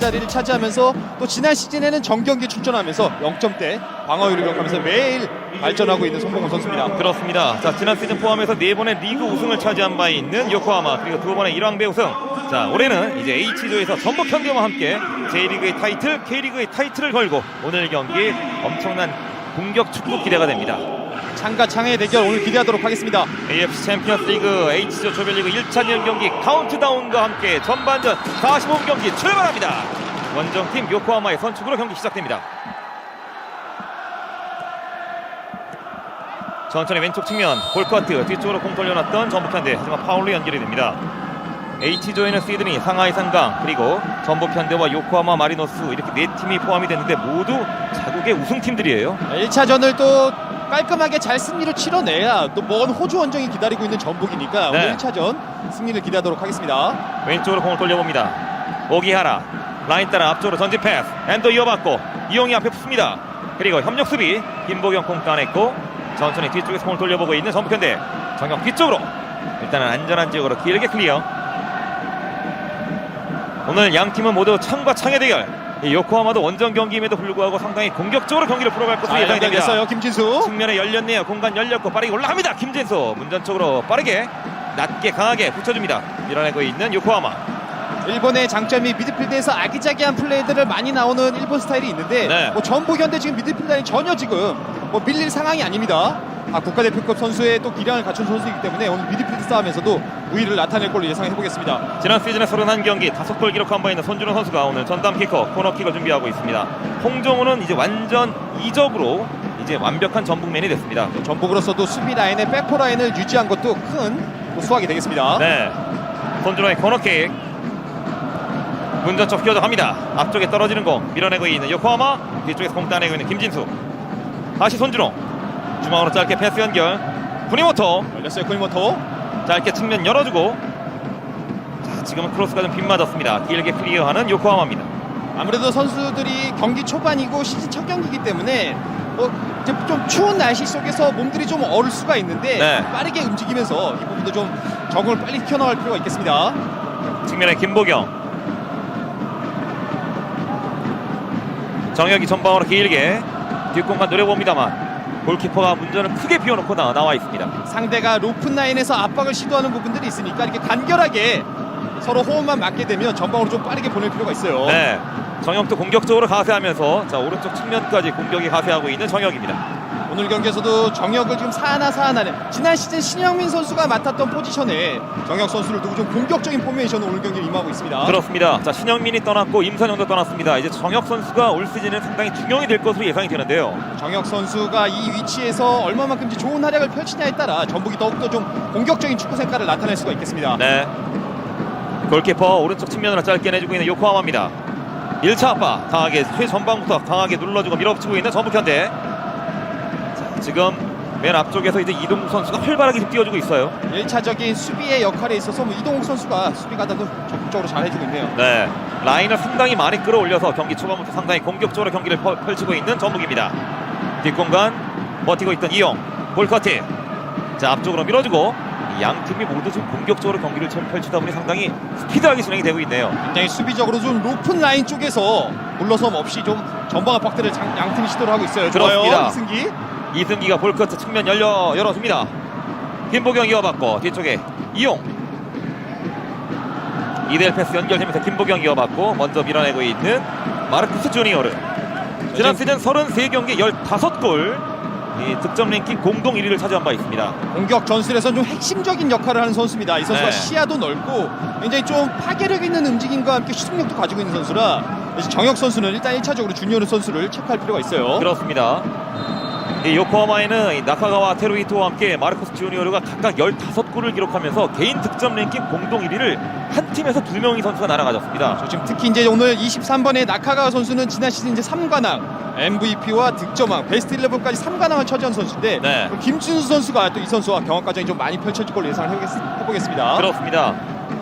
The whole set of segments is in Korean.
자리를 차지하면서 또 지난 시즌에는 정경기 출전하면서 0점대 방어율을 기록하면서 매일 발전하고 있는 손봉호 선수입니다. 그렇습니다. 자, 지난 시즌 포함해서 4번의 리그 우승을 차지한 바 있는 요코하마, 그리고 2번의 일왕배 우승. 자, 올해는 이제 H조에서 전북 현대와 함께 J리그의 타이틀, K리그의 타이틀을 걸고 오늘 경기 엄청난 공격 축구 기대가 됩니다. 창과 창의 대결 오늘 기대하도록 하겠습니다. AFC 챔피언스 리그 H조 조별리그 1차전 경기 카운트다운과 함께 전반전 45분 경기 출발합니다. 원정팀 요코하마의 선축으로 경기 시작됩니다. 천천히 왼쪽 측면 볼커트 뒤쪽으로 공 돌려놨던 전북현대, 하지만 파울로 연결이 됩니다. H조에는 시드니, 상하이 상강, 그리고 전북현대와 요코하마 마리노스 이렇게 4팀이 포함이 됐는데 모두 자국의 우승팀들이에요. 1차전을 또 깔끔하게 잘 승리로 치러내야 또 먼 호주 원정이 기다리고 있는 전북이니까 네. 오늘 1차전 승리를 기대하도록 하겠습니다. 왼쪽으로 공을 돌려봅니다. 오기하라 라인 따라 앞쪽으로 전진 패스, 엔더 이어받고 이용이 앞에 붙습니다. 그리고 협력 수비 김보경 공 따냈고 천천히 뒤쪽에서 공을 돌려보고 있는 전북현대, 정역 뒤쪽으로 일단은 안전한 지역으로 길게 클리어. 오늘 양팀은 모두 창과 창의 대결. 이 요코하마도 원정 경기임에도 불구하고 상당히 공격적으로 경기를 풀어갈 것으로 예상이 됩니다. 연결됐어요. 김진수. 측면에 열렸네요. 공간 열렸고 빠르게 올라갑니다. 김진수 문전 쪽으로 빠르게 낮게 강하게 붙여줍니다. 밀어내고 있는 요코하마. 일본의 장점이 미드필드에서 아기자기한 플레이들을 많이 나오는 일본 스타일이 있는데 네. 뭐 전북현대 지금 미드필드는 전혀 지금 뭐 밀릴 상황이 아닙니다. 국가대표급 선수의 또 기량을 갖춘 선수이기 때문에 오늘 미드필드 싸움에서도 우위를 나타낼 걸로 예상해 보겠습니다. 지난 시즌에 31경기 5골 기록한 바 있는 손준호 선수가 오늘 전담 키커, 코너킥을 준비하고 있습니다. 홍정우는 이제 완전 이적으로 이제 완벽한 전북맨이 됐습니다. 전북으로서도 수비 라인의 백포 라인을 유지한 것도 큰 수확이 되겠습니다. 네, 손준호의 코너킥 문전 쪽 휘어져갑니다. 앞쪽에 떨어지는 공 밀어내고 있는 요코하마, 뒤쪽에서 공 따내고 있는 김진수. 다시 손준호 중앙으로 짧게 패스 연결, 쿠니모토 열렸어요. 쿠니모토. 짧게 측면 열어주고, 자, 지금은 크로스가 좀 빗맞았습니다. 길게 클리어하는 요코하마입니다. 아무래도 선수들이 경기 초반이고 시즌 첫 경기이기 때문에 이제 좀 추운 날씨 속에서 몸들이 좀 얼을 수가 있는데 네. 빠르게 움직이면서 이 부분도 좀 적응을 빨리 튀어나갈 필요가 있겠습니다. 측면에 김보경, 정혁이 전방으로 길게 뒷공간 노려봅니다만 골키퍼가 문전을 크게 비워놓고 나와 있습니다. 상대가 로프 라인에서 압박을 시도하는 부분들이 있으니까 이렇게 간결하게 서로 호흡만 맞게 되면 전방으로 좀 빠르게 보낼 필요가 있어요. 네, 정혁도 공격적으로 가세하면서 자, 오른쪽 측면까지 공격이 가세하고 있는 정혁입니다. 오늘 경기에서도 정혁을 지금 사하나는 지난 시즌 신영민 선수가 맡았던 포지션에 정혁 선수를 두고 좀 공격적인 포메이션으로 오늘 경기를 임하고 있습니다. 그렇습니다. 자, 신영민이 떠났고 임선영도 떠났습니다. 이제 정혁 선수가 올 시즌은 상당히 중용이 될 것으로 예상이 되는데요. 정혁 선수가 이 위치에서 얼마만큼 좋은 활약을 펼치냐에 따라 전북이 더욱더 좀 공격적인 축구 색깔을 나타낼 수가 있겠습니다. 네, 골키퍼 오른쪽 측면으로 짧게 내주고 있는 요코하마입니다. 1차 압박 강하게 최전방부터 강하게 눌러주고 밀어붙이고 있는 전북현대. 자, 지금 맨 앞쪽에서 이제 이동국 선수가 활발하게 좀 뛰어주고 있어요. 1차적인 수비의 역할에 있어서 이동욱 선수가 수비 가담도 적극적으로 잘 해주고 있네요. 네, 라인을 상당히 많이 끌어올려서 경기 초반부터 상당히 공격적으로 경기를 펼치고 있는 전북입니다. 뒷공간 버티고 있던 이용, 볼커트. 자, 앞쪽으로 밀어주고 양 팀이 모두 지금 공격적으로 경기를 펼치다 보니 상당히 스피드하게 진행이 되고 있네요. 굉장히 수비적으로 좀 높은 라인 쪽에서 물러섬 없이 좀 전방 압박들을 양 팀이 시도를 하고 있어요. 그렇습니다. 좋아요, 이승기. 이승기가 볼커트 측면 열어줍니다. 김보경 이어받고 뒤쪽에 이용, 이대일 패스 연결되면서 김보경 이어받고 먼저 밀어내고 있는 마르쿠스 주니어르. 지난 시즌 33경기 15골, 이 득점 랭킹 공동 1위를 차지한 바 있습니다. 공격 전술에서 좀 핵심적인 역할을 하는 선수입니다. 이 선수가 네. 시야도 넓고 굉장히 좀 파괴력 있는 움직임과 함께 슈팅력도 가지고 있는 선수라 정혁 선수는 일단 1차적으로 주니어르 선수를 체크할 필요가 있어요. 그렇습니다. 이 요코하마에는 이 나카가와 테루히토와 함께 마르코스 주니어르가 각각 15골을 기록하면서 개인 득점 랭킹 공동 1위를 한 팀에서 2명의 선수가 날아가졌습니다. 지금 특히 이제 오늘 23번의 나카가와 선수는 지난 시즌 이제 3관왕, MVP와 득점왕, 베스트 11까지 3관왕을 차지한 선수인데 네. 김준수 선수가 또 이 선수와 경합 과정이 좀 많이 펼쳐질 걸로 예상을 해보겠습니다. 그렇습니다.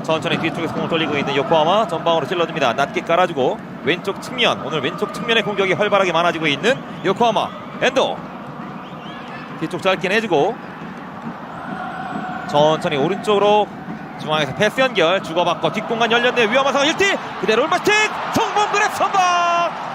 천천히 뒤쪽에서 공을 돌리고 있는 요코하마, 전방으로 찔러줍니다. 낮게 깔아주고 왼쪽 측면, 오늘 왼쪽 측면의 공격이 활발하게 많아지고 있는 요코하마. 엔도 뒤쪽 짧게 내주고 천천히 오른쪽으로 중앙에서 패스 연결 주고받고 뒷공간 열렸네. 위험한 상황 1티 그대로 올바스틱 성공. 그래 스트레스 선방.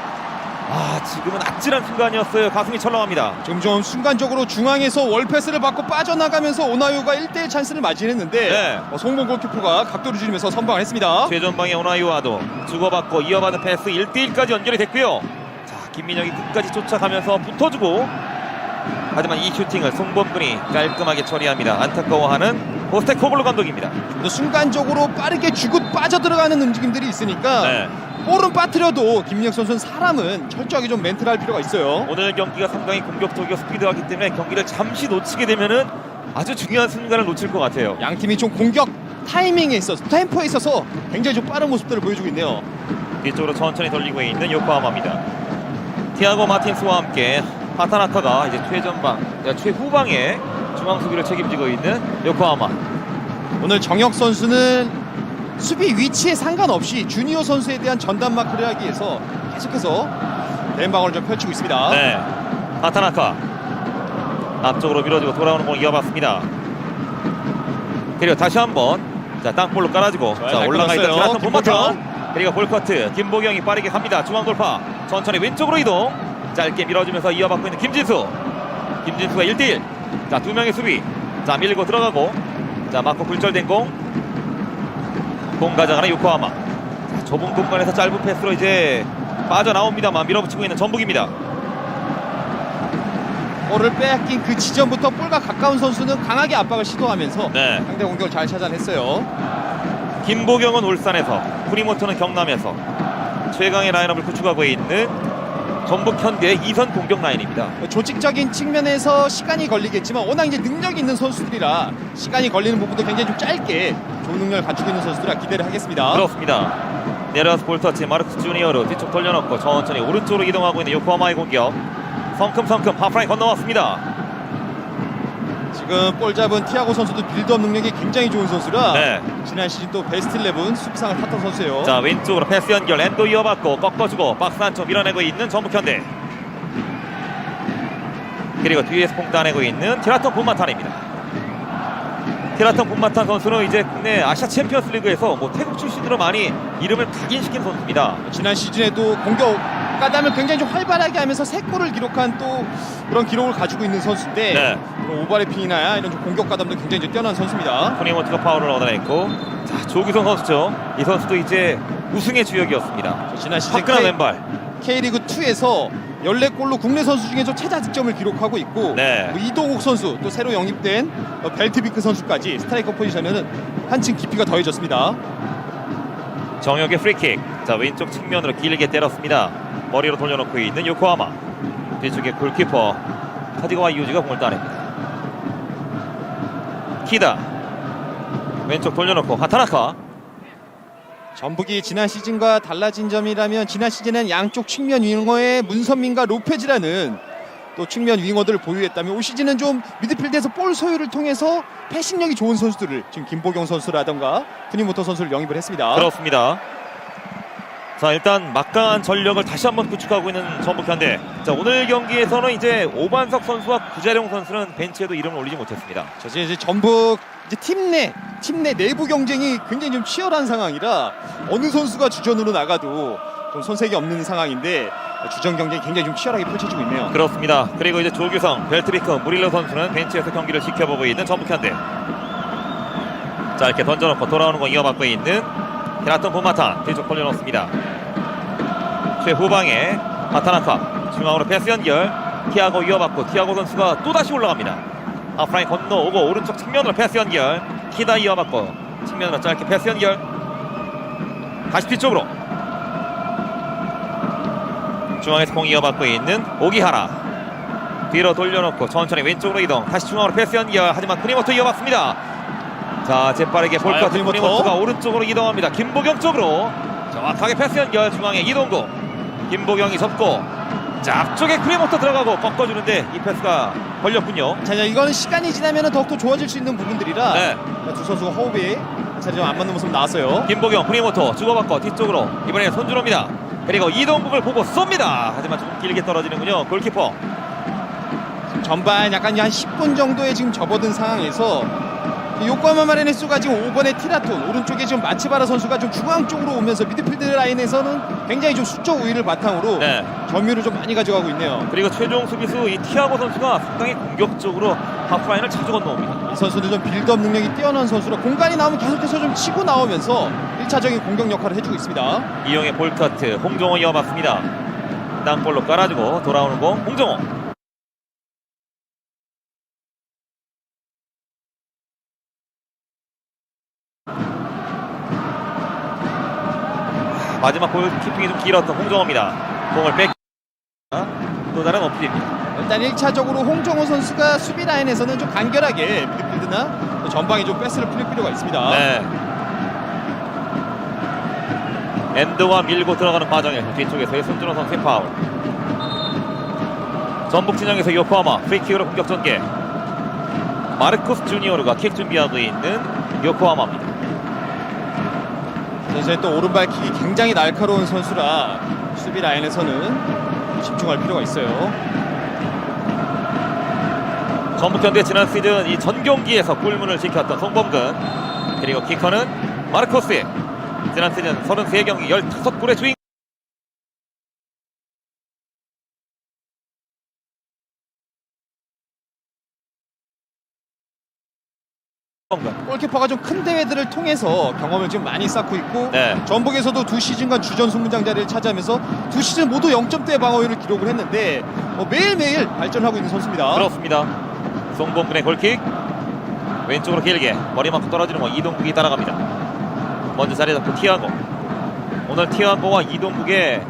지금은 아찔한 순간이었어요. 가슴이 철렁합니다. 좀 순간적으로 중앙에서 월패스를 받고 빠져나가면서 오나요가 1대1 찬스를 맞이했는데 네. 송봉 골키퍼가 각도를 줄이면서 선방을 했습니다. 최전방의 오나요와도 주고받고 이어받은 패스 1대1까지 연결이 됐고요. 자, 김민혁이 끝까지 쫓아가면서 붙어주고, 하지만 이 슈팅을 송범근이 깔끔하게 처리합니다. 안타까워하는 포스테코글루 감독입니다. 좀 더 순간적으로 빠르게 주고 빠져들어가는 움직임들이 있으니까 네. 볼은 빠뜨려도 김민혁 선수는 사람은 철저하게 좀 멘트를 할 필요가 있어요. 오늘 경기가 상당히 공격적이고 스피드하기 때문에 경기를 잠시 놓치게 되면은 아주 중요한 순간을 놓칠 것 같아요. 양 팀이 좀 공격 타이밍에 있어서, 템포에 있어서 굉장히 좀 빠른 모습들을 보여주고 있네요. 뒤쪽으로 천천히 돌리고 있는 요코하마입니다. 티아고 마틴스와 함께 하타나카가 이제 최후방에 중앙 수비를 책임지고 있는 요코하마. 오늘 정혁 선수는 수비 위치에 상관없이 주니어 선수에 대한 전담 마크를 하기 위해서 계속해서 대응방어를 좀 펼치고 있습니다. 네, 하타나카 앞쪽으로 밀어주고 돌아오는 공 이어봤습니다. 그리고 다시 한번 땅볼로 깔아주고 올라가 있던 티라톤 본마턴, 그리고 볼커트 김보경이 빠르게 갑니다. 중앙 돌파, 천천히 왼쪽으로 이동, 짧게 밀어주면서 이어받고 있는 김진수가 1대1. 두 명의 수비, 밀고 들어가고, 맞고 굴절된 공 가져가는 요코하마. 좁은 공간에서 짧은 패스로 이제 빠져나옵니다만 밀어붙이고 있는 전북입니다. 볼을 빼앗긴 그 지점부터 볼과 가까운 선수는 강하게 압박을 시도하면서 네. 상대 공격을 잘 찾아냈어요. 김보경은 울산에서, 쿠니모토는 경남에서 최강의 라인업을 구축하고 있는 전북 현대의 2선 공격 라인입니다. 조직적인 측면에서 시간이 걸리겠지만 워낙 이제 능력이 있는 선수들이라 시간이 걸리는 부분도 굉장히 좀 짧게 좋은 능력을 갖추고 있는 선수들이라 기대를 하겠습니다. 그렇습니다. 내려와서 볼터치 마르크스 주니어로 뒤쪽 돌려놓고 천천히 오른쪽으로 이동하고 있는 요코하마의 공격. 성큼성큼 하프라인 건너왔습니다. 지금 볼 잡은 티아고 선수도 빌드업 능력이 굉장히 좋은 선수라 네. 지난 시즌 또 베스트 11 수비상을 탔던 선수예요. 왼쪽으로 패스 연결, 엔도 이어받고 꺾어주고 박스 안쪽 밀어내고 있는 전북현대. 그리고 뒤에서 공 따내고 있는 티라톤 본마탄입니다. 티라톤 본마탄 선수는 이제 국내 아시아 챔피언스 리그에서 태국 출신으로 많이 이름을 각인시킨 선수입니다. 지난 시즌에도 공격 가담을 굉장히 좀 활발하게 하면서 3골을 기록한 또 그런 기록을 가지고 있는 선수인데 네. 오버래핑이나 이런 좀 공격 가담도 굉장히 좀 뛰어난 선수입니다. 쿠니모토가 파울을 얻어냈고, 조규성 선수죠. 이 선수도 이제 우승의 주역이었습니다. 지난 시즌 화끈한 왼발. K리그2에서 14골로 국내 선수 중에 좀 최다 득점을 기록하고 있고, 네. 이동욱 선수, 또 새로 영입된 벨트비크 선수까지 스트라이커 포지션에는 한층 깊이가 더해졌습니다. 정혁의 프리킥. 왼쪽 측면으로 길게 때렸습니다. 머리로 돌려놓고 있는 요코하마. 뒤쪽에 골키퍼 카디가와 이우지가 공을 따냅니다. 키다 왼쪽 돌려놓고 하타나카. 전북이 지난 시즌과 달라진 점이라면 지난 시즌엔 양쪽 측면 윙어의 문선민과 로페즈라는 또 측면 윙어들을 보유했다면 올 시즌은 좀 미드필드에서 볼 소유를 통해서 패싱력이 좋은 선수들을, 지금 김보경 선수라던가 쿠니모토 선수를 영입을 했습니다. 그렇습니다. 일단 막강한 전력을 다시 한번 구축하고 있는 전북현대. 오늘 경기에서는 이제 오반석 선수와 구자룡 선수는 벤치에도 이름을 올리지 못했습니다. 이제 전북 팀 내 내부 경쟁이 굉장히 좀 치열한 상황이라 어느 선수가 주전으로 나가도 좀 손색이 없는 상황인데 주전 경쟁이 굉장히 좀 치열하게 펼쳐지고 있네요. 그렇습니다. 그리고 이제 조규성, 벨트비크, 무릴로 선수는 벤치에서 경기를 지켜보고 있는 전북현대. 이렇게 던져놓고 돌아오는 거 이어받고 있는 티라톤 본마탄. 뒤쪽 돌려놓습니다. 최후방에 하타나카, 중앙으로 패스 연결, 티아고 이어받고 티아고 선수가 또다시 올라갑니다. 하프라인 건너오고 오른쪽 측면으로 패스 연결, 키다 이어받고 측면으로 짧게 패스 연결, 다시 뒤쪽으로 중앙에서 공 이어받고 있는 오기하라. 뒤로 돌려놓고 천천히 왼쪽으로 이동, 다시 중앙으로 패스 연결, 하지만 쿠니모토 이어받습니다. 재빠르게 볼커트 쿠니모토가 오른쪽으로 이동합니다. 김보경 쪽으로 정확하게 패스 연결, 중앙에 이동국, 김보경이 접고 앞쪽에 쿠니모토 들어가고 꺾어주는데 이 패스가 걸렸군요. 이거는 시간이 지나면 더욱더 좋아질 수 있는 부분들이라 네. 두 선수가 호흡이 좀 안 맞는 모습 나왔어요. 김보경, 쿠니모토 주고받고 뒤쪽으로 이번에 손준호입니다. 그리고 이동국을 보고 쏩니다. 하지만 조금 길게 떨어지는군요. 골키퍼. 전반 약간 한 10분 정도에 지금 접어든 상황에서 요코하마 마리네스가 지금 5번의 티라톤, 오른쪽에 지금 마츠바라 선수가 좀 중앙 쪽으로 오면서 미드필드 라인에서는 굉장히 좀 수적 우위를 바탕으로 네. 점유를 좀 많이 가져가고 있네요. 그리고 최종 수비수 이 티아고 선수가 상당히 공격적으로 하프라인을 자주 건너옵니다. 이 선수는 좀 빌드업 능력이 뛰어난 선수라 공간이 나오면 계속해서 좀 치고 나오면서 1차적인 공격 역할을 해주고 있습니다. 이용의 볼커트, 홍정호 이어봤습니다. 땅볼로 깔아주고 돌아오는 공 홍정호. 마지막 골키핑이 좀 길었던 홍정호입니다. 공을 뺏. 또 다른 어필입니다. 일단 1차적으로 홍정호 선수가 수비 라인에서는 좀 간결하게 미드필드나 전방에 좀 패스를 풀릴 필요가 있습니다. 네. 엔드와 밀고 들어가는 과정에서 뒤쪽에서의 손준호 선수의 파울. 전북 진영에서 요코하마 프리킥으로 공격 전개. 마르코스 주니어르가 킥 준비하고 있는 요코하마입니다. 선수의 또 오른발 킥이 굉장히 날카로운 선수라 수비 라인에서는 집중할 필요가 있어요. 전북현대 지난 시즌 이 전 경기에서 골문을 지켰던 송범근, 그리고 키커는 마르코스. 지난 시즌 33경기 15골의 주인. 골키퍼가 좀 큰 대회들을 통해서 경험을 지금 많이 쌓고 있고 네. 전북에서도 2시즌간 주전 승문장 자리를 차지하면서 2시즌 모두 0점대 방어율을 기록을 했는데 매일매일 발전하고 있는 선수입니다. 그렇습니다. 송범근의 골킥 왼쪽으로 길게 머리 맞고 떨어지는 거 이동국이 따라갑니다. 먼저 자리 잡고 티아고. 오늘 티아고와 이동국의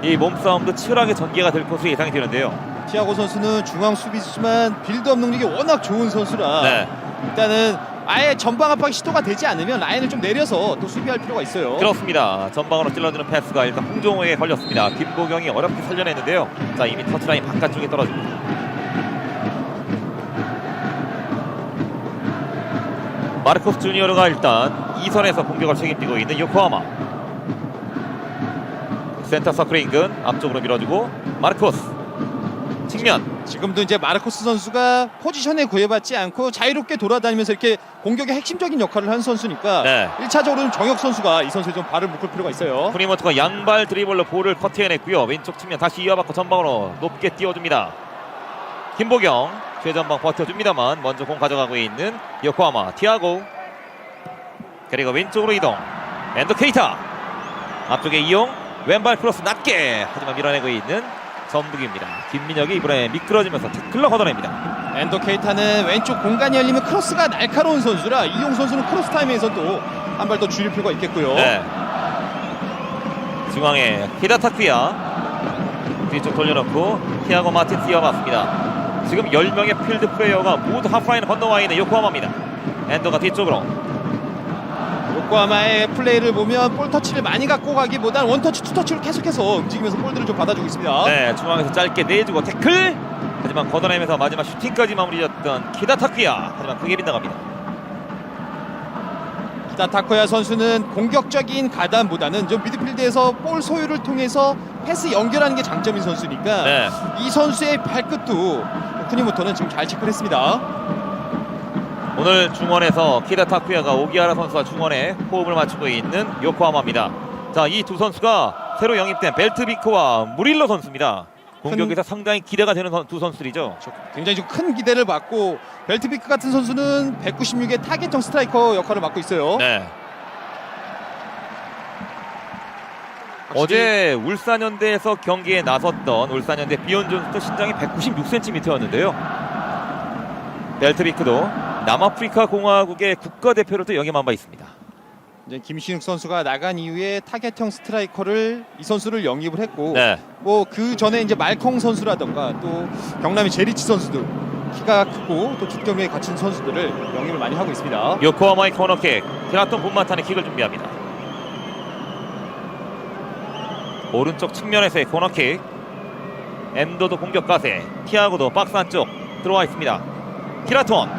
이 몸싸움도 치열하게 전개가 될 것으로 예상이 되는데요. 티아고 선수는 중앙 수비수지만 빌드업 능력이 워낙 좋은 선수라 네. 일단은 아예 전방 압박이 시도가 되지 않으면 라인을 좀 내려서 또 수비할 필요가 있어요. 그렇습니다. 전방으로 찔러주는 패스가 일단 홍종호에게 걸렸습니다. 김보경이 어렵게 살려냈는데요. 자, 이미 터치라인 바깥쪽에 떨어집니다. 마르코스 주니어르가 일단 2선에서 공격을 책임지고 있는 요코하마. 센터 서클 인근 앞쪽으로 밀어주고 마르코스 측면. 지금도 이제 마르코스 선수가 포지션에 구애받지 않고 자유롭게 돌아다니면서 이렇게 공격의 핵심적인 역할을 한 선수니까 네. 1차적으로는 정혁 선수가 이 선수에 좀 발을 묶을 필요가 있어요. 쿠니모토가 양발 드리블로 볼을 커트해냈고요. 왼쪽 측면 다시 이어받고 전방으로 높게 띄워줍니다. 김보경 최전방 버텨줍니다만 먼저 공 가져가고 있는 요코하마 티아고. 그리고 왼쪽으로 이동 엔도 케이타. 앞쪽에 이용 왼발 크로스 낮게 하지만 밀어내고 있는 전북입니다. 김민혁이 이번에 미끄러지면서 태클로 걷어냅니다. 엔도 케이타는 왼쪽 공간이 열리면 크로스가 날카로운 선수라 이용 선수는 크로스 타임에서 또 한 발 더 줄일 필요가 있겠고요. 네. 중앙에 히다타쿠야 뒤쪽 돌려놓고 티아고 마틴스 이어봤습니다. 지금 10명의 필드 플레이어가 모두 하프라인을 건너와 있는 요코하마입니다. 엔도가 뒤쪽으로. 요코하마의 플레이를 보면 볼 터치를 많이 갖고 가기보단 원터치 투터치로 계속해서 움직이면서 볼들을 좀 받아주고 있습니다. 네, 중앙에서 짧게 내주고 태클. 하지만 걷어내면서 마지막 슈팅까지 마무리졌던 키다타쿠야. 하지만 크게 빗나갑니다. 히다타쿠야 선수는 공격적인 가담보다는 좀 미드필드에서 볼 소유를 통해서 패스 연결하는 게 장점인 선수니까 네. 이 선수의 발끝도 쿠니모토는 지금 잘 체크를 했습니다. 오늘 중원에서 키다타쿠야가 오기하라 선수와 중원에 호흡을 맞추고 있는 요코하마입니다. 자, 이 두 선수가 새로 영입된 벨트비크와 무릴로 선수입니다. 공격에서 상당히 기대가 되는 두 선수들이죠. 굉장히 좀 큰 기대를 받고 벨트비크 같은 선수는 196의 타겟형 스트라이커 역할을 맡고 있어요. 네. 어제 울산현대에서 경기에 나섰던 울산현대 비온 존스도 신장이 196cm였는데요. 벨트비크도 남아프리카 공화국의 국가대표로 또 영입한 바 있습니다. 이제 김신욱 선수가 나간 이후에 타겟형 스트라이커를 이 선수를 영입을 했고 네. 뭐 그 전에 이제 말콩 선수라던가 또 경남의 제리치 선수들 키가 크고 또 뒷경력에 갖춘 선수들을 영입을 많이 하고 있습니다. 요코하마의 코너킥, 드라톤 본마탄의 킥을 준비합니다. 오른쪽 측면에서의 코너킥. 엔도도 공격 가세, 티아고도 박스 안쪽 들어와 있습니다. 키라톤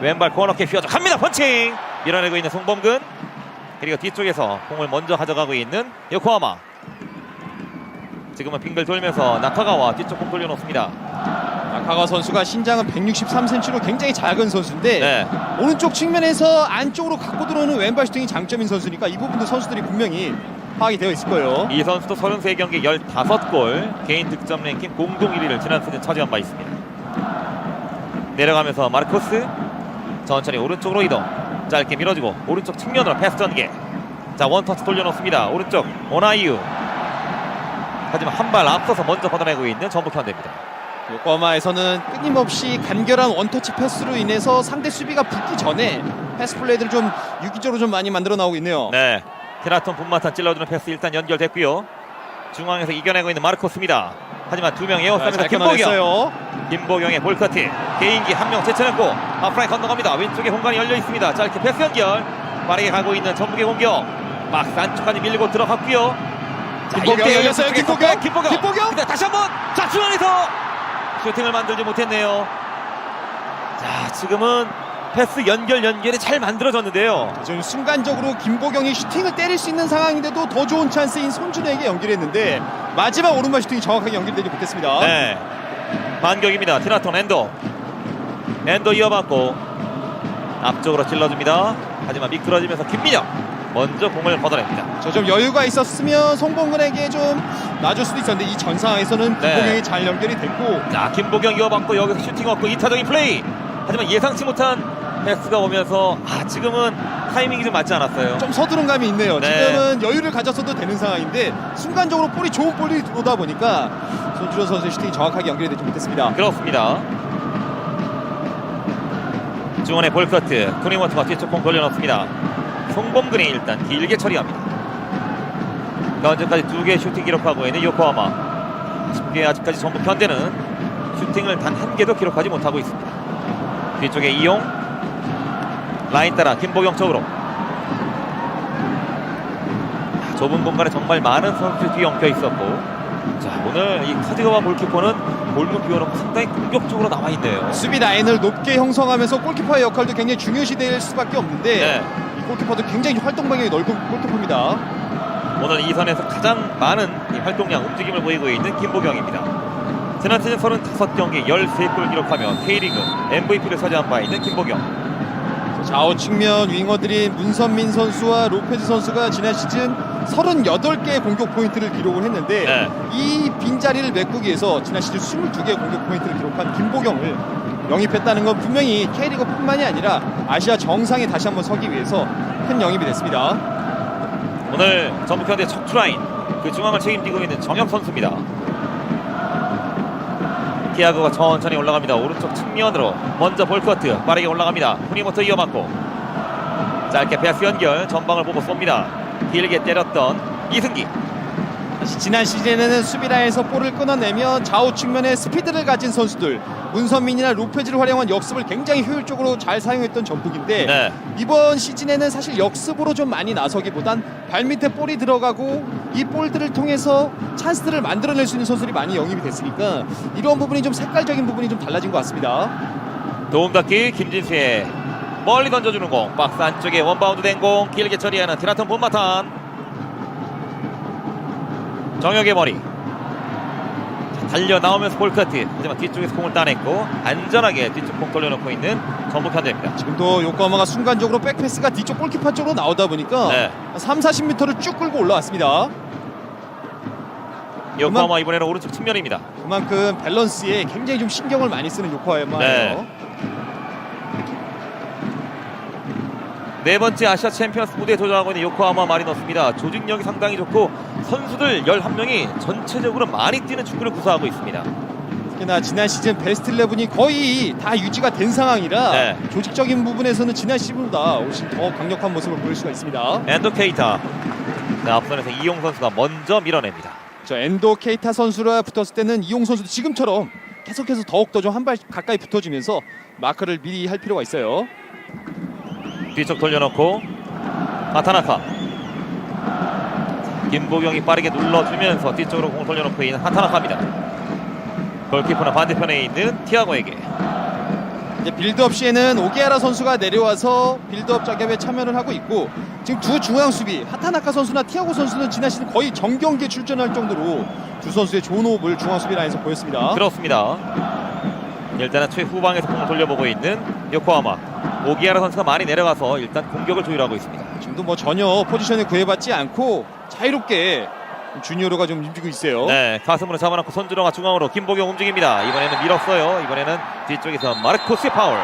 왼발 코너킥 휘어져 갑니다. 펀칭 밀어내고 있는 송범근. 그리고 뒤쪽에서 공을 먼저 가져가고 있는 요코하마. 지금은 빙글 돌면서 나카가와 뒤쪽 공 돌려놓습니다. 나카가 선수가 신장은 163cm로 굉장히 작은 선수인데 네. 오른쪽 측면에서 안쪽으로 갖고 들어오는 왼발 슈팅이 장점인 선수니까 이 부분도 선수들이 분명히 파악이 되어 있을 거예요. 이 선수도 33경기 15골, 개인 득점 랭킹 공동 1위를 지난 시즌 차지한 바 있습니다. 내려가면서 마르코스 천천히 오른쪽으로 이동, 짧게 밀어주고 오른쪽 측면으로 패스 전개. 자, 원터치 돌려놓습니다. 오른쪽 오나이유. 하지만 한 발 앞서서 먼저 걷어내고 있는 전북 현대입니다. 요코하마에서는 끊임없이 간결한 원터치 패스로 인해서 상대 수비가 붙기 전에 패스 플레이들을 좀 유기적으로 좀 많이 만들어 나오고 있네요. 네, 테라톤 분마탄 찔러주는 패스 일단 연결됐고요. 중앙에서 이겨내고 있는 마르코스입니다. 하지만 두 명 에어싸면서 김보경의 볼커트, 개인기 한 명 제쳐냈고 하프라인 건너갑니다. 왼쪽에 공간이 열려 있습니다. 짧게 패스 연결, 빠르게 가고 있는 전북의 공격. 막스 안쪽까지 밀고 들어갔고요. 김보경 열렸어요. 김보경. 근데 다시 한번 자, 중앙에서 슈팅을 만들지 못했네요. 자, 지금은 패스 연결이 잘 만들어졌는데요. 지금 순간적으로 김보경이 슈팅을 때릴 수 있는 상황인데도 더 좋은 찬스인 손준호에게 연결했는데 마지막 오른발 슈팅이 정확하게 연결되지 못했습니다. 네, 반격입니다. 티라톤 엔도 이어받고 앞쪽으로 찔러줍니다. 하지만 미끄러지면서 김민혁 먼저 공을 걷어냅니다. 저 좀 여유가 있었으면 송봉근에게 좀 놔줄 수도 있었는데 이 전 상황에서는 김보경이 잘 연결이 됐고. 자, 김보경 이어받고 여기서 슈팅 없고 2차적인 플레이. 하지만 예상치 못한 패스가 오면서 지금은 타이밍이 좀 맞지 않았어요. 좀 서두른 감이 있네요. 네. 지금은 여유를 가졌어도 되는 상황인데 순간적으로 좋은 볼이 들어오다 보니까 손준호 선수의 슈팅이 정확하게 연결이 되지 못했습니다. 그렇습니다. 중원의 볼커트, 쿠니모토가 뒤쪽 공 돌려놓습니다. 송범근이 일단 길게 처리합니다. 현재까지 2개의 슈팅 기록하고 있는 요코하마. 쉽게 아직까지 전북 현대는 슈팅을 단 1개도 기록하지 못하고 있습니다. 뒤쪽에 이용, 라인 따라 김보경 쪽으로. 좁은 공간에 정말 많은 선수들이 뒤엉켜 있었고, 자, 오늘 이 카디가와 골키퍼는 골문 비워놓고 상당히 공격적으로 나와 있네요. 수비 라인을 높게 형성하면서 골키퍼의 역할도 굉장히 중요시될 수밖에 없는데 네. 이 골키퍼도 굉장히 활동 방향이 넓은 골키퍼입니다. 오늘 이 선에서 가장 많은 이 활동량 움직임을 보이고 있는 김보경입니다. 지난 시즌 35경기 13골 기록하며 K리그 MVP를 차지한 바 있는 김보경. 좌우 측면 윙어들인 문선민 선수와 로페즈 선수가 지난 시즌 38개의 공격 포인트를 기록을 했는데 네. 이 빈자리를 메꾸기 위해서 지난 시즌 22개의 공격 포인트를 기록한 김보경을 영입했다는 건 분명히 K리그뿐만이 아니라 아시아 정상에 다시 한번 서기 위해서 큰 영입이 됐습니다. 오늘 전북현대 척추라인 그 중앙을 책임지고 있는 정혁 선수입니다. 티아고가 천천히 올라갑니다. 오른쪽 측면으로 먼저 볼커트 빠르게 올라갑니다. 후니모토 이어받고 짧게 패스 연결, 전방을 보고 쏩니다. 길게 때렸던 이승기. 사실 지난 시즌에는 수비라인에서 볼을 끊어내면 좌우 측면에 스피드를 가진 선수들 문선민이나 로페즈를 활용한 역습을 굉장히 효율적으로 잘 사용했던 전북인데 네. 이번 시즌에는 사실 역습으로 좀 많이 나서기보단 발밑에 볼이 들어가고 이 볼들을 통해서 찬스들을 만들어낼 수 있는 선수들이 많이 영입이 됐으니까 이런 부분이 좀 색깔적인 부분이 좀 달라진 것 같습니다. 도움닫기 김진수의 멀리 던져주는 공, 박스 안쪽에 원바운드 된 공 길게 처리하는 티라톤 본마탄. 정혁의 머리 달려 나오면서 볼커트. 하지만 뒤쪽에서 공을 따냈고 안전하게 뒤쪽 공 돌려놓고 있는 전북 현대입니다. 지금도 요코하마가 순간적으로 백패스가 뒤쪽 골키퍼 쪽으로 나오다 보니까 네. 3-40m를 쭉 끌고 올라왔습니다. 요코하마 이번에는 오른쪽 측면입니다. 그만큼 밸런스에 굉장히 좀 신경을 많이 쓰는 요코하마예요. 네. 네 번째 아시아 챔피언스 무대에 도전하고 있는 요코하마 마리노스입니다. 조직력이 상당히 좋고 선수들 11명이 전체적으로 많이 뛰는 축구를 구사하고 있습니다. 특히나 지난 시즌 베스트 11이 거의 다 유지가 된 상황이라 네. 조직적인 부분에서는 지난 시즌보다 훨씬 더 강력한 모습을 보일 수가 있습니다. 엔도 케이타. 앞선에서 이용 선수가 먼저 밀어냅니다. 저 엔도 케이타 선수랑 붙었을 때는 이용 선수도 지금처럼 계속해서 더욱더 좀 한 발 가까이 붙어주면서 마크를 미리 할 필요가 있어요. 뒤쪽 돌려놓고 하타나카. 김보경이 빠르게 눌러주면서 뒤쪽으로 공을 돌려놓고 있는 하타나카입니다. 골키퍼는 반대편에 있는 티아고에게. 이제 빌드업 시에는 오게아라 선수가 내려와서 빌드업 작업에 참여를 하고 있고 지금 두 중앙 수비 하타나카 선수나 티아고 선수는 지난 시즌 거의 정경기에 출전할 정도로 두 선수의 좋은 호흡을 중앙 수비 라인에서 보였습니다. 그렇습니다. 일단은 최후방에서 공을 돌려보고 있는 요코하마. 오기아라 선수가 많이 내려가서 일단 공격을 조율하고 있습니다. 지금도 뭐 전혀 포지션에 구애받지 않고 자유롭게 주니어로가 좀 움직이고 있어요. 네, 가슴으로 잡아놓고 손준호가 중앙으로 김보경 움직입니다. 이번에는 밀었어요. 이번에는 뒤쪽에서 마르코스의 파울.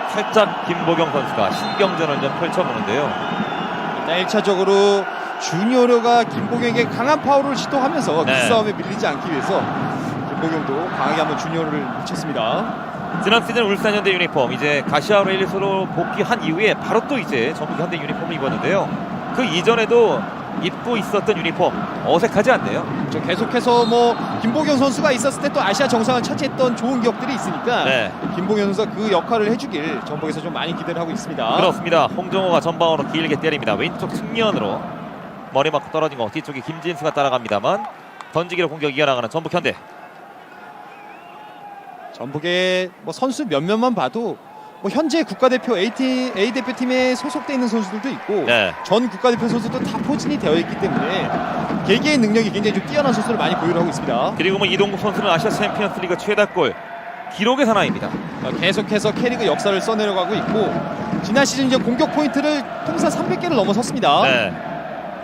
살짝 김보경 선수가 신경전을 좀 펼쳐보는데요. 일단 1차적으로 주니어로가 김보경에게 강한 파울을 시도하면서 네. 그 싸움에 밀리지 않기 위해서 김보경도 강하게 한번 주니어로를 붙였습니다. 지난 시즌 울산 현대 유니폼 이제 가시아로 엘리스로 복귀한 이후에 바로 또 이제 전북 현대 유니폼을 입었는데요. 그 이전에도 입고 있었던 유니폼 어색하지 않네요. 계속해서 뭐 김보경 선수가 있었을 때 또 아시아 정상을 차지했던 좋은 기억들이 있으니까 네. 김보경 선수가 그 역할을 해주길 전북에서 좀 많이 기대를 하고 있습니다. 그렇습니다. 홍정호가 전방으로 길게 때립니다. 왼쪽 측면으로 머리 맞고 떨어진 거 뒤쪽에 김진수가 따라갑니다만 던지기로 공격 이어나가는 전북 현대. 전북의 뭐 선수 몇몇만 봐도 뭐 현재 국가대표 A 대표팀에 소속돼 있는 선수들도 있고 네. 전 국가대표 선수도 다 포진이 되어 있기 때문에 개개의 능력이 굉장히 좀 뛰어난 선수를 많이 보유를 하고 있습니다. 그리고 뭐 이동국 선수는 아시아 챔피언스리그 최다골 기록의 사나이입니다. 계속해서 K리그 역사를 써내려가고 있고 지난 시즌 이제 공격 포인트를 통산 300개를 넘어섰습니다. 네.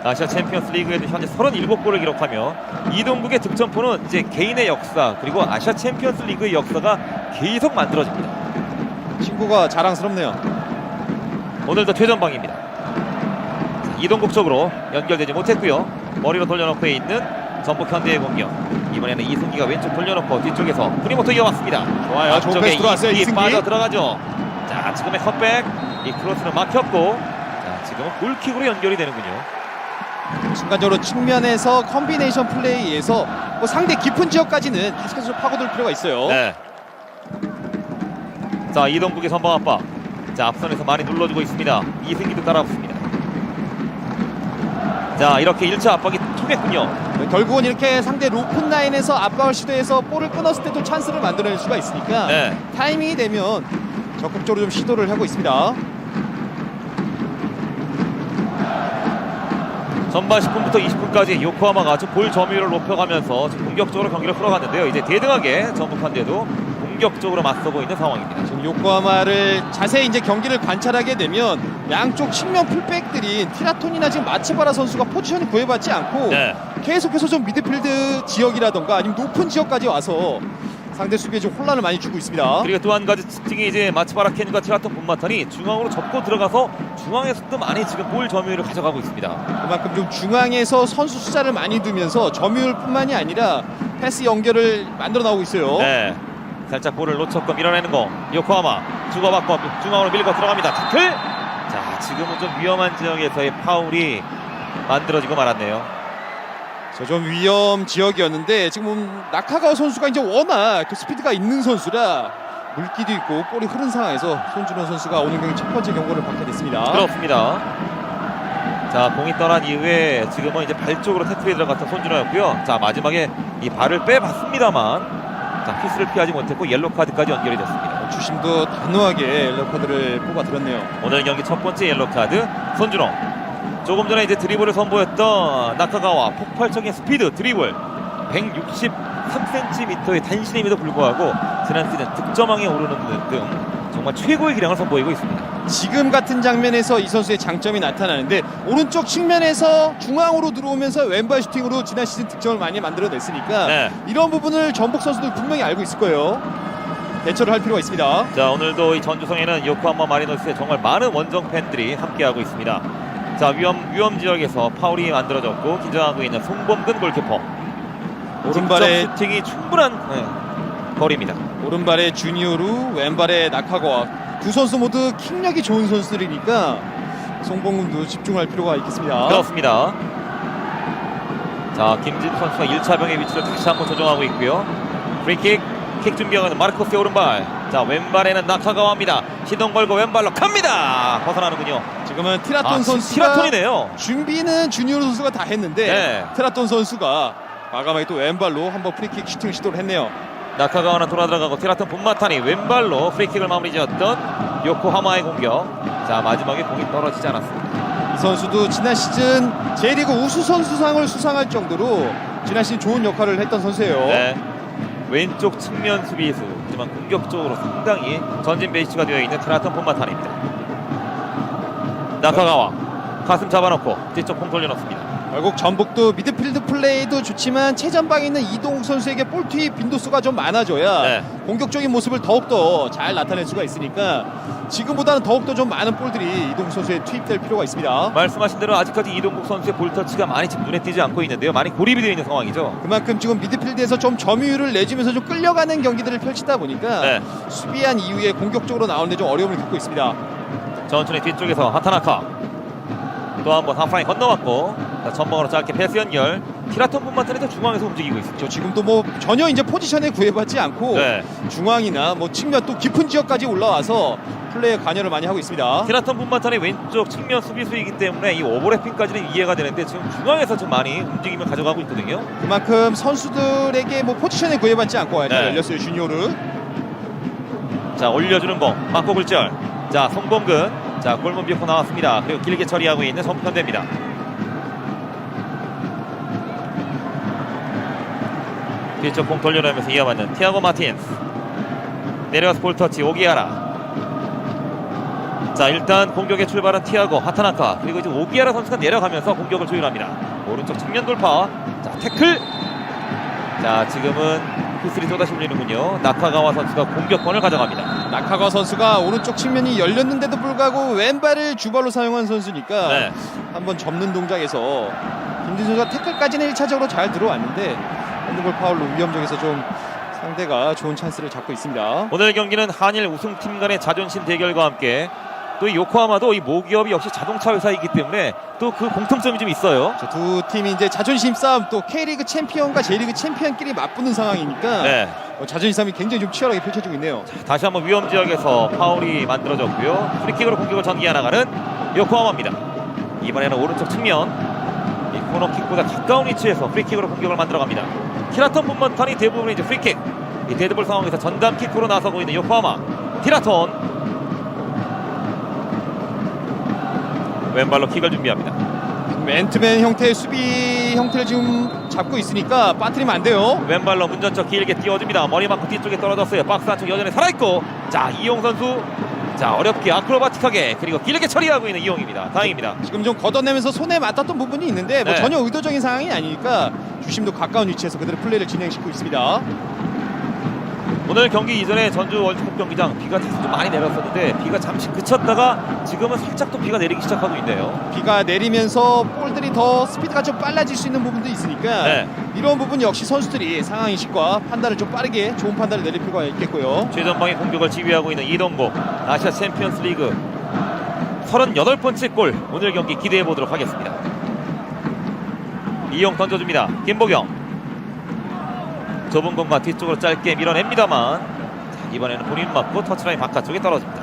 아시아 챔피언스리그에도 현재 37골을 기록하며 이동국의 득점포는 이제 개인의 역사 그리고 아시아 챔피언스리그의 역사가 계속 만들어집니다. 친구가 자랑스럽네요. 오늘도 최전방입니다. 이동국 쪽으로 연결되지 못했고요. 머리로 돌려놓고 있는 전북 현대의 공격. 이번에는 이승기가 왼쪽 돌려놓고 뒤쪽에서 후리모토 이어왔습니다. 좋아요. 좋은 패스 들어왔어요. 이승기 이승기. 빠져 들어가죠. 자, 지금의 컷백. 이 크로스는 막혔고 자, 지금은 골킥으로 연결이 되는군요. 순간적으로 측면에서 컴비네이션 플레이에서 뭐 상대 깊은 지역까지는 계속해서 파고들 필요가 있어요. 네. 자, 이동국의 선방 압박. 자, 앞선에서 많이 눌러주고 있습니다. 이승기도 따라붙습니다. 자, 이렇게 1차 압박이 통했군요. 네, 결국은 이렇게 상대 로픈 라인에서 압박을 시도해서 볼을 끊었을 때도 찬스를 만들어낼 수가 있으니까 네. 타이밍이 되면 적극적으로 좀 시도를 하고 있습니다. 전반 10분부터 20분까지 요코하마가 볼 점유율을 높여가면서 지금 공격적으로 경기를 풀어갔는데요. 이제 대등하게 전북 현대도 공격적으로 맞서고 있는 상황입니다. 지금 요코하마를 자세히 이제 경기를 관찰하게 되면 양쪽 측면 풀백들인 티라톤이나 지금 마츠바라 선수가 포지션이 구애받지 않고 네. 계속해서 좀 미드필드 지역이라던가 아니면 높은 지역까지 와서 상대 수비에 좀 혼란을 많이 주고 있습니다. 그리고 또 한 가지 특징이 이제 마츠바라 켄과 티라톤 본마탄이 중앙으로 접고 들어가서 중앙에서도 많이 지금 볼 점유율을 가져가고 있습니다. 그만큼 좀 중앙에서 선수 숫자를 많이 두면서 점유율뿐만이 아니라 패스 연결을 만들어 나오고 있어요. 네. 살짝 볼을 놓쳤고 밀어내는 거 요코하마 주고받고 중앙으로 밀고 들어갑니다. 태클. 자, 지금은 좀 위험한 지역에서의 파울이 만들어지고 말았네요. 좀 위험 지역이었는데 지금 나카가와 선수가 이제 워낙 그 스피드가 있는 선수라 물기도 있고 볼이 흐른 상황에서 손준호 선수가 오늘 경기 첫 번째 경고를 받게 됐습니다. 그렇습니다. 자, 공이 떠난 이후에 지금은 이제 발 쪽으로 태클이 들어갔던 손준호였고요. 자, 마지막에 이 발을 빼봤습니다만 자, 피스를 피하지 못했고 옐로 카드까지 연결이 됐습니다. 주심도 단호하게 옐로 카드를 뽑아들었네요. 오늘 경기 첫 번째 옐로 카드 손준호. 조금 전에 이제 드리블을 선보였던 나카가와 폭발적인 스피드 드리블 163cm의 단신임에도 불구하고 지난 시즌 득점왕에 오르는 등 정말 최고의 기량을 선보이고 있습니다. 지금 같은 장면에서 이 선수의 장점이 나타나는데 오른쪽 측면에서 중앙으로 들어오면서 왼발 슈팅으로 지난 시즌 득점을 많이 만들어냈으니까 네. 이런 부분을 전북 선수들 분명히 알고 있을 거예요. 대처를 할 필요가 있습니다. 자, 오늘도 이 전주성에는 요코하마 마리노스에 정말 많은 원정 팬들이 함께하고 있습니다. 자, 위험 지역에서 파울이 만들어졌고 긴장하고 있는 송범근 골키퍼. 오른발에 슈팅이 충분한 거리입니다. 오른발에 주니오루, 왼발에 나카가와 두 선수 모두 킥력이 좋은 선수들이니까 송범근도 집중할 필요가 있겠습니다. 그렇습니다. 자, 김진 선수가 1차 병의 위치를 다시 한번 조정하고 있고요. 프리킥, 킥 준비하는 마르코스의 오른발. 자, 왼발에는 나카가와입니다. 시동 걸고 왼발로 갑니다. 벗어나는군요. 지금은 티라톤 선수가 티라톤이네요. 준비는 주니오루 선수가 다 했는데 네. 티라톤 선수가 과감하게 또 왼발로 한번 프리킥 슈팅 시도를 했네요. 나카가와는 돌아 들어가고 티라톤 본마탄이 왼발로 프리킥을 마무리 지었던 요코하마의 공격. 자, 마지막에 공이 떨어지지 않았습니다. 이 선수도 지난 시즌 J리그 우수 선수상을 수상할 정도로 지난 시즌 좋은 역할을 했던 선수예요. 네. 왼쪽 측면 수비수, 하지만 공격적으로 상당히 전진 베이스가 되어 있는 트라탄 폼마탄입니다. 나카가와 가슴 잡아놓고 뒤쪽 공 돌려놓습니다. 결국 전북도 미드필드 플레이도 좋지만 최전방에 있는 이동욱 선수에게 볼 투입 빈도수가 좀 많아져야 네. 공격적인 모습을 더욱더 잘 나타낼 수가 있으니까 지금보다는 더욱더 좀 많은 볼들이 이동욱 선수에 투입될 필요가 있습니다. 말씀하신 대로 아직까지 이동국 선수의 볼터치가 많이 지금 눈에 띄지 않고 있는데요. 많이 고립이 되어 있는 상황이죠. 그만큼 지금 미드필드에서 좀 점유율을 내주면서 좀 끌려가는 경기들을 펼치다 보니까 네. 수비한 이후에 공격적으로 나오는데 좀 어려움을 겪고 있습니다. 천천히 뒤쪽에서 하타나카 또 한번 하프라인 건너왔고, 자, 전방으로 짧게 패스 연결. 티라톤 분만탄에도 중앙에서 움직이고 있습니다. 지금도 뭐 전혀 이제 포지션에 구애받지 않고 네. 중앙이나 뭐 측면 또 깊은 지역까지 올라와서 플레이에 관여를 많이 하고 있습니다. 티라톤 분만탄의 왼쪽 측면 수비수이기 때문에 이 오버래핑까지는 이해가 되는데 지금 중앙에서 좀 많이 움직임을 가져가고 있거든요. 그만큼 선수들에게 뭐 포지션에 구애받지 않고 네. 열렸어요. 주니오르. 자, 올려주는 공 맞고 굴절. 자, 송범근. 자, 골문 비고 나왔습니다. 그리고 길게 처리하고 있는 전북현대입니다. 뒤쪽 공 돌려놓으면서 이어받는 티아고 마틴스. 내려와서 볼터치 오기아라. 자, 일단 공격의 출발은 티아고 하타나카, 그리고 이제 오기아라 선수가 내려가면서 공격을 조율합니다. 오른쪽 측면 돌파. 자, 태클. 자, 지금은 피스리 또다시 올리는군요. 나카가와 선수가 공격권을 가져갑니다. 나카가 선수가 오른쪽 측면이 열렸는데도 불구하고 왼발을 주발로 사용한 선수니까 네. 한번 접는 동작에서 김진 선수가 태클까지는 1차적으로 잘 들어왔는데 핸드볼 파울로 위험적에서 좀 상대가 좋은 찬스를 잡고 있습니다. 오늘 경기는 한일 우승팀 간의 자존심 대결과 함께 또 이 요코하마도 이 모기업이 역시 자동차 회사이기 때문에 또 그 공통점이 좀 있어요. 두 팀이 이제 자존심 싸움, 또 K리그 챔피언과 J리그 챔피언끼리 맞붙는 상황이니까 네. 자존심 싸움이 굉장히 좀 치열하게 펼쳐지고 있네요. 다시 한번 위험 지역에서 파울이 만들어졌고요. 프리킥으로 공격을 전개해 나가는 요코하마입니다. 이번에는 오른쪽 측면 이 코너킥보다 가까운 위치에서 프리킥으로 공격을 만들어갑니다. 티라톤 분만탄이 대부분 이제 프리킥, 이 데드볼 상황에서 전담킥으로 나서고 있는 요코하마. 티라톤 왼발로 킥을 준비합니다. 맨투맨 형태의 수비 형태를 지금 잡고 있으니까 빠뜨리면 안 돼요. 왼발로 문전적 길게 띄워줍니다. 머리 맞고 뒤쪽에 떨어졌어요. 박스 안쪽 여전히 살아있고, 자, 이용 선수, 자, 어렵게 아크로바틱하게 그리고 길게 처리하고 있는 이용입니다. 다행입니다. 지금 좀 걷어내면서 손에 맞았던 부분이 있는데 뭐 네. 전혀 의도적인 상황이 아니니까 주심도 가까운 위치에서 그대로 플레이를 진행시키고 있습니다. 오늘 경기 이전에 전주 월드컵 경기장 비가 계속 좀 많이 내렸었는데 비가 잠시 그쳤다가 지금은 살짝 또 비가 내리기 시작하고 있네요. 비가 내리면서 볼들이 더 스피드가 좀 빨라질 수 있는 부분도 있으니까 네. 이런 부분 역시 선수들이 상황인식과 판단을 좀 빠르게 좋은 판단을 내릴 필요가 있겠고요. 최전방의 공격을 지휘하고 있는 이동국, 아시아 챔피언스 리그 38번째 골, 오늘 경기 기대해 보도록 하겠습니다. 이용 던져줍니다. 김보경 좁은 공간 뒤쪽으로 짧게 밀어냅니다만, 이번에는 본인 맞고 터치라인 바깥쪽에 떨어집니다.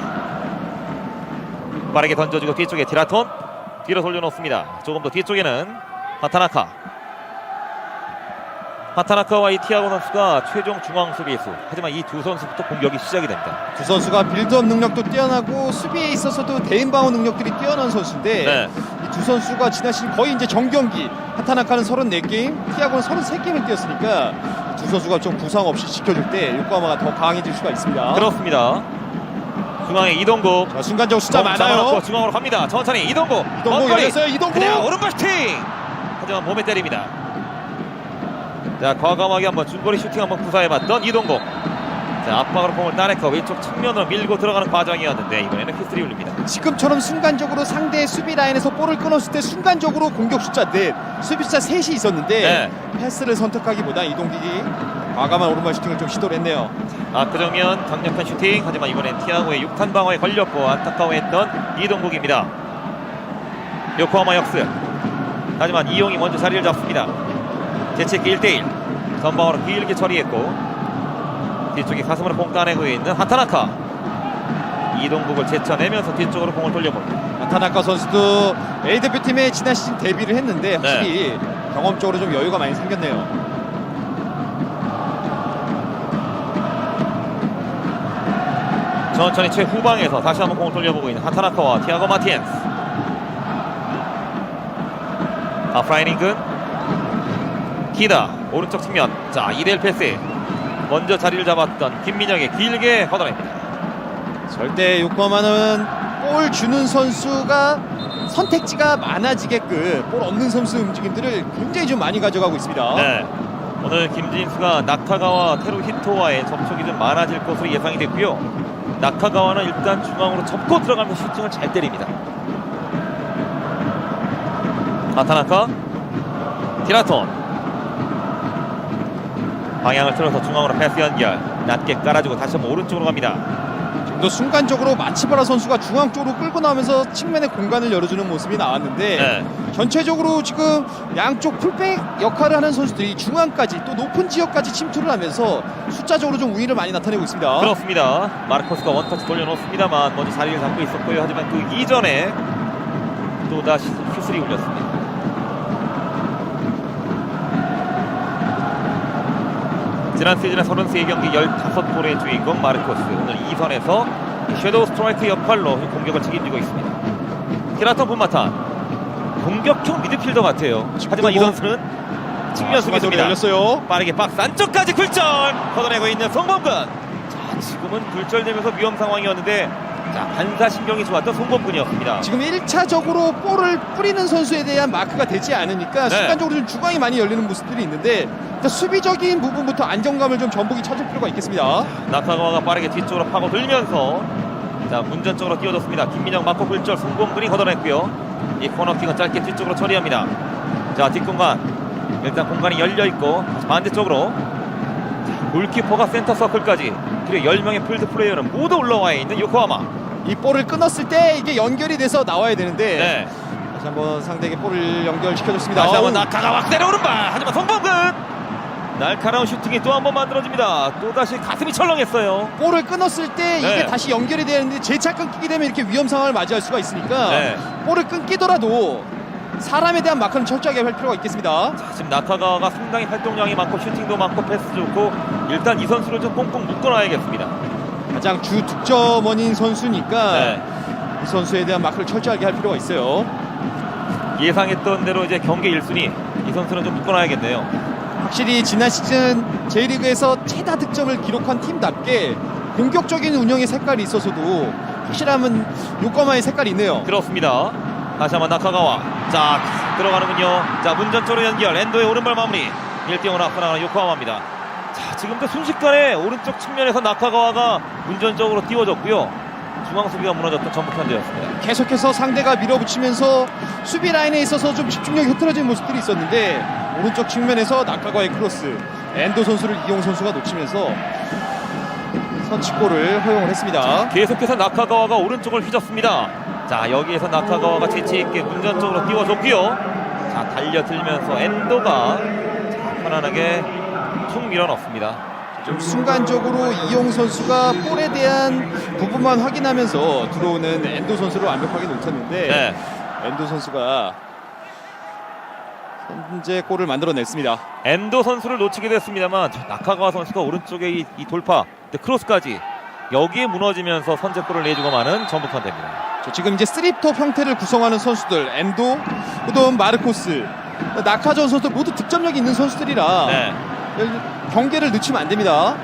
빠르게 던져주고 뒤쪽에 티라톤 뒤로 돌려놓습니다. 조금 더 뒤쪽에는 하타나카와 이 티아고 선수가 최종 중앙 수비수. 하지만 이 두 선수부터 공격이 시작이 됩니다. 두 선수가 빌드업 능력도 뛰어나고 수비에 있어서도 대인 방어 능력들이 뛰어난 선수인데 네. 이 두 선수가 지난 시즌 거의 이제 정경기, 하타나카는 34게임, 티아고는 33게임을 뛰었으니까 두 선수가 좀 부상 없이 지켜줄 때 요코하마가 더 강해질 수가 있습니다. 그렇습니다. 중앙에 이동국. 자, 순간적으로 숫자 많아요. 잡아놓고 중앙으로 갑니다. 천천히 이동국. 이동국 열렸어요. 이동국. 그냥 오른발 슈팅. 하지만 몸에 때립니다. 자, 과감하게 한번 중거리 슈팅 한번 구사해봤던 이동국. 자, 압박으로 공을 따내고 왼쪽 측면으로 밀고 들어가는 과정이었는데 이번에는 키스리 울립니다. 지금처럼 순간적으로 상대의 수비 라인에서 볼을 끊었을 때 순간적으로 공격 숫자 4, 수비 숫자 3이 있었는데 네. 패스를 선택하기보다 이동국이 과감한 오른발 슈팅을 좀 시도를 했네요. 그 정면 강력한 슈팅. 하지만 이번엔 티아고의 6탄 방어에 걸렸고 안타까워했던 이동국입니다. 요코하마 역습. 하지만 이용이 먼저 자리를 잡습니다. 재채기 1대1 전방으로 길게 처리했고, 뒤쪽에 가슴으로 공 따내고 있는 하타나카. 이동국을 제쳐내면서 뒤쪽으로 공을 돌려봅니다. 하타나카 선수도 A대표팀에 지난 시즌 데뷔를 했는데 확실히 경험적으로 좀 여유가 많이 생겼네요. 천천히 최후방에서 다시 한번 공을 돌려보고 있는 하타나카와 티아고 마틴스. 프라이닝근 기다 오른쪽 측면. 자, 2대1 패스. 먼저 자리를 잡았던 김민혁의 길게 걷어냅니다. 절대 요코하마는 볼 주는 선수가 선택지가 많아지게끔 볼 얻는 선수 움직임들을 굉장히 좀 많이 가져가고 있습니다. 네. 오늘 김진수가 나카가와 테루히토와의 접촉이 좀 많아질 것으로 예상이 됐고요. 나카가와는 일단 중앙으로 접고 들어가면서 슈팅을 잘 때립니다. 아타나카, 티라톤 방향을 틀어서 중앙으로 패스 연결, 낮게 깔아주고 다시 한번 오른쪽으로 갑니다. 또 순간적으로 마치바라 선수가 중앙 쪽으로 끌고 나오면서 측면의 공간을 열어주는 모습이 나왔는데 네. 전체적으로 지금 양쪽 풀백 역할을 하는 선수들이 중앙까지 또 높은 지역까지 침투를 하면서 숫자적으로 좀 우위를 많이 나타내고 있습니다. 그렇습니다. 마르코스가 원터치 돌려놓습니다만 먼저 자리를 잡고 있었고요. 하지만 그 이전에 또다시 휘슬이 울렸습니다. 지난 시즌에 33경기 15골의 주인공 마르코스, 오늘 2선에서 섀도우 스트라이크 역할로 공격을 책임지고 있습니다. 티라톤 분마탄 공격형 미드필더 같아요. 하지만 이 선수는 측면 수비수입니다. 열렸어요. 빠르게 박스 안쪽까지 굴절 걷어내고 있는 송범근. 자, 지금은 굴절되면서 위험 상황이었는데 반사신경이 좋았던 송범근이었습니다. 지금 1차적으로 볼을 뿌리는 선수에 대한 마크가 되지 않으니까 네. 순간적으로 좀 중앙이 많이 열리는 모습들이 있는데 일단 수비적인 부분부터 안정감을 좀 전북이 찾을 필요가 있겠습니다. 나카가와가 빠르게 뒤쪽으로 파고 들면서 문전 쪽으로 뛰어졌습니다. 김민영 맞고 굴절, 송범근이 걷어냈고요. 이 코너킥은 짧게 뒤쪽으로 처리합니다. 자, 뒷공간 일단 공간이 열려있고 반대쪽으로 골키퍼가 센터 서클까지, 그리고 10명의 필드 플레이어는 모두 올라와 있는 요코하마. 이 볼을 끊었을 때 이게 연결이 돼서 나와야 되는데 네. 다시 한번 상대에게 볼을 연결시켜줬습니다. 다시 한번 나카가와 그대로 오른발. 하지만 송범근 날카로운 슈팅이 또 한 번 만들어집니다. 또다시 가슴이 철렁했어요. 볼을 끊었을 때 이게 네. 다시 연결이 되는데 재차 끊기게 되면 이렇게 위험 상황을 맞이할 수가 있으니까 네. 볼을 끊기더라도 사람에 대한 마크는 철저하게 할 필요가 있겠습니다. 지금 나카가와가 상당히 활동량이 많고 슈팅도 많고 패스 좋고, 일단 이 선수를 좀 꽁꽁 묶어놔야겠습니다. 가장 주 득점원인 선수니까 네. 이 선수에 대한 마크를 철저하게 할 필요가 있어요. 예상했던 대로 이제 경기 1순위 이 선수는 좀 묶어놔야겠네요. 확실히 지난 시즌 J리그에서 최다 득점을 기록한 팀답게 공격적인 운영의 색깔이 있어서도 확실함은 요코하마의 색깔이 있네요. 그렇습니다. 다시 한번 나카가와. 자, 들어가는군요. 자, 문전 쪽으로 연결. 엔도의 오른발 마무리. 1대0으로 앞서 나가는 요코하마입니다. 자, 지금도 순식간에 오른쪽 측면에서 나카가와가 문전 쪽으로 띄워졌고요. 중앙 수비가 무너졌던 전북 현대였습니다. 계속해서 상대가 밀어붙이면서 수비 라인에 있어서 좀 집중력이 흐트러진 모습들이 있었는데 오른쪽 측면에서 나카가와의 크로스, 엔도 선수를 이용 선수가 놓치면서 선취골을 허용을 했습니다. 계속해서 나카가와가 오른쪽을 휘졌습니다. 자, 여기에서 나카가와가 재치있게 문전 쪽으로 띄워줬고요. 자, 달려들면서 엔도가 편안하게 툭 밀어넣습니다. 좀 순간적으로 이용 선수가 볼에 대한 부분만 확인하면서 들어오는 엔도 선수를 완벽하게 놓쳤는데 네. 엔도 선수가 현재 골을 만들어냈습니다. 엔도 선수를 놓치게 됐습니다만 나카가와 선수가 오른쪽에 이 돌파, 크로스까지 여기에 무너지면서 선제골을 내주고 마는 전북 현대입니다. 지금 이제 3톱 형태를 구성하는 선수들 엔도, 그다음 마르코스, 나카전 선수들 모두 득점력이 있는 선수들이라 네. 경기를 늦추면 안 됩니다.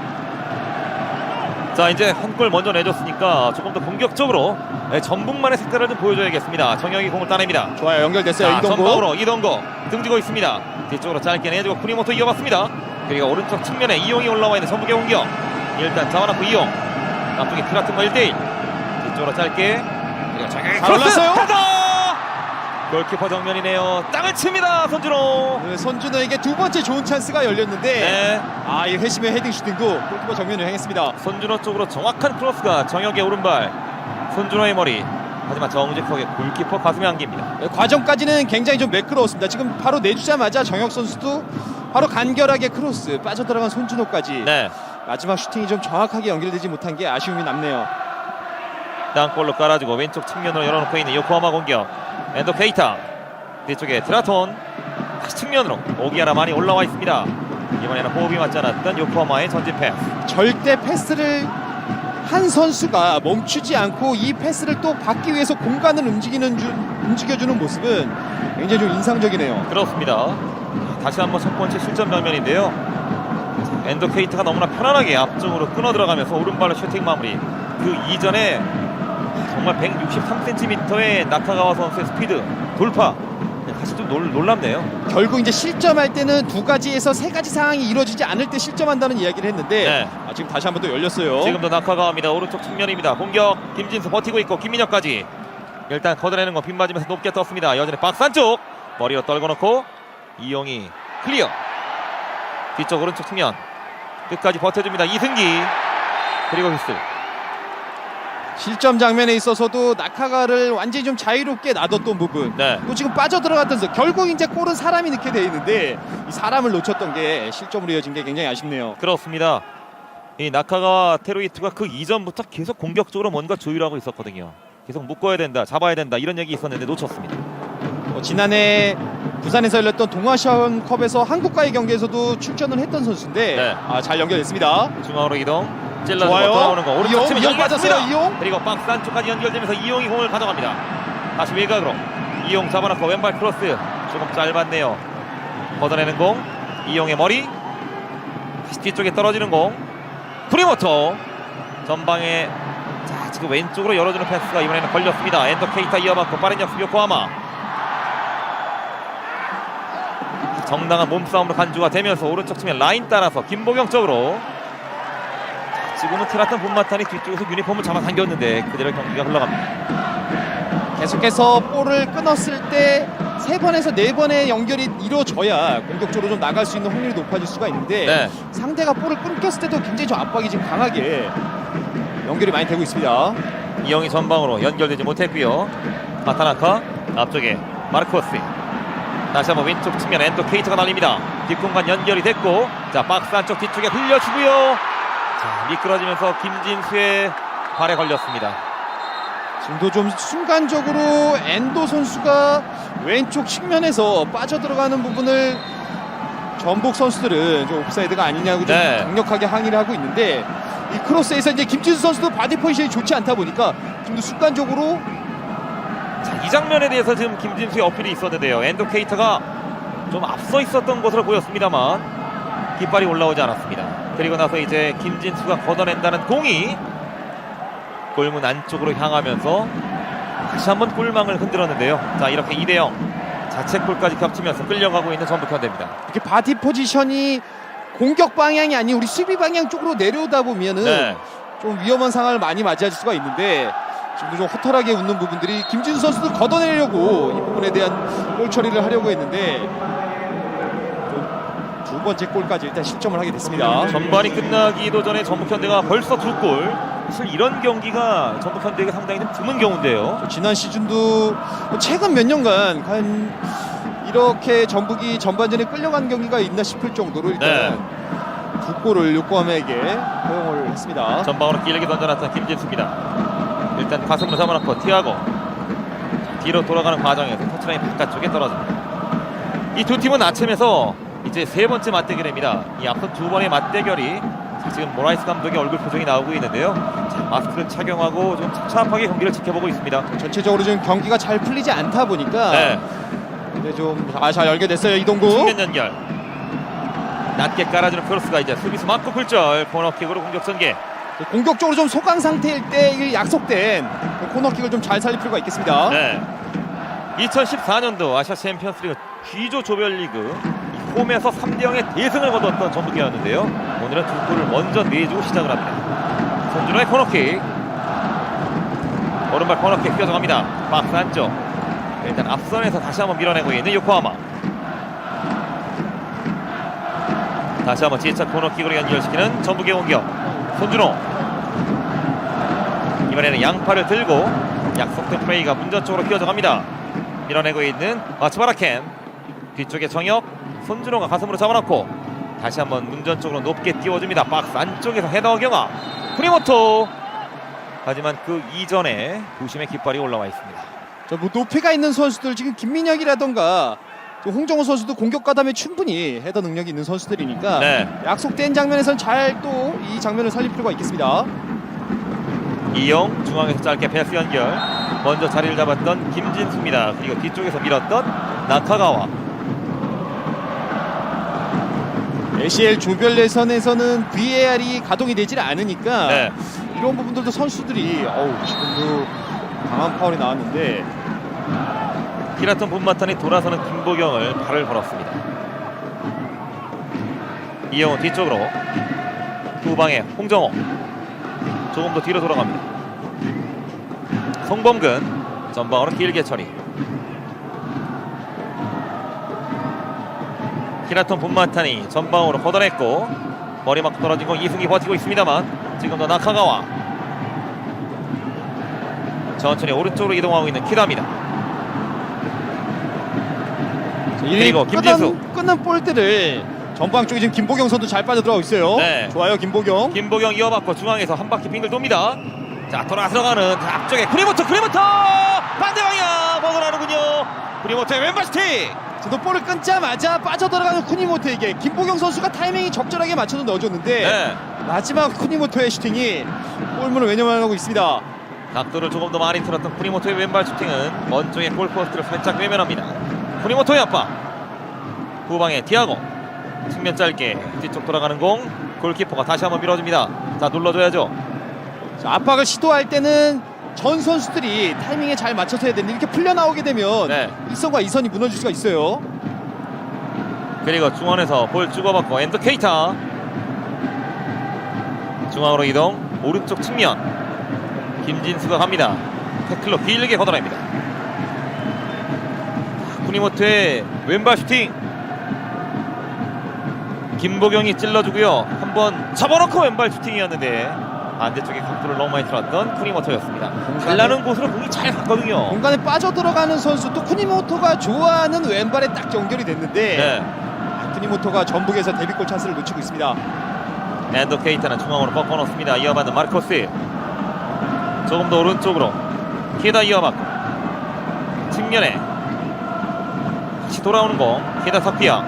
자, 이제 한 골 먼저 내줬으니까 조금 더 공격적으로 전북만의 색깔을 좀 보여줘야겠습니다. 정혁이 공을 따냅니다. 좋아요, 연결됐어요. 자, 이동국. 전방으로 이동거 등지고 있습니다. 뒤쪽으로 짧게 내주고 쿠니모토 이어봤습니다. 그리고 오른쪽 측면에 이용이 올라와 있는 전북의 공격. 일단 잡아놓고 이용, 남쪽에 트라튼과 1대1. 뒤쪽으로 짧게, 그리고 정혁이 잘 올랐어요. 헤더! 골키퍼 정면이네요. 땅을 칩니다, 손준호. 네, 손준호에게 두 번째 좋은 찬스가 열렸는데 네. 이 회심의 헤딩 슈팅도 골키퍼 정면을 향했습니다. 손준호 쪽으로 정확한 크로스가 정혁의 오른발, 손준호의 머리. 하지만 정직하게 골키퍼 가슴에 안깁니다. 네, 과정까지는 굉장히 좀 매끄러웠습니다. 지금 바로 내주자마자 정혁 선수도 바로 간결하게 크로스, 빠져들어간 손준호까지. 네. 마지막 슈팅이 좀 정확하게 연결되지 못한 게 아쉬움이 남네요. 땅볼로 깔아주고 왼쪽 측면으로 열어놓고 있는 요코하마 공격. 엔도 케이타, 뒤쪽에 트라톤, 다시 측면으로 오기아라 많이 올라와 있습니다. 이번에는 호흡이 맞지 않았던 요코하마의 전진 패스. 절대 패스를 한 선수가 멈추지 않고 이 패스를 또 받기 위해서 공간을 움직여주는 모습은 굉장히 좀 인상적이네요. 그렇습니다. 다시 한번 첫 번째 실점 장면인데요. 엔더 케이트가 너무나 편안하게 앞쪽으로 끊어 들어가면서 오른발로 슈팅 마무리. 그 이전에 정말 163cm의 나카가와 선수의 스피드 돌파. 사실 좀 놀랍네요. 결국 이제 실점할 때는 두 가지에서 세 가지 상황이 이루어지지 않을 때 실점한다는 이야기를 했는데 네. 지금 다시 한 번 더 열렸어요. 지금도 나카가와입니다. 오른쪽 측면입니다. 공격 김진수 버티고 있고 김민혁까지 일단 걷어내는 거 빗 맞으면서 높게 떴습니다. 여전히 박스 안쪽 머리로 떨궈 놓고 이용이 클리어. 뒤쪽 오른쪽 측면 끝까지 버텨줍니다. 이승기 그리고 휘슬. 실점 장면에 있어서도 나카가를 완전히 좀 자유롭게 놔뒀던 부분, 네. 또 지금 빠져들어갔던 결국 이제 골은 사람이 넣게 돼 있는데 이 사람을 놓쳤던 게 실점으로 이어진 게 굉장히 아쉽네요. 그렇습니다. 이 나카가와 테루이투가 그 이전부터 계속 공격적으로 뭔가 조율하고 있었거든요. 계속 묶어야 된다, 잡아야 된다 이런 얘기 있었는데 놓쳤습니다. 지난해 부산에서 열렸던 동아시안컵에서 한국과의 경기에서도 출전을 했던 선수인데 네. 잘 연결됐습니다. 중앙으로 이동. 찔러서 좋아요. 돌아오는 거 오른쪽 치면 이용 빠졌어요. 이용. 그리고 박스 안쪽까지 연결되면서 이용이 공을 가져갑니다. 다시 외곽으로 이용 잡아놓고 왼발 크로스 조금 짧았네요. 걷어내는 공 이용의 머리 다시 뒤쪽에 떨어지는 공 쿠리모토 전방에 자 지금 왼쪽으로 열어주는 패스가 이번에는 걸렸습니다. 엔더 케이타 이어받고 빠른 역습 요코하마 정당한 몸싸움으로 간주가 되면서 오른쪽 측면 라인 따라서 김보경 쪽으로 지금은 트라탄 본마탄이 뒤쪽에서 유니폼을 잡아당겼는데 그대로 경기가 흘러갑니다. 계속해서 볼을 끊었을 때 3번에서 4번의 연결이 이루어져야 공격적으로 좀 나갈 수 있는 확률이 높아질 수가 있는데 네. 상대가 볼을 끊겼을 때도 굉장히 좀 압박이 지금 강하게 연결이 많이 되고 있습니다. 이영이 전방으로 연결되지 못했고요. 마타나카 앞쪽에 마르코스 다시 한번 왼쪽 측면 엔더 케이트가 날립니다. 뒷공간 연결이 됐고 자 박스 안쪽 뒤쪽에 흘려주고요. 자 미끄러지면서 김진수의 발에 걸렸습니다. 지금도 좀 순간적으로 엔도 선수가 왼쪽 측면에서 빠져들어가는 부분을 전북 선수들은 좀 옵사이드가 아니냐고 좀 네. 강력하게 항의를 하고 있는데 이 크로스에서 이제 김진수 선수도 바디 포지션이 좋지 않다 보니까 지금도 순간적으로 자, 이 장면에 대해서 지금 김진수의 어필이 있었는데요. 엔더 케이트가 좀 앞서 있었던 것으로 보였습니다만 깃발이 올라오지 않았습니다. 그리고 나서 이제 김진수가 걷어낸다는 공이 골문 안쪽으로 향하면서 다시 한번 골망을 흔들었는데요. 자 이렇게 2대0 자책골까지 겹치면서 끌려가고 있는 전북 현대입니다. 이렇게 바디 포지션이 공격 방향이 아닌 우리 수비 방향 쪽으로 내려오다 보면은 네. 좀 위험한 상황을 많이 맞이할 수가 있는데 지금도 좀 허탈하게 웃는 부분들이 김진수 선수도 걷어내려고 이 부분에 대한 골 처리를 하려고 했는데 두 번째 골까지 일단 실점을 하게 됐습니다. 전반이 끝나기도 전에 전북 현대가 벌써 2골. 사실 이런 경기가 전북 현대가 상당히 좀 드문 경우인데요. 지난 시즌도 최근 몇 년간 과연 이렇게 전북이 전반전에 끌려간 경기가 있나 싶을 정도로 일단 두 골을 요코하마에게 허용을 했습니다. 전방으로 길게 던져놨던 김진수입니다. 일단 가슴으로 잡아놓고 티아고 뒤로 돌아가는 과정에서 터치라인 바깥쪽에 떨어집니다. 이 두 팀은 아침에서 이제 세 번째 맞대결입니다. 이 앞선 두 번의 맞대결이 지금 모라이스 감독의 얼굴 표정이 나오고 있는데요. 자, 마스크를 착용하고 좀 착잡하게 경기를 지켜보고 있습니다. 전체적으로 지금 경기가 잘 풀리지 않다 보니까 네. 근데 좀 잘 연결됐어요. 이동국. 측면 연결. 낮게 깔아주는 크로스가 이제 수비수 맞고 굴절 코너킥으로 공격 전개. 공격적으로 좀 소강 상태일 때 약속된 코너킥을 좀 잘 살릴 필요가 있겠습니다. 네. 2014년도 아시아 챔피언스리그 G조 조별리그 홈에서 3대0의 대승을 거뒀던 전북이었는데요. 오늘은 두 골을 먼저 내주고 시작을 합니다. 손준호의 코너킥. 오른발 코너킥 휘어져갑니다. 박스 안쪽. 일단 앞선에서 다시 한번 밀어내고 있는 요코하마. 다시 한번 지혜찬 코너킥으로 연결시키는 전북의 공격. 손준호. 이번에는 양팔을 들고 약속된 플레이가 문전 쪽으로 휘어져갑니다. 밀어내고 있는 아츠바라켄. 뒤쪽에 정혁. 손준호가 가슴으로 잡아놓고 다시 한번 문전 쪽으로 높게 띄워줍니다. 박스 안쪽에서 헤더 경화. 쿠리모토. 하지만 그 이전에 부심의 깃발이 올라와 있습니다. 뭐 높이가 있는 선수들 지금 김민혁이라던가 또 홍정호 선수도 공격 가담에 충분히 헤더 능력이 있는 선수들이니까 네. 약속된 장면에선 잘 또 이 장면을 살릴 필요가 있겠습니다. 이영 중앙에서 짧게 패스 연결. 먼저 자리를 잡았던 김진수입니다. 그리고 뒤쪽에서 밀었던 나카가와. ACL 조별 예선에서는 VAR이 가동이 되질 않으니까 네. 이런 부분들도 선수들이 지금도 강한 파울이 나왔는데 히라톤 본마탄이 돌아서는 김보경을 발을 걸었습니다. 이영호 뒤쪽으로 후방에 홍정호 조금 더 뒤로 돌아갑니다. 송범근 전방으로 길게 처리. 히라톤 본마탄이 전방으로 걷어냈고 머리 맞고 떨어진 공 이승기 버티고 있습니다만 지금도 나카가와 천천히 오른쪽으로 이동하고 있는 키다입니다. 그리고 김진수. 끊는 볼들을 전방 쪽에 지금 김보경 선수 잘 빠져들어가고 있어요. 네. 좋아요, 김보경. 김보경 이어받고 중앙에서 한 바퀴 빙글 돕니다. 자, 돌아 들어가는 앞쪽에 쿠니모토 반대 방향 벗어나는군요. 쿠니모토의 왼발 스틱. 지금 볼을 끊자마자 빠져들어가는 쿠니모토에게 김보경 선수가 타이밍이 적절하게 맞춰서 넣어줬는데 네. 마지막 쿠니모토의 슈팅이 골문을 외면하고 있습니다. 각도를 조금 더 많이 틀었던 쿠니모토의 왼발 슈팅은 먼 쪽에 골포스트를 살짝 외면합니다. 쿠니모토의 압박. 후방에 티아고. 측면 짧게 뒤쪽 돌아가는 공. 골키퍼가 다시 한번 밀어줍니다. 자, 눌러줘야죠. 자, 압박을 시도할 때는 전 선수들이 타이밍에 잘 맞춰서 해야 되는데 이렇게 풀려 나오게 되면 네. 1선과 2선이 무너질 수가 있어요. 그리고 중원에서 볼 주고받고 엔더 케이타. 중앙으로 이동. 오른쪽 측면. 김진수가 갑니다. 태클로 길게 걷어냅니다. 쿠니모토의 왼발 슈팅. 김보경이 찔러주고요. 한번 접어놓고 왼발 슈팅이었는데 반대쪽에 각도를 너무 많이 틀었던 쿠니모토였습니다. 잘 나는 곳으로 공이 잘 갔거든요. 공간에 빠져들어가는 선수 또 쿠니모토가 좋아하는 왼발에 딱 연결이 됐는데 네. 쿠니모토가 전북에서 데뷔골 찬스를 놓치고 있습니다. 엔더 케이타는 중앙으로 꺾어놓습니다. 이어받는 마르코스. 조금 더 오른쪽으로 키에다 이어받고 측면에 다시 돌아오는 공. 키에다 사피아.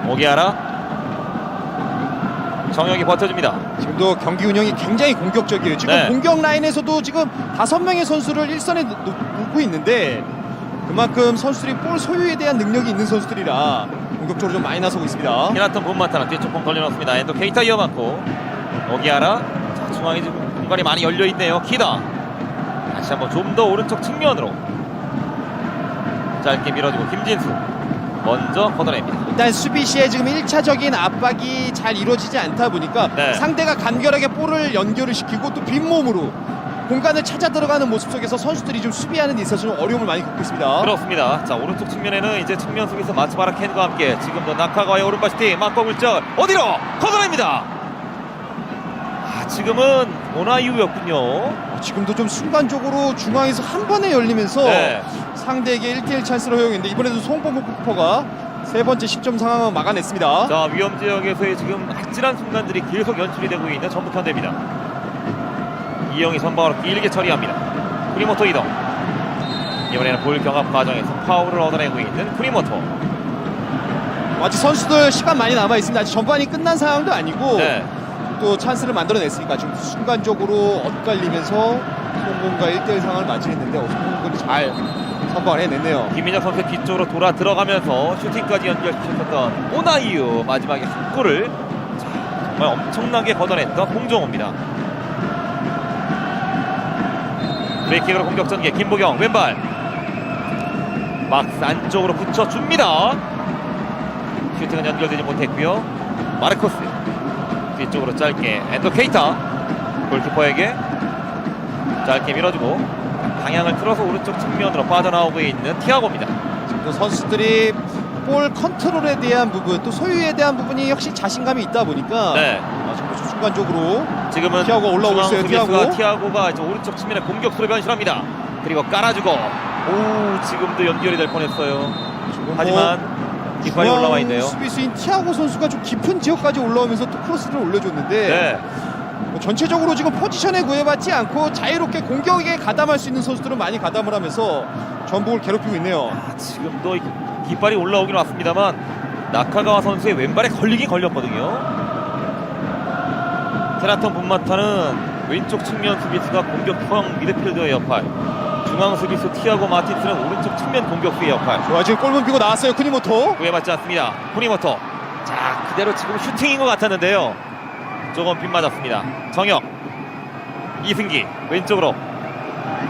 오기아라. 정혁이 버텨줍니다. 지금도 경기 운영이 굉장히 공격적이에요. 지금 네. 공격 라인에서도 지금 5명의 선수를 일선에 놓고 있는데 그만큼 선수들이 볼 소유에 대한 능력이 있는 선수들이라 공격적으로 좀 많이 나서고 있습니다. 히라톤 본마타는 뒤쪽 공 걸려놓습니다. 엔더 케이타 이어받고 오기아라. 자, 중앙에 지금 공간이 많이 열려있네요. 키다. 다시 한번 좀 더 오른쪽 측면으로 짧게 밀어주고 김진수 먼저 걷어냅니다. 일단 수비 시에 지금 1차적인 압박이 잘 이루어지지 않다 보니까 네. 상대가 간결하게 볼을 연결을 시키고 또 빈몸으로 공간을 찾아 들어가는 모습 속에서 선수들이 좀 수비하는 데 있어서 좀 어려움을 많이 겪고 있습니다. 그렇습니다. 자, 오른쪽 측면에는 이제 측면 속에서 마츠바라 켄과 함께 지금도 나카가와의 오른발 슈팅 맞고 굴절 어디로 걷어냅니다. 지금은 오나이우였군요. 지금도 좀 순간적으로 중앙에서 한 번에 열리면서 네. 상대에게 1대1 찬스를 허용했는데 이번에도 송범근 골키퍼가 세 번째 10점 상황을 막아냈습니다. 자, 위험 지역에서의 지금 아찔한 순간들이 계속 연출이 되고 있는 전북 현대입니다. 이영이 선방으로 길게 처리합니다. 쿠니모토 이동. 이번에는 볼 경합 과정에서 파울을 얻어내고 있는 쿠니모토. 아직 선수들 시간 많이 남아있습니다. 아직 전반이 끝난 상황도 아니고 네. 또 찬스를 만들어냈으니까 지금 순간적으로 엇갈리면서 송범근과 1대1 상황을 맞이했는데 송범근이 잘 선방을 해냈네요. 김민혁 선수 뒤쪽으로 돌아 들어가면서 슈팅까지 연결시켰던 오나이유 마지막에 한 골을 정말 엄청나게 걷어냈던 홍정호입니다. 브레이킹으로 공격 전개 김보경 왼발 막스 안쪽으로 붙여줍니다. 슈팅은 연결되지 못했고요. 마르코스 뒤쪽으로 짧게 엔더 케이타 골키퍼에게 짧게 밀어주고 방향을 틀어서 오른쪽 측면으로 빠져나오고 있는 티아고입니다. 지금 선수들이 볼 컨트롤에 대한 부분 또 소유에 대한 부분이 역시 자신감이 있다 보니까 네. 지금 순간적으로 지금은 티아고가 올라오고 있어요. 티아고가 이제 오른쪽 측면에 공격수로 변신합니다. 그리고 깔아주고 지금도 연결이 될 뻔했어요. 하지만 뒷발이 올라와 있네요. 수비수인 티아고 선수가 좀 깊은 지역까지 올라오면서 또 크로스를 올려줬는데 네. 전체적으로 지금 포지션에 구애받지 않고 자유롭게 공격에 가담할 수 있는 선수들은 많이 가담을 하면서 전북을 괴롭히고 있네요. 지금도 뒷발이 올라오긴 왔습니다만 나카가와 선수의 왼발에 걸리긴 걸렸거든요. 테라톤 분마타는 왼쪽 측면 수비수가 공격형 미드필더의 역할, 중앙 수비수 티아고 마틴스는 오른쪽 측면 공격수의 역할. 좋아, 지금 골문 비고 나왔어요. 쿠니모토. 구애받지 않습니다. 쿠니모토 자, 그대로 지금 슈팅인 것 같았는데요. 조금 빗맞았습니다. 정혁, 이승기 왼쪽으로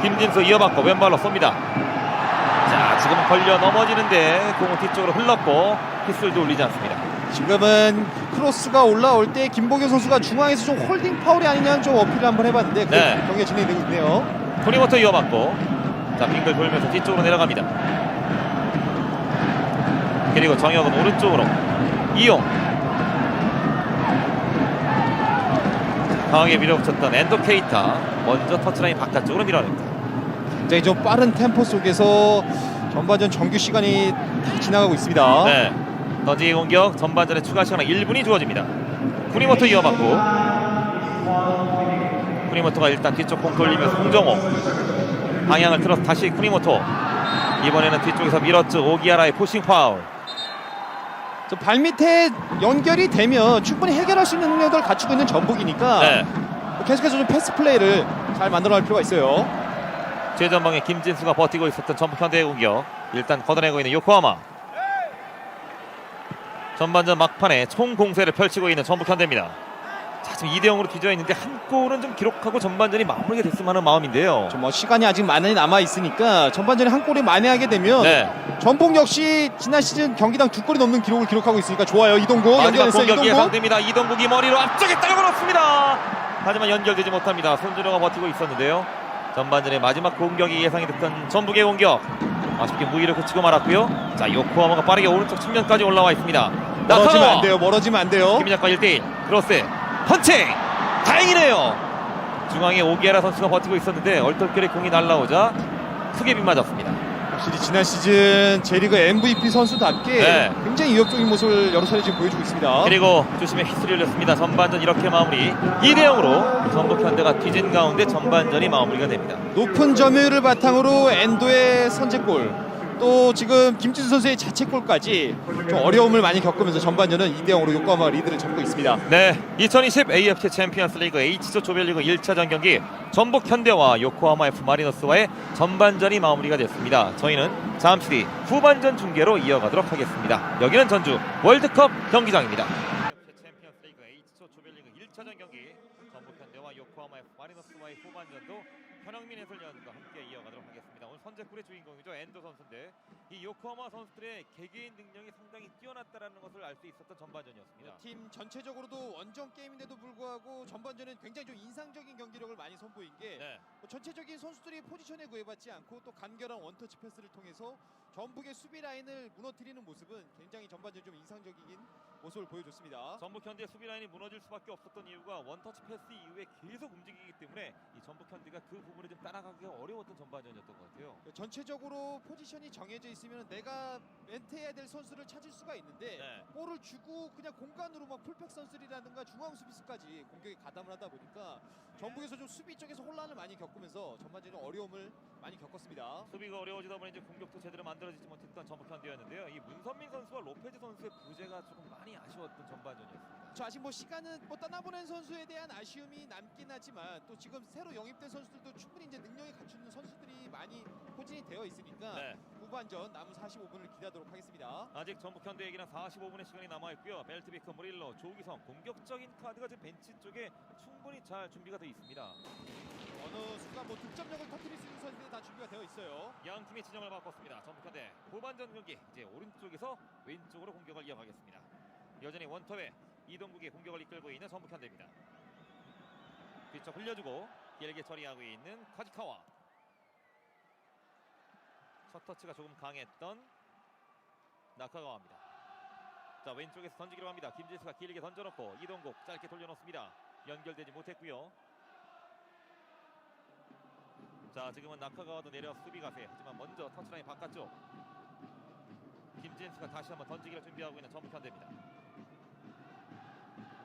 김진수 이어받고 왼발로 쏩니다. 자, 지금은 걸려 넘어지는데 공은 뒤쪽으로 흘렀고 휘슬도 울리지 않습니다. 지금은 크로스가 올라올 때 김보경 선수가 중앙에서 좀 홀딩 파울이 아니냐는 좀 어필을 한번 해봤는데 네. 경기가 진행되고 있네요. 토니모토 이어받고 자, 빙글 돌면서 뒤쪽으로 내려갑니다. 그리고 정혁은 오른쪽으로 이용, 강하게 밀어붙였던 엔도 케이타 먼저 터치라인 바깥쪽으로 밀어냅니다. 굉장히 좀 빠른 템포 속에서 전반전 정규 시간이 다 지나가고 있습니다. 네, 던지기 공격 전반전에 추가 시간 1분이 주어집니다. 쿠니모토 이어받고 쿠니모토가 일단 뒤쪽 공 돌리면서 홍정호 방향을 틀어서 다시 쿠니모토, 이번에는 뒤쪽에서 밀었죠. 오기아라의 포싱 파울. 저 발밑에 연결이 되면 충분히 해결할 수 있는 능력을 갖추고 있는 전북이니까 네, 계속해서 좀 패스 플레이를 잘 만들어갈 필요가 있어요. 최전방에 김진수가 버티고 있었던 전북 현대의 공격 일단 걷어내고 있는 요코하마. 전반전 막판에 총 공세를 펼치고 있는 전북 현대입니다. 자, 지금 2대0으로 뒤져 있는데 한 골은 좀 기록하고 전반전이 마무리가 됐으면 하는 마음인데요. 좀 뭐 시간이 아직 많이 남아 있으니까 전반전에 한 골이 만회하게 되면 네, 전북 역시 지난 시즌 경기당 2골이 넘는 기록을 기록하고 있으니까 좋아요. 이동국 마지막 연결했어요. 공격이 이동국. 예상됩니다. 이동국이 머리로 앞쪽에 따고 넣습니다. 하지만 연결되지 못합니다. 손준호가 버티고 있었는데요. 전반전에 마지막 공격이 예상이 됐던 전북의 공격 아쉽게 무위를 그치고 말았고요. 자, 요코하마가 빠르게 오른쪽 측면까지 올라와 있습니다. 멀어지면 안 돼요. 멀어지면 안 돼요. 김민혁과 1대1 크로스 펀칭, 다행이네요. 중앙에 오기에라 선수가 버티고 있었는데 얼떨결에 공이 날라오자 크게 빗맞았습니다. 확실히 지난 시즌 J리그 MVP 선수답게 네. 굉장히 위협적인 모습을 여러 차례 지금 보여주고 있습니다. 그리고 주심의 휘슬이 울렸습니다. 전반전 이렇게 마무리 2대0으로 전북 현대가 뒤진 가운데 전반전이 마무리가 됩니다. 높은 점유율을 바탕으로 엔도의 선제골, 또 지금 김진수 선수의 자책골까지 좀 어려움을 많이 겪으면서 전반전은 2대0으로 요코하마 리드를 잡고 있습니다. 네, 2020 AFC 챔피언스 리그 H조 조별리그 1차전 경기 전북 현대와 요코하마 F 마리노스와의 전반전이 마무리가 됐습니다. 저희는 잠시 뒤 후반전 중계로 이어가도록 하겠습니다. 여기는 전주 월드컵 경기장입니다. 챔피언스 리그 H조 조별리그 1차전 경기 전북 현대와 요코하마 F 마리노스와의 후반전도 현영민 해설위원과 함께 이어가도록 하겠습니다. 오늘 선제골의 주인공이죠. 엔도 선수인데 이 요코하마 선수들의 개개인 능력이 상당히 뛰어났다는 것을 알 수 있었던 전반전이었습니다. 팀 전체적으로도 원정 게임인데도 불구하고 전반전은 굉장히 좀 인상적인 경기력을 많이 선보인 게 네, 전체적인 선수들이 포지션에 구애받지 않고 또 간결한 원터치 패스를 통해서 전북의 수비 라인을 무너뜨리는 모습은 굉장히 전반전 좀 인상적인 모습을 보여줬습니다. 전북 현대의 수비 라인이 무너질 수밖에 없었던 이유가 원터치 패스 이후에 계속 움직이기 때문에 이 전북 현대가 그 부분을 좀 따라가기가 어려웠던 전반전이었던 것 같아요. 전체적으로 포지션이 정해져 있으면 내가 멘트해야 될 선수를 찾을 수가 있는데 네, 볼을 주고 그냥 공간으로 막 풀백 선수들이라든가 중앙 수비수까지 공격에 가담을 하다 보니까 전북에서 좀 수비 쪽에서 혼란을 많이 겪으면서 전반전에 어려움을 많이 겪었습니다. 수비가 어려워지다 보니 이제 공격도 제대로 만들어지지 못했던 전북 현대였는데요. 이 문선민 선수와 로페즈 선수의 부재가 조금 많이 아쉬웠던 전반전이었습니다. 저 아직 뭐 시간은 뭐 떠나보낸 선수에 대한 아쉬움이 남긴 하지만 또 지금 새로 영입된 선수들도 충분히 이제 능력이 갖추는 선수들이 많이 포진이 되어 있으니까 네, 후반전 남은 45분을 기대하도록 하겠습니다. 아직 전북 현대에게는 45분의 시간이 남아있고요. 벨트비크, 무릴로, 조기성 공격적인 카드가 지금 벤치 쪽에 충분히 잘 준비가 되어 있습니다. 어느 순간 뭐 득점력을 터뜨릴 수 있는 선수들이 다 준비가 되어 있어요. 양 팀의 지점을 바꿨습니다. 전북 현대 후반전 경기 이제 오른쪽에서 왼쪽으로 공격을 이어가겠습니다. 여전히 원톱에 이동국의 공격을 이끌고 있는 전북 현대입니다. 뒤쪽 흘려주고 길게 처리하고 있는 카지카와. 첫 터치가 조금 강했던 나카가와입니다. 자, 왼쪽에서 던지기로 합니다. 김진수가 길게 던져놓고 이동국 짧게 돌려놓습니다. 연결되지 못했고요. 자, 지금은 나카가와도 내려 수비 가세. 하지만 먼저 터치라인 바깥쪽. 김진수가 다시 한번 던지기를 준비하고 있는 전북 현대입니다.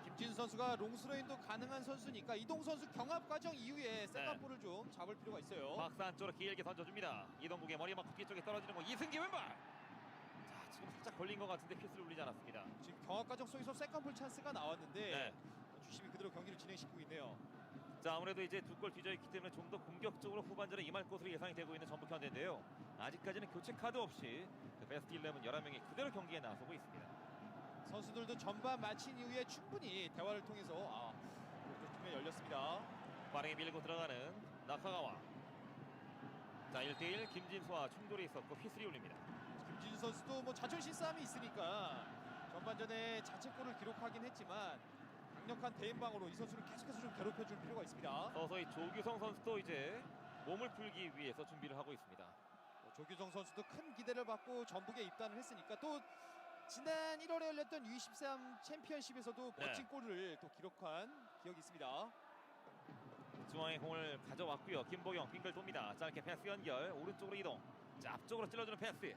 김진수 선수가 롱스로인도 가능한 선수니까 이동 선수 경합 과정 이후에 세컨볼을 좀 잡을 필요가 있어요. 박스 안쪽으로 길게 던져줍니다. 이동국의 머리 맞고 뒤쪽에 떨어지는 거 이승기 왼발. 자, 지금 살짝 걸린 것 같은데 휘슬 울리지 않았습니다. 지금 경합 과정 속에서 세컨볼 찬스가 나왔는데 네. 주심이 그대로 경기를 진행시키고 있네요. 자, 아무래도 이제 두 골 뒤져 있기 때문에 좀 더 공격적으로 후반전에 임할 것으로 예상이 되고 있는 전북 현대인데요. 아직까지는 교체 카드 없이 그 베스트 11 11명이 그대로 경기에 나서고 있습니다. 선수들도 전반 마친 이후에 충분히 대화를 통해서 오른쪽 측면 열렸습니다. 빠르게 밀고 들어가는 나카가와. 자 1대1 김진수와 충돌이 있었고 휘슬이 울립니다. 김진수 선수도 뭐 자존심 싸움이 있으니까 전반전에 자책골을 기록하긴 했지만 강력한 대인방으로 이 선수를 계속해서 좀 괴롭혀줄 필요가 있습니다. 서서히 조규성 선수도 이제 몸을 풀기 위해서 준비를 하고 있습니다. 조규성 선수도 큰 기대를 받고 전북에 입단을 했으니까 또 지난 1월에 열렸던 U23 챔피언십에서도 멋진 골을 또 기록한 기억이 있습니다. 중앙에 공을 가져왔고요. 김보경 빙글 돕니다. 짧게 패스 연결 오른쪽으로 이동. 자 앞쪽으로 찔러주는 패스.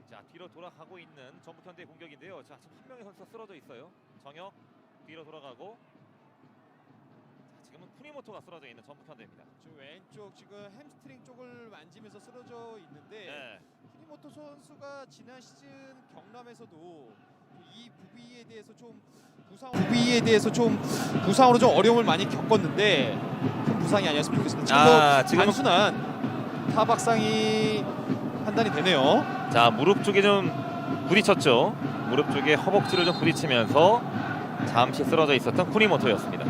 자 뒤로 돌아가고 있는 전북현대의 공격인데요. 자 지금 한 명의 선수가 쓰러져 있어요. 정혁 뒤로 돌아가고. 자 지금은 쿠니모토가 쓰러져 있는 전북현대입니다. 지금 왼쪽 지금 햄스트링 쪽을 만지면서 쓰러져 있는데 쿠니모토 선수가 지난 시즌 경남에서도 이 부위에 대해서 좀 부상으로 좀 어려움을 많이 겪었는데 큰 부상이 아니었으면 좋겠습니다. 지금 단순한 타박상이 판단이 되네요. 자 무릎 쪽에 좀 부딪혔죠. 무릎 쪽에 허벅지를 좀 부딪히면서 잠시 쓰러져 있었던 쿠니모토였습니다.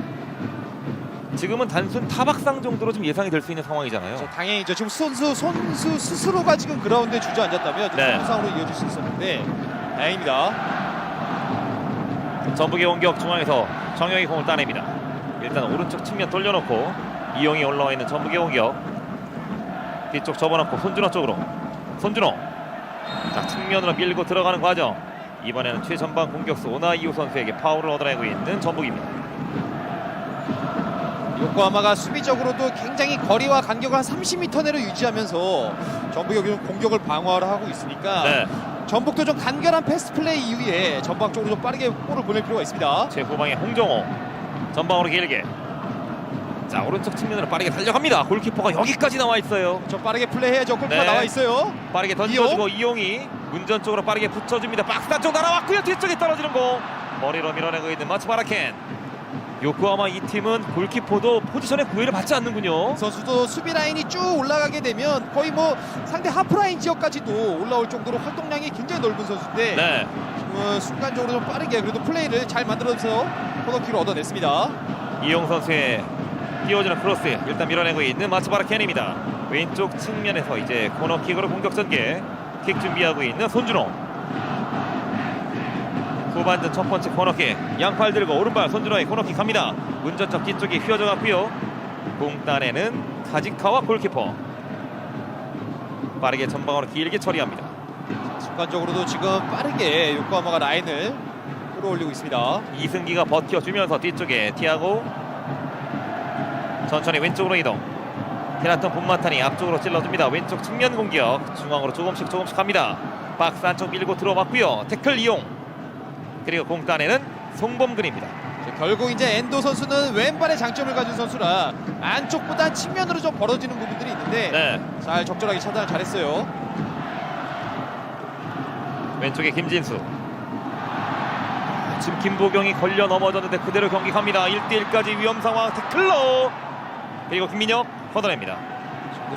지금은 단순 타박상 정도로 좀 예상이 될 수 있는 상황이잖아요. 당연히죠. 지금 선수 스스로가 지금 그라운드에 주저앉았다면 부상으로 이어질 수 있었는데 다행입니다. 전북의 공격 중앙에서 정영이 공을 따냅니다. 일단 오른쪽 측면 돌려놓고 이용이 올라와 있는 전북의 공격. 뒤쪽 접어놓고 손준호 쪽으로. 손준호. 자 측면으로 밀고 들어가는 과정. 이번에는 최전방 공격수 오나이오 선수에게 파울을 얻어내고 있는 전북입니다. 요코하마가 수비적으로도 굉장히 거리와 간격을 한 30m 내로 유지하면서 전북이 공격을 방어를 하고 있으니까 전북도 좀 간결한 패스트 플레이 이후에 전방 쪽으로 좀 빠르게 볼을 보낼 필요가 있습니다. 최후방에 홍정호 전방으로 길게. 자 오른쪽 측면으로 빠르게 달려갑니다. 골키퍼가 여기까지 나와 있어요. 좀 빠르게 플레이해야죠. 골키퍼 나와 있어요. 빠르게 던져주고 이용이 운전 쪽으로 빠르게 붙여줍니다. 박스 안쪽 날아왔고요. 뒤쪽에 떨어지는 공. 머리로 밀어내고 있는 마츠바라켄. 요코하마 이 팀은 골키퍼도 포지션에 구애를 받지 않는군요. 선수도 수비 라인이 쭉 올라가게 되면 거의 뭐 상대 하프라인 지역까지도 올라올 정도로 활동량이 굉장히 넓은 선수인데 순간적으로 좀 빠르게 그래도 플레이를 잘 만들어서 코너킥을 얻어냈습니다. 이용 선수의 띄워주는 크로스 일단 밀어내고 있는 마츠바라켄입니다. 왼쪽 측면에서 이제 코너킥으로 공격 전개 킥 준비하고 있는 손준호. 후반전 첫 번째 코너킥 양팔 들고 오른발 손준호의 코너킥 갑니다. 운전석 뒤쪽에 휘어져 갔고요. 공 따내는 카지카와 골키퍼. 빠르게 전방으로 길게 처리합니다. 순간적으로도 지금 빠르게 요코하마가 라인을 끌어올리고 있습니다. 이승기가 버텨주면서 뒤쪽에 티아고 천천히 왼쪽으로 이동. 테라톤 본마탄이 앞쪽으로 찔러줍니다. 왼쪽 측면 공격 중앙으로 조금씩 합니다. 박스 안쪽 밀고 들어왔고요. 태클 이용. 그리고 공 따내는 송범근입니다. 결국 이제 엔도 선수는 왼발의 장점을 가진 선수라 안쪽보다 측면으로 좀 벌어지는 부분들이 있는데 잘 적절하게 차단을 잘했어요. 왼쪽에 김진수. 지금 김보경이 걸려 넘어졌는데 그대로 경기 갑니다. 1대1까지 위험 상황 태클로. 그리고 김민혁 걷어냅니다.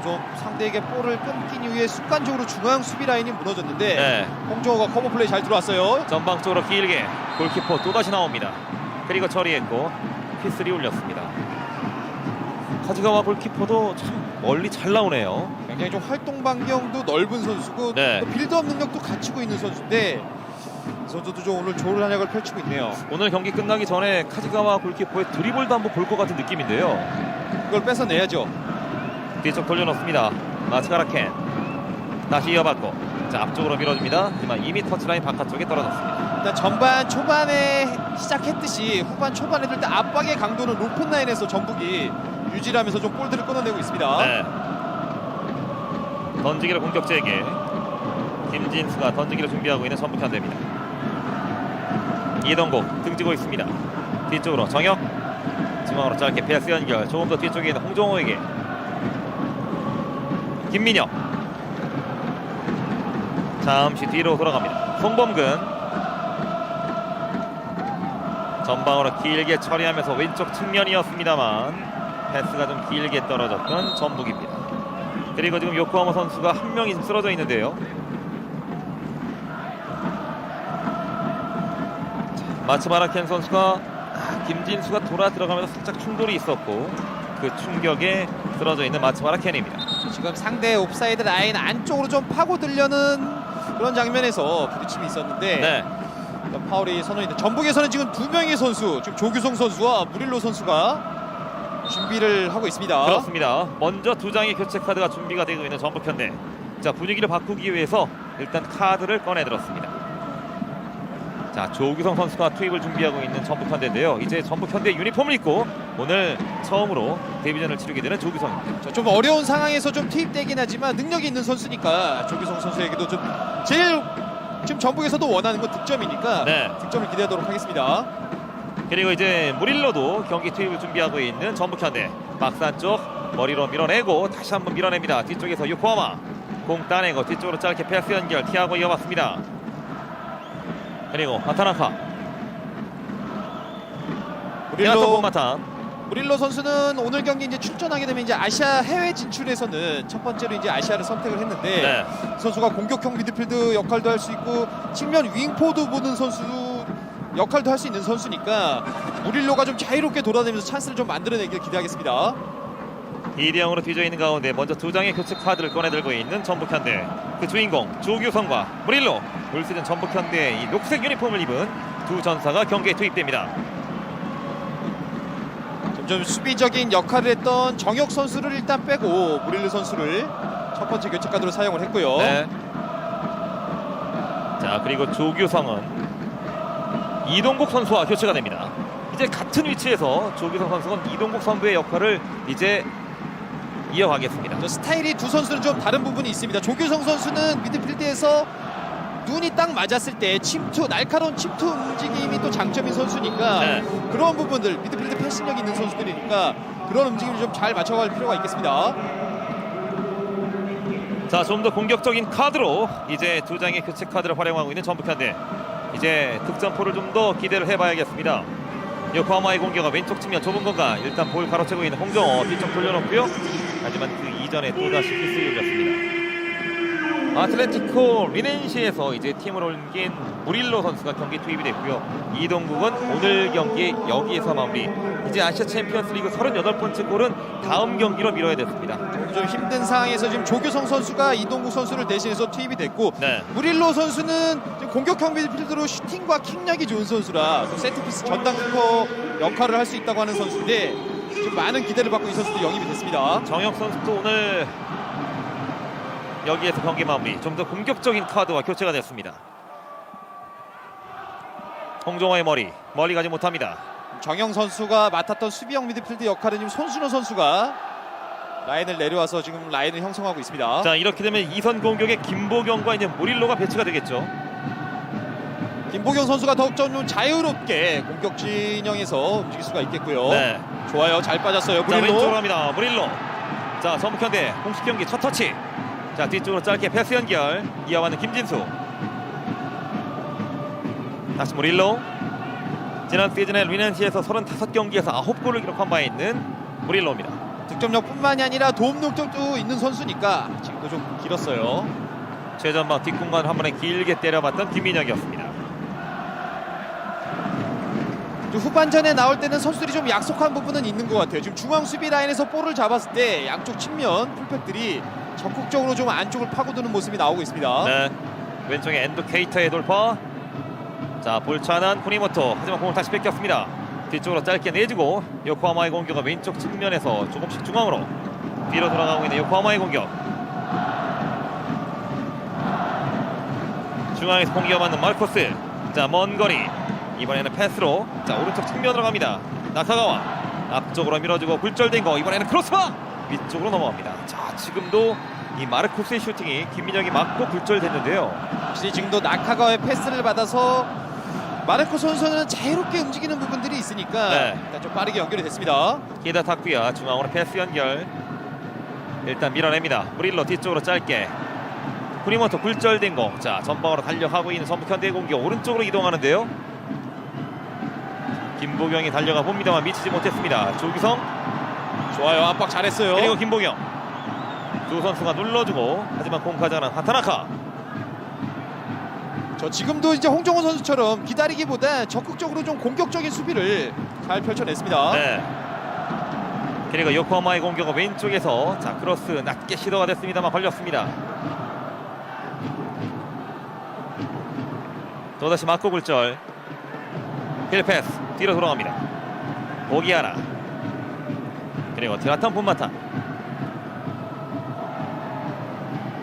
좀 상대에게 볼을 끊긴 이후에 순간적으로 중앙 수비 라인이 무너졌는데 홍정호가 커버 플레이 잘 들어왔어요. 전방 쪽으로 길게 골키퍼 또다시 나옵니다. 그리고 처리했고 휘슬이 울렸습니다. 카즈가와 골키퍼도 참 멀리 잘 나오네요. 굉장히 좀 활동 반경도 넓은 선수고 또 빌드업 능력도 갖추고 있는 선수인데 이 선수도 좀 오늘 좋은 활약을 펼치고 있네요. 오늘 경기 끝나기 전에 카즈가와 골키퍼의 드리블도 한번 볼 것 같은 느낌인데요. 그걸 뺏어내야죠. 뒤쪽 돌려놓습니다. 마츠바라켄 다시 이어받고 자 앞쪽으로 밀어줍니다. 하지만 이미 터치라인 바깥쪽에 떨어졌습니다. 일단 전반 초반에 시작했듯이 후반 초반에 들 때 압박의 강도는 높은 라인에서 전북이 유지를 하면서 좀 골들을 끊어내고 있습니다. 던지기를 공격제에게 김진수가 던지기를 준비하고 있는 전북현대입니다. 이동국 등지고 있습니다. 뒤쪽으로 정혁 중앙으로 짧게 패스 연결. 조금 더 뒤쪽에 있는 홍정호에게 김민혁 잠시 뒤로 돌아갑니다. 송범근 전방으로 길게 처리하면서 왼쪽 측면이었습니다만 패스가 좀 길게 떨어졌던 전북입니다. 그리고 지금 요코하마 선수가 한 명이 쓰러져 있는데요. 마츠마라켄 선수가 김진수가 돌아 들어가면서 살짝 충돌이 있었고 그 충격에 쓰러져 있는 마츠마라켄입니다. 지금 상대 옵사이드 라인 안쪽으로 좀 파고들려는 그런 장면에서 부딪힘이 있었는데 네. 파울이 선언이 전북에서는 지금 두 명의 선수, 지금 조규성 선수와 무릴로 선수가 준비를 하고 있습니다. 그렇습니다. 먼저 두 장의 교체 카드가 준비가 되고 있는 전북현대. 자, 분위기를 바꾸기 위해서 일단 카드를 꺼내들었습니다. 자, 조규성 선수가 투입을 준비하고 있는 전북현대인데요. 이제 전북현대 유니폼을 입고 오늘 처음으로 데뷔전을 치르게 되는 조규성입니다. 자, 좀 어려운 상황에서 좀 투입되긴 하지만 능력이 있는 선수니까 조규성 선수에게도 좀 제일 지금 전북에서도 원하는 건 득점이니까 네. 득점을 기대하도록 하겠습니다. 그리고 이제 무릴로도 경기 투입을 준비하고 있는 전북현대. 박스 안쪽 머리로 밀어내고 다시 한번 밀어냅니다. 뒤쪽에서 요코하마 공 따내고 뒤쪽으로 짧게 패스 연결 티아고 이어봤습니다. 그리고 하타나카 무릴로 선수는 오늘 경기 이제 출전하게 되면 이제 아시아 해외 진출에서는 첫 번째로 이제 아시아를 선택을 했는데 네. 선수가 공격형 미드필드 역할도 할 수 있고 측면 윙포드 보는 선수 역할도 할 수 있는 선수니까 무릴로가 좀 자유롭게 돌아다니면서 찬스를 좀 만들어내길 기대하겠습니다. 2대0으로 뒤져 있는 가운데 먼저 두 장의 교체 카드를 꺼내들고 있는 전북현대. 그 주인공 조규성과 무릴로. 올 시즌 전북현대의 이 녹색 유니폼을 입은 두 전사가 경기에 투입됩니다. 좀 수비적인 역할을 했던 정혁 선수를 일단 빼고 무릴로 선수를 첫 번째 교체 카드로 사용을 했고요. 네. 자, 그리고 조규성은 이동국 선수와 교체가 됩니다. 이제 같은 위치에서 조규성 선수는 이동국 선수의 역할을 이제 이어가겠습니다. 저 스타일이 두 선수는 좀 다른 부분이 있습니다. 조규성 선수는 미드필드에서 눈이 딱 맞았을 때 침투, 날카로운 침투 움직임이 또 장점인 선수니까 네. 그런 부분들 미드필드 패싱력 있는 선수들이니까 그런 움직임을 좀 잘 맞춰갈 필요가 있겠습니다. 자, 좀 더 공격적인 카드로 이제 두 장의 교체 카드를 활용하고 있는 전북현대. 이제 득점포를 좀 더 기대를 해봐야겠습니다. 요코하마의 공격은 왼쪽 측면 좁은 공간. 일단 볼 가로채고 있는 홍정호 뒤쪽 돌려놓고요. 하지만 그 이전에 또다시 키스를 올렸습니다. 아틀레티코 리넨시에서 이제 팀을 옮긴 무릴로 선수가 경기 투입이 됐고요. 이동국은 오늘 경기 여기에서 마무리. 이제 아시아 챔피언스 리그 38번째 골은 다음 경기로 미뤄야 됐습니다. 좀 힘든 상황에서 지금 조규성 선수가 이동국 선수를 대신해서 투입이 됐고 네. 무릴로 선수는 지금 공격형 미드필드로 슈팅과 킥력이 좋은 선수라 또 세트피스 전담 키퍼 역할을 할 수 있다고 하는 선수인데 지금 많은 기대를 받고 이 선수도 영입이 됐습니다. 정혁 선수도 오늘 여기에서 경기 마무리. 좀 더 공격적인 카드와 교체가 됐습니다. 홍정호의 멀리 가지 못합니다. 정영 선수가 맡았던 수비형 미드필드 역할은 지금 손순호 선수가 라인을 내려와서 지금 라인을 형성하고 있습니다. 자, 이렇게 되면 이선 공격에 김보경과 이제 무릴로가 배치가 되겠죠. 김보경 선수가 더욱 좀 자유롭게 공격 진영에서 움직일 수가 있겠고요. 네. 좋아요, 잘 빠졌어요. 자, 왼쪽으로 무릴로. 합니다. 무릴로. 자, 전북현대 공식 경기 첫 터치. 자, 뒤쪽으로 짧게 패스 연결 이어가는 김진수. 다시 무릴로. 지난 시즌에 리넨시에서 35경기에서 9골을 기록한 바 있는 무릴로입니다. 득점력뿐만이 아니라 도움 능력도 있는 선수니까 지금도 좀 길었어요. 최전방 뒷공간을 한 번에 길게 때려봤던 김민혁이었습니다. 후반전에 나올 때는 선수들이 좀 약속한 부분은 있는 것 같아요. 지금 중앙 수비 라인에서 볼을 잡았을 때 양쪽 측면 풀백들이 적극적으로 좀 안쪽을 파고드는 모습이 나오고 있습니다. 네. 왼쪽에 엔도 케이터의 돌파. 자, 볼차난 쿠니모토. 하지만 공을 다시 뺏겼습니다. 뒤쪽으로 짧게 내주고 요코하마의 공격은 왼쪽 측면에서 조금씩 중앙으로 뒤로 돌아가고 있는 요코하마의 공격. 중앙에서 공격을 맞는 마르코스. 자, 먼 거리. 이번에는 패스로 자, 오른쪽 측면으로 갑니다. 나카가와 앞쪽으로 밀어주고 굴절된 거. 이번에는 크로스바 위쪽으로 넘어갑니다. 자, 지금도 이 마르코스의 슈팅이 김민혁이 맞고 굴절됐는데요. 확실히 지금도 나카가와의 패스를 받아서 마르코 선수는 자유롭게 움직이는 부분들이 있으니까 네. 일단 좀 빠르게 연결이 됐습니다. 기다 타쿠야 중앙으로 패스 연결. 일단 밀어냅니다. 무릴로 뒤쪽으로 짧게. 쿠니모토 굴절된 거. 자, 전방으로 달려가고 있는 전북현대의 공격. 오른쪽으로 이동하는데요. 김보경이 달려가 봅니다만 미치지 못했습니다. 조규성. 좋아요, 압박 잘했어요. 그리고 김보경. 두 선수가 눌러주고 하지만 공 가져가는 하타나카. 저 지금도 이제 홍정호 선수처럼 기다리기보다 적극적으로 좀 공격적인 수비를 잘 펼쳐냈습니다. 네. 그리고 요코하마의 공격은 왼쪽에서 자 크로스 낮게 시도가 됐습니다만 걸렸습니다. 또다시 맞고 굴절. 힐패스 뒤로 돌아갑니다. 오기아나 그리고 티라탄 폰마타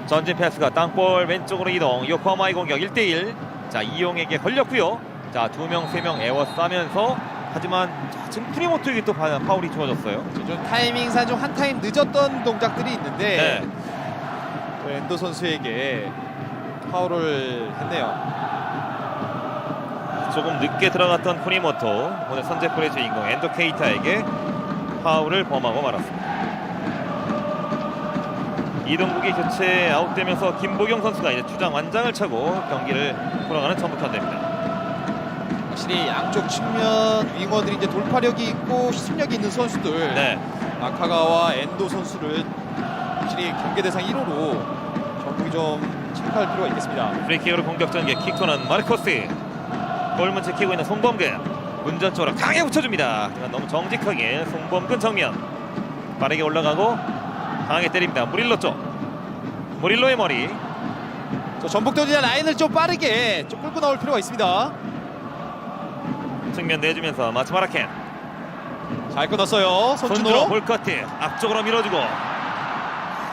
전진 패스가 땅볼 왼쪽으로 이동. 요코하마의 공격 1대1. 자 이용에게 걸렸고요. 자 2명 3명 에워싸면서 하지만 자, 지금 프리모토에게 또 파울이 주어졌어요. 좀 타이밍상 좀 한 타임 늦었던 동작들이 있는데 네. 또 엔도 선수에게 파울을 했네요. 조금 늦게 들어갔던 프리모토 오늘 선제골의 주인공 엔도 케이타에게 파울을 범하고 말았습니다. 이동국이 교체 아웃되면서 김보경 선수가 이제 주장 완장을 차고 경기를 돌아가는 전북현대입니다. 확실히 양쪽 측면 윙어들이 이제 돌파력이 있고 시술력이 있는 선수들 네. 나카가와 엔도 선수를 확실히 경계 대상 1호로 전북이 좀 체크할 필요가 있겠습니다. 프리킥으로 공격 전개 킥커는 마르코스 골문 지키고 있는 송범근 운전 쪽으로 강하게 붙여줍니다. 하지만 너무 정직하게 송범근 정면 빠르게 올라가고 강하게 때립니다. 무릴로 쪽 무릴로의 머리. 저 전북전이나 라인을 좀 빠르게 좀 끌고 나올 필요가 있습니다. 측면 내주면서 마츠마라켄 잘 끊었어요. 손준호 손준호. 볼커트 앞쪽으로 밀어주고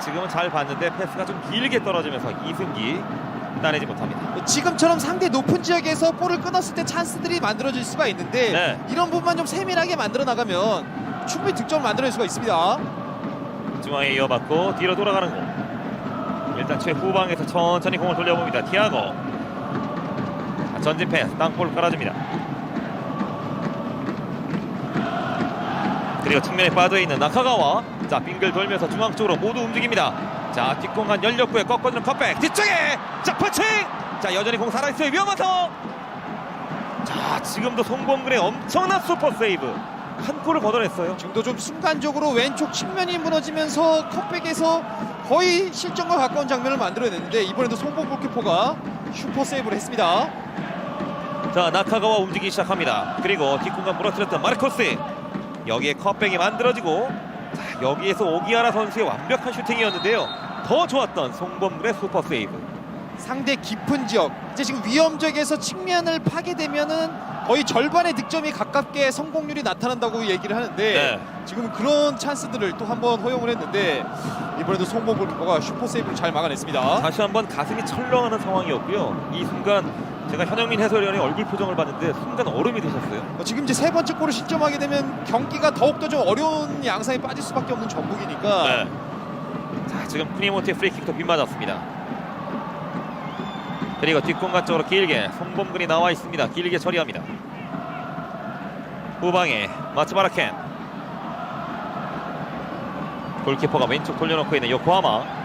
지금은 잘 봤는데 패스가 좀 길게 떨어지면서 이승기 따내지 못합니다. 지금처럼 상대 높은 지역에서 볼을 끊었을 때 찬스들이 만들어질 수가 있는데 네. 이런 부분만 좀 세밀하게 만들어 나가면 충분히 득점을 만들어낼 수가 있습니다. 중앙에 이어받고 뒤로 돌아가는 공. 일단 최후방에서 천천히 공을 돌려봅니다. 티아고 전진 패스 땅볼 깔아줍니다. 그리고 측면에 빠져있는 나카가와 자 빙글 돌면서 중앙 쪽으로 모두 움직입니다. 자 뒷공간 열렸고요. 꺾어주는 컷백 뒤쪽에 자 퍼칭 자 여전히 공 살아있어요. 위험하서 자 지금도 송범근의 엄청난 슈퍼 세이브 한 골을 걷어냈어요. 지금도 좀 순간적으로 왼쪽 측면이 무너지면서 컵백에서 거의 실점과 가까운 장면을 만들어냈는데 이번에도 송범 골키퍼가 슈퍼 세이브를 했습니다. 자 나카가와 움직이기 시작합니다. 그리고 뒷공간 무너뜨렸던 마르코스 여기에 컷백이 만들어지고 자, 여기에서 오기아라 선수의 완벽한 슈팅이었는데요. 더 좋았던 송범근의 슈퍼 세이브. 상대 깊은 지역 이제 지금 위험 지역에서 측면을 파괴되면은 거의 절반의 득점이 가깝게 성공률이 나타난다고 얘기를 하는데 네. 지금 그런 찬스들을 또 한번 허용을 했는데 이번에도 송범 골키퍼가 슈퍼 세이브를 잘 막아냈습니다. 다시 한번 가슴이 철렁하는 상황이었고요. 이 순간 제가 현영민 해설위원의 얼굴 표정을 봤는데 순간 얼음이 되셨어요. 지금 이제 세 번째 골을 실점하게 되면 경기가 더욱더 좀 어려운 양상에 빠질 수밖에 없는 전북이니까 네. 자 지금 프리모트의 프리킥도 빗맞았습니다. 그리고 뒷공간 쪽으로 길게 송범근이 나와 있습니다. 길게 처리합니다. 후방에 마츠마라켄 골키퍼가 왼쪽 돌려놓고 있는 요코하마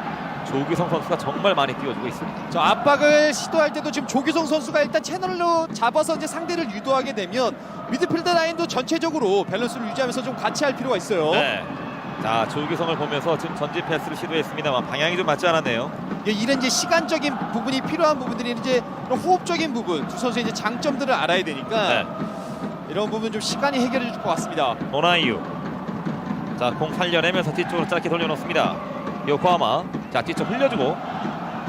조규성 선수가 정말 많이 띄워주고 있습니다. 저 압박을 시도할 때도 지금 조규성 선수가 일단 채널로 잡아서 이제 상대를 유도하게 되면 미드필더 라인도 전체적으로 밸런스를 유지하면서 좀 같이 할 필요가 있어요. 네. 자 조규성을 보면서 지금 전진 패스를 시도했습니다만 방향이 좀 맞지 않았네요. 이런 이제 시간적인 부분이 필요한 부분들이 이제 이런 호흡적인 부분 두 선수의 이제 장점들을 알아야 되니까 네. 이런 부분 좀 시간이 해결해 줄 것 같습니다. 오나이유 자 공 살려내면서 뒤쪽으로 짧게 돌려놓습니다. 요코하마 자 뒤쪽 흘려주고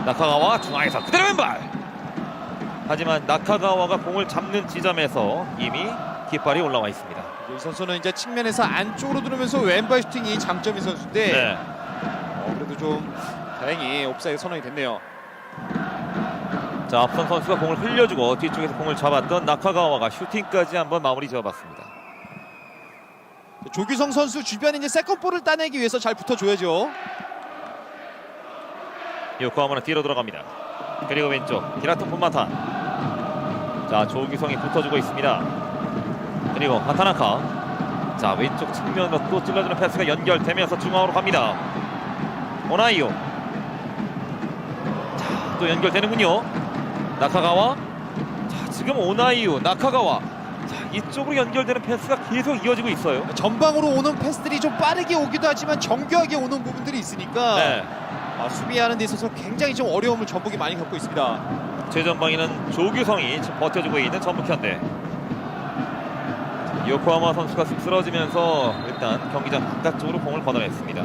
나카가와 중앙에서 그대로 왼발. 하지만 나카가와가 공을 잡는 지점에서 이미 깃발이 올라와 있습니다. 이 선수는 이제 측면에서 안쪽으로 들어오면서 왼발 슈팅이 장점인 선수인데 네. 그래도 좀 다행히 옵사이드 선언이 됐네요. 자 앞선 선수가 공을 흘려주고 뒤쪽에서 공을 잡았던 나카가와가 슈팅까지 한번 마무리 지어봤습니다. 조규성 선수 주변에 이제 세컨볼을 따내기 위해서 잘 붙어줘야죠. 요코하마는 뒤로 들어갑니다. 그리고 왼쪽 기라토 폰마타 자 조규성이 붙어주고 있습니다. 그리고 하타나카 자 왼쪽 측면으로 또 찔러주는 패스가 연결되면서 중앙으로 갑니다. 오나이오 자 또 연결되는군요. 나카가와 자 지금 오나이오 나카가와 자 이쪽으로 연결되는 패스가 계속 이어지고 있어요. 전방으로 오는 패스들이 좀 빠르게 오기도 하지만 정교하게 오는 부분들이 있으니까 네. 수비하는 데 있어서 굉장히 좀 어려움을 전북이 많이 겪고 있습니다. 최전방에는 조규성이 지금 버텨주고 있는 전북현대. 요코하마 선수가 쓱 쓰러지면서 일단 경기장 바깥쪽으로 공을 걷어냈습니다.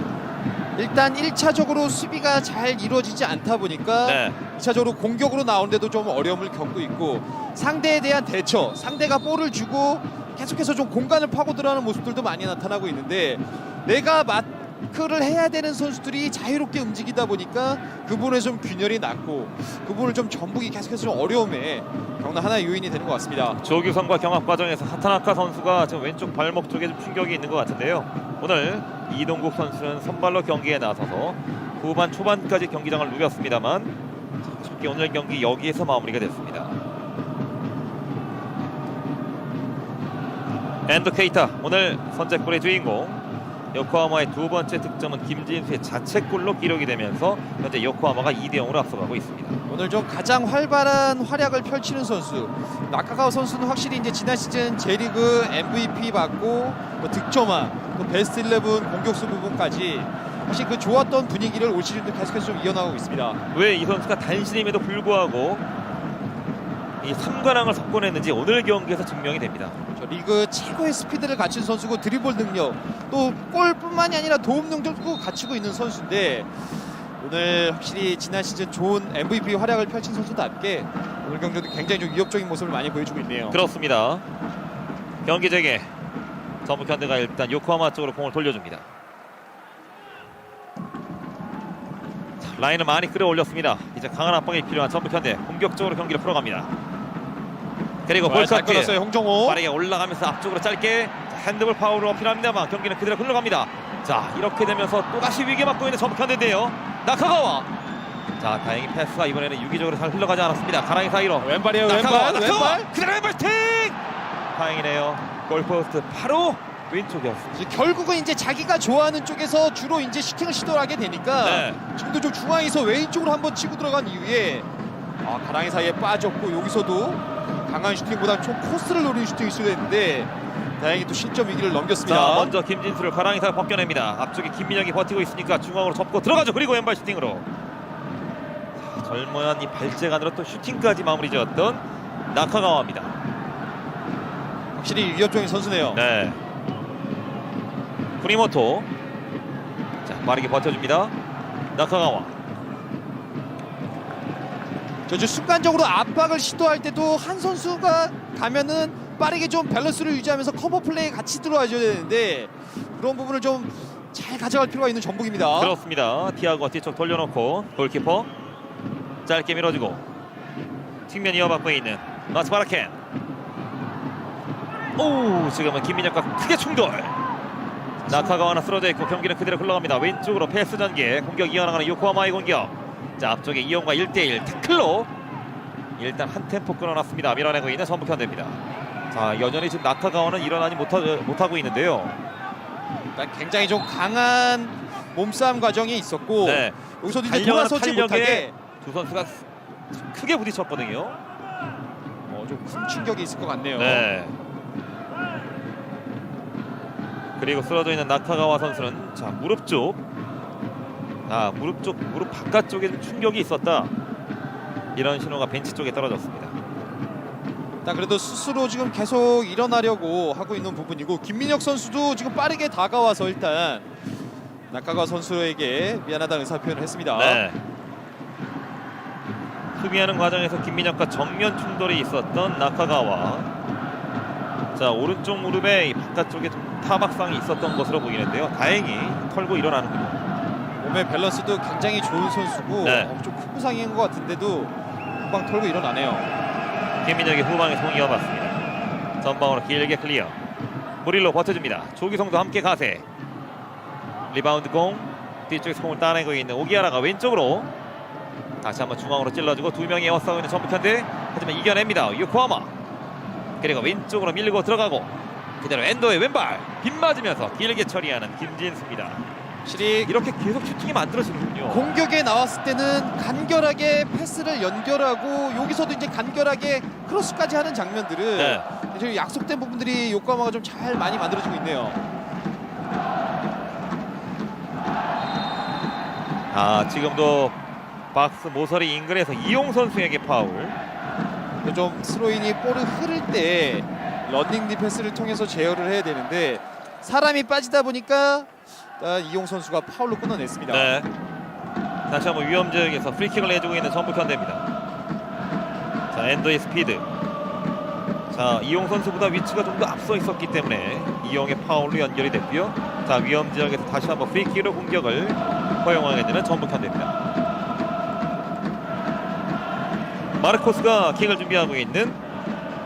일단 1차적으로 수비가 잘 이루어지지 않다 보니까 네. 2차적으로 공격으로 나오는데도 좀 어려움을 겪고 있고, 상대에 대한 대처, 상대가 볼을 주고 계속해서 좀 공간을 파고 들어가는 모습들도 많이 나타나고 있는데, 내가 마크를 해야 되는 선수들이 자유롭게 움직이다 보니까 그 부분에 좀 균열이 났고, 그 부분을 좀 전북이 계속해서 좀 어려움에 겪는 하나의 요인이 되는 것 같습니다. 조규성과 경합 과정에서 하타나카 선수가 지금 왼쪽 발목 쪽에 좀 충격이 있는 것 같은데요. 오늘 이동국 선수는 선발로 경기에 나서서 후반 초반까지 경기장을 누볐습니다만 쉽게 오늘 경기 여기에서 마무리가 됐습니다. 엔더 케이타 오늘 선제골의 주인공. 요코하마의 두 번째 득점은 김진수의 자책골로 기록이 되면서 현재 요코하마가 2대0으로 앞서가고 있습니다. 오늘 좀 가장 활발한 활약을 펼치는 선수, 나카가와 선수는 확실히 이제 지난 시즌 J리그 MVP 받고 뭐 득점왕, 또 베스트 11 공격수 부분까지 확실히 그 좋았던 분위기를 올 시즌도 계속해서 좀 이어나가고 있습니다. 왜 이 선수가 단신임에도 불구하고 이 3관왕을 석권했는지 오늘 경기에서 증명이 됩니다. 저 리그 최고의 스피드를 갖춘 선수고, 드리블 능력, 또 골뿐만이 아니라 도움 능력도 갖추고 있는 선수인데, 오늘 확실히 지난 시즌 좋은 MVP 활약을 펼친 선수답게 오늘 경기도 굉장히 좀 위협적인 모습을 많이 보여주고 있네요. 그렇습니다. 경기 재개. 전북현대가 일단 요코하마 쪽으로 공을 돌려줍니다. 자, 라인을 많이 끌어올렸습니다. 이제 강한 압박이 필요한 전북현대, 공격적으로 경기를 풀어갑니다. 그리고 잘 볼카트 끊었어요, 홍정호. 빠르게 올라가면서 앞쪽으로 짧게 핸드볼 파울을 어필합니다만 경기는 그대로 흘러갑니다. 자, 이렇게 되면서 또다시 위기 맞고 있는 전북현대인데요. 나카가와. 자, 다행히 패스가 이번에는 유기적으로 잘 흘러가지 않았습니다. 가랑이 사이로 왼발이에요, 나카가와, 왼발. 나카가와. 왼발. 그대로 왼발 팅! 다행이네요. 골포스트 바로 왼쪽이었습니다. 결국은 이제 자기가 좋아하는 쪽에서 주로 이제 슈팅을 시도하게 되니까 네. 지금도 좀 중앙에서 왼쪽으로 한번 치고 들어간 이후에 가랑이 사이에 빠졌고, 여기서도 강한 슈팅보다 좀 코스를 노리는 슈팅이 시도했는데 다행히 또 실점 위기를 넘겼습니다. 자, 먼저 김진수를 가랑이 사이로 벗겨냅니다. 앞쪽에 김민혁이 버티고 있으니까 중앙으로 접고 들어가죠. 그리고 왼발 슈팅으로. 자, 젊은 이 발재간으로 또 슈팅까지 마무리 지었던 나카가와입니다. 확실히 위협적인 선수네요. 네. 쿠니모토. 자, 빠르게 버텨줍니다. 나카가와. 저 순간적으로 압박을 시도할 때도 한 선수가 가면은 빠르게 좀 밸런스를 유지하면서 커버 플레이에 같이 들어와줘야 되는데, 그런 부분을 좀 잘 가져갈 필요가 있는 전북입니다. 그렇습니다. 티아고 뒤쪽 돌려놓고 골키퍼 짧게 밀어주고 측면 이어받고 있는 마츠바라켄. 오, 지금은 김민혁과 크게 충돌. 나카가 하나 쓰러져 있고 경기는 그대로 흘러갑니다. 왼쪽으로 패스 전개, 공격 이어나가는 요코하마의 공격. 자, 앞쪽에 이용과 1대1 태클로 일단 한 템포 끊어놨습니다. 밀어내고 있는 전북현대입니다. 자, 여전히 지금 나카가와는 일어나지 못하고 있는데요. 일단 굉장히 좀 강한 몸싸움 과정이 있었고, 네. 여기서도 이제 달려가는 돌아서지 탄력에 못하게 두 선수가 크게 부딪혔거든요. 좀 큰 충격이 있을 것 같네요. 네. 그리고 쓰러져 있는 나카가와 선수는 자, 무릎 쪽, 무릎 바깥쪽에 좀 충격이 있었다. 이런 신호가 벤치 쪽에 떨어졌습니다. 일단 그래도 스스로 지금 계속 일어나려고 하고 있는 부분이고, 김민혁 선수도 지금 빠르게 다가와서 일단 나카가 선수에게 미안하다는 의사 표현을 했습니다. 네. 수비하는 과정에서 김민혁과 정면 충돌이 있었던 나카가와. 자, 오른쪽 무릎에 이 바깥쪽에 좀 타박상이 있었던 것으로 보이는데요. 다행히 털고 일어나는군요. 몸의 밸런스도 굉장히 좋은 선수고, 네. 좀 큰 부상인 것 같은데도 금방 털고 일어나네요. 김민혁이 후방에 송 이어봤습니다. 전방으로 길게 클리어. 무릴로 버텨줍니다. 조기성도 함께 가세. 리바운드 공. 뒤쪽에서 공을 따내고 있는 오기아라가 왼쪽으로 다시 한번 중앙으로 찔러주고 두 명이 에워싸고 있는 전북현대. 하지만 이겨냅니다. 요코하마. 그리고 왼쪽으로 밀고 들어가고 그대로 엔도의 왼발 빗맞으면서 길게 처리하는 김진수입니다. 확실히 이렇게 계속 슈팅이 만들어지는군요. 공격에 나왔을 때는 간결하게 패스를 연결하고, 여기서도 이제 간결하게 크로스까지 하는 장면들은 네. 이제 약속된 부분들이 요코하마가 좀 잘 많이 만들어지고 있네요. 지금도 박스 모서리 인근에서 이용 선수에게 파울. 좀 스로인이 볼을 흐를 때 런닝 디펜스를 통해서 제어를 해야 되는데 사람이 빠지다 보니까 일단 이용 선수가 파울로 끊어냈습니다. 네. 다시 한번 위험 지역에서 프리킥을 내주고 있는 전북 현대입니다. 자, 엔더의 스피드. 자, 이용 선수보다 위치가 좀 더 앞서 있었기 때문에 이용의 파울로 연결이 됐고요. 자, 위험 지역에서 다시 한번 프리킥으로 공격을 허용하게 되는 전북 현대입니다. 마르코스가 킥을 준비하고 있는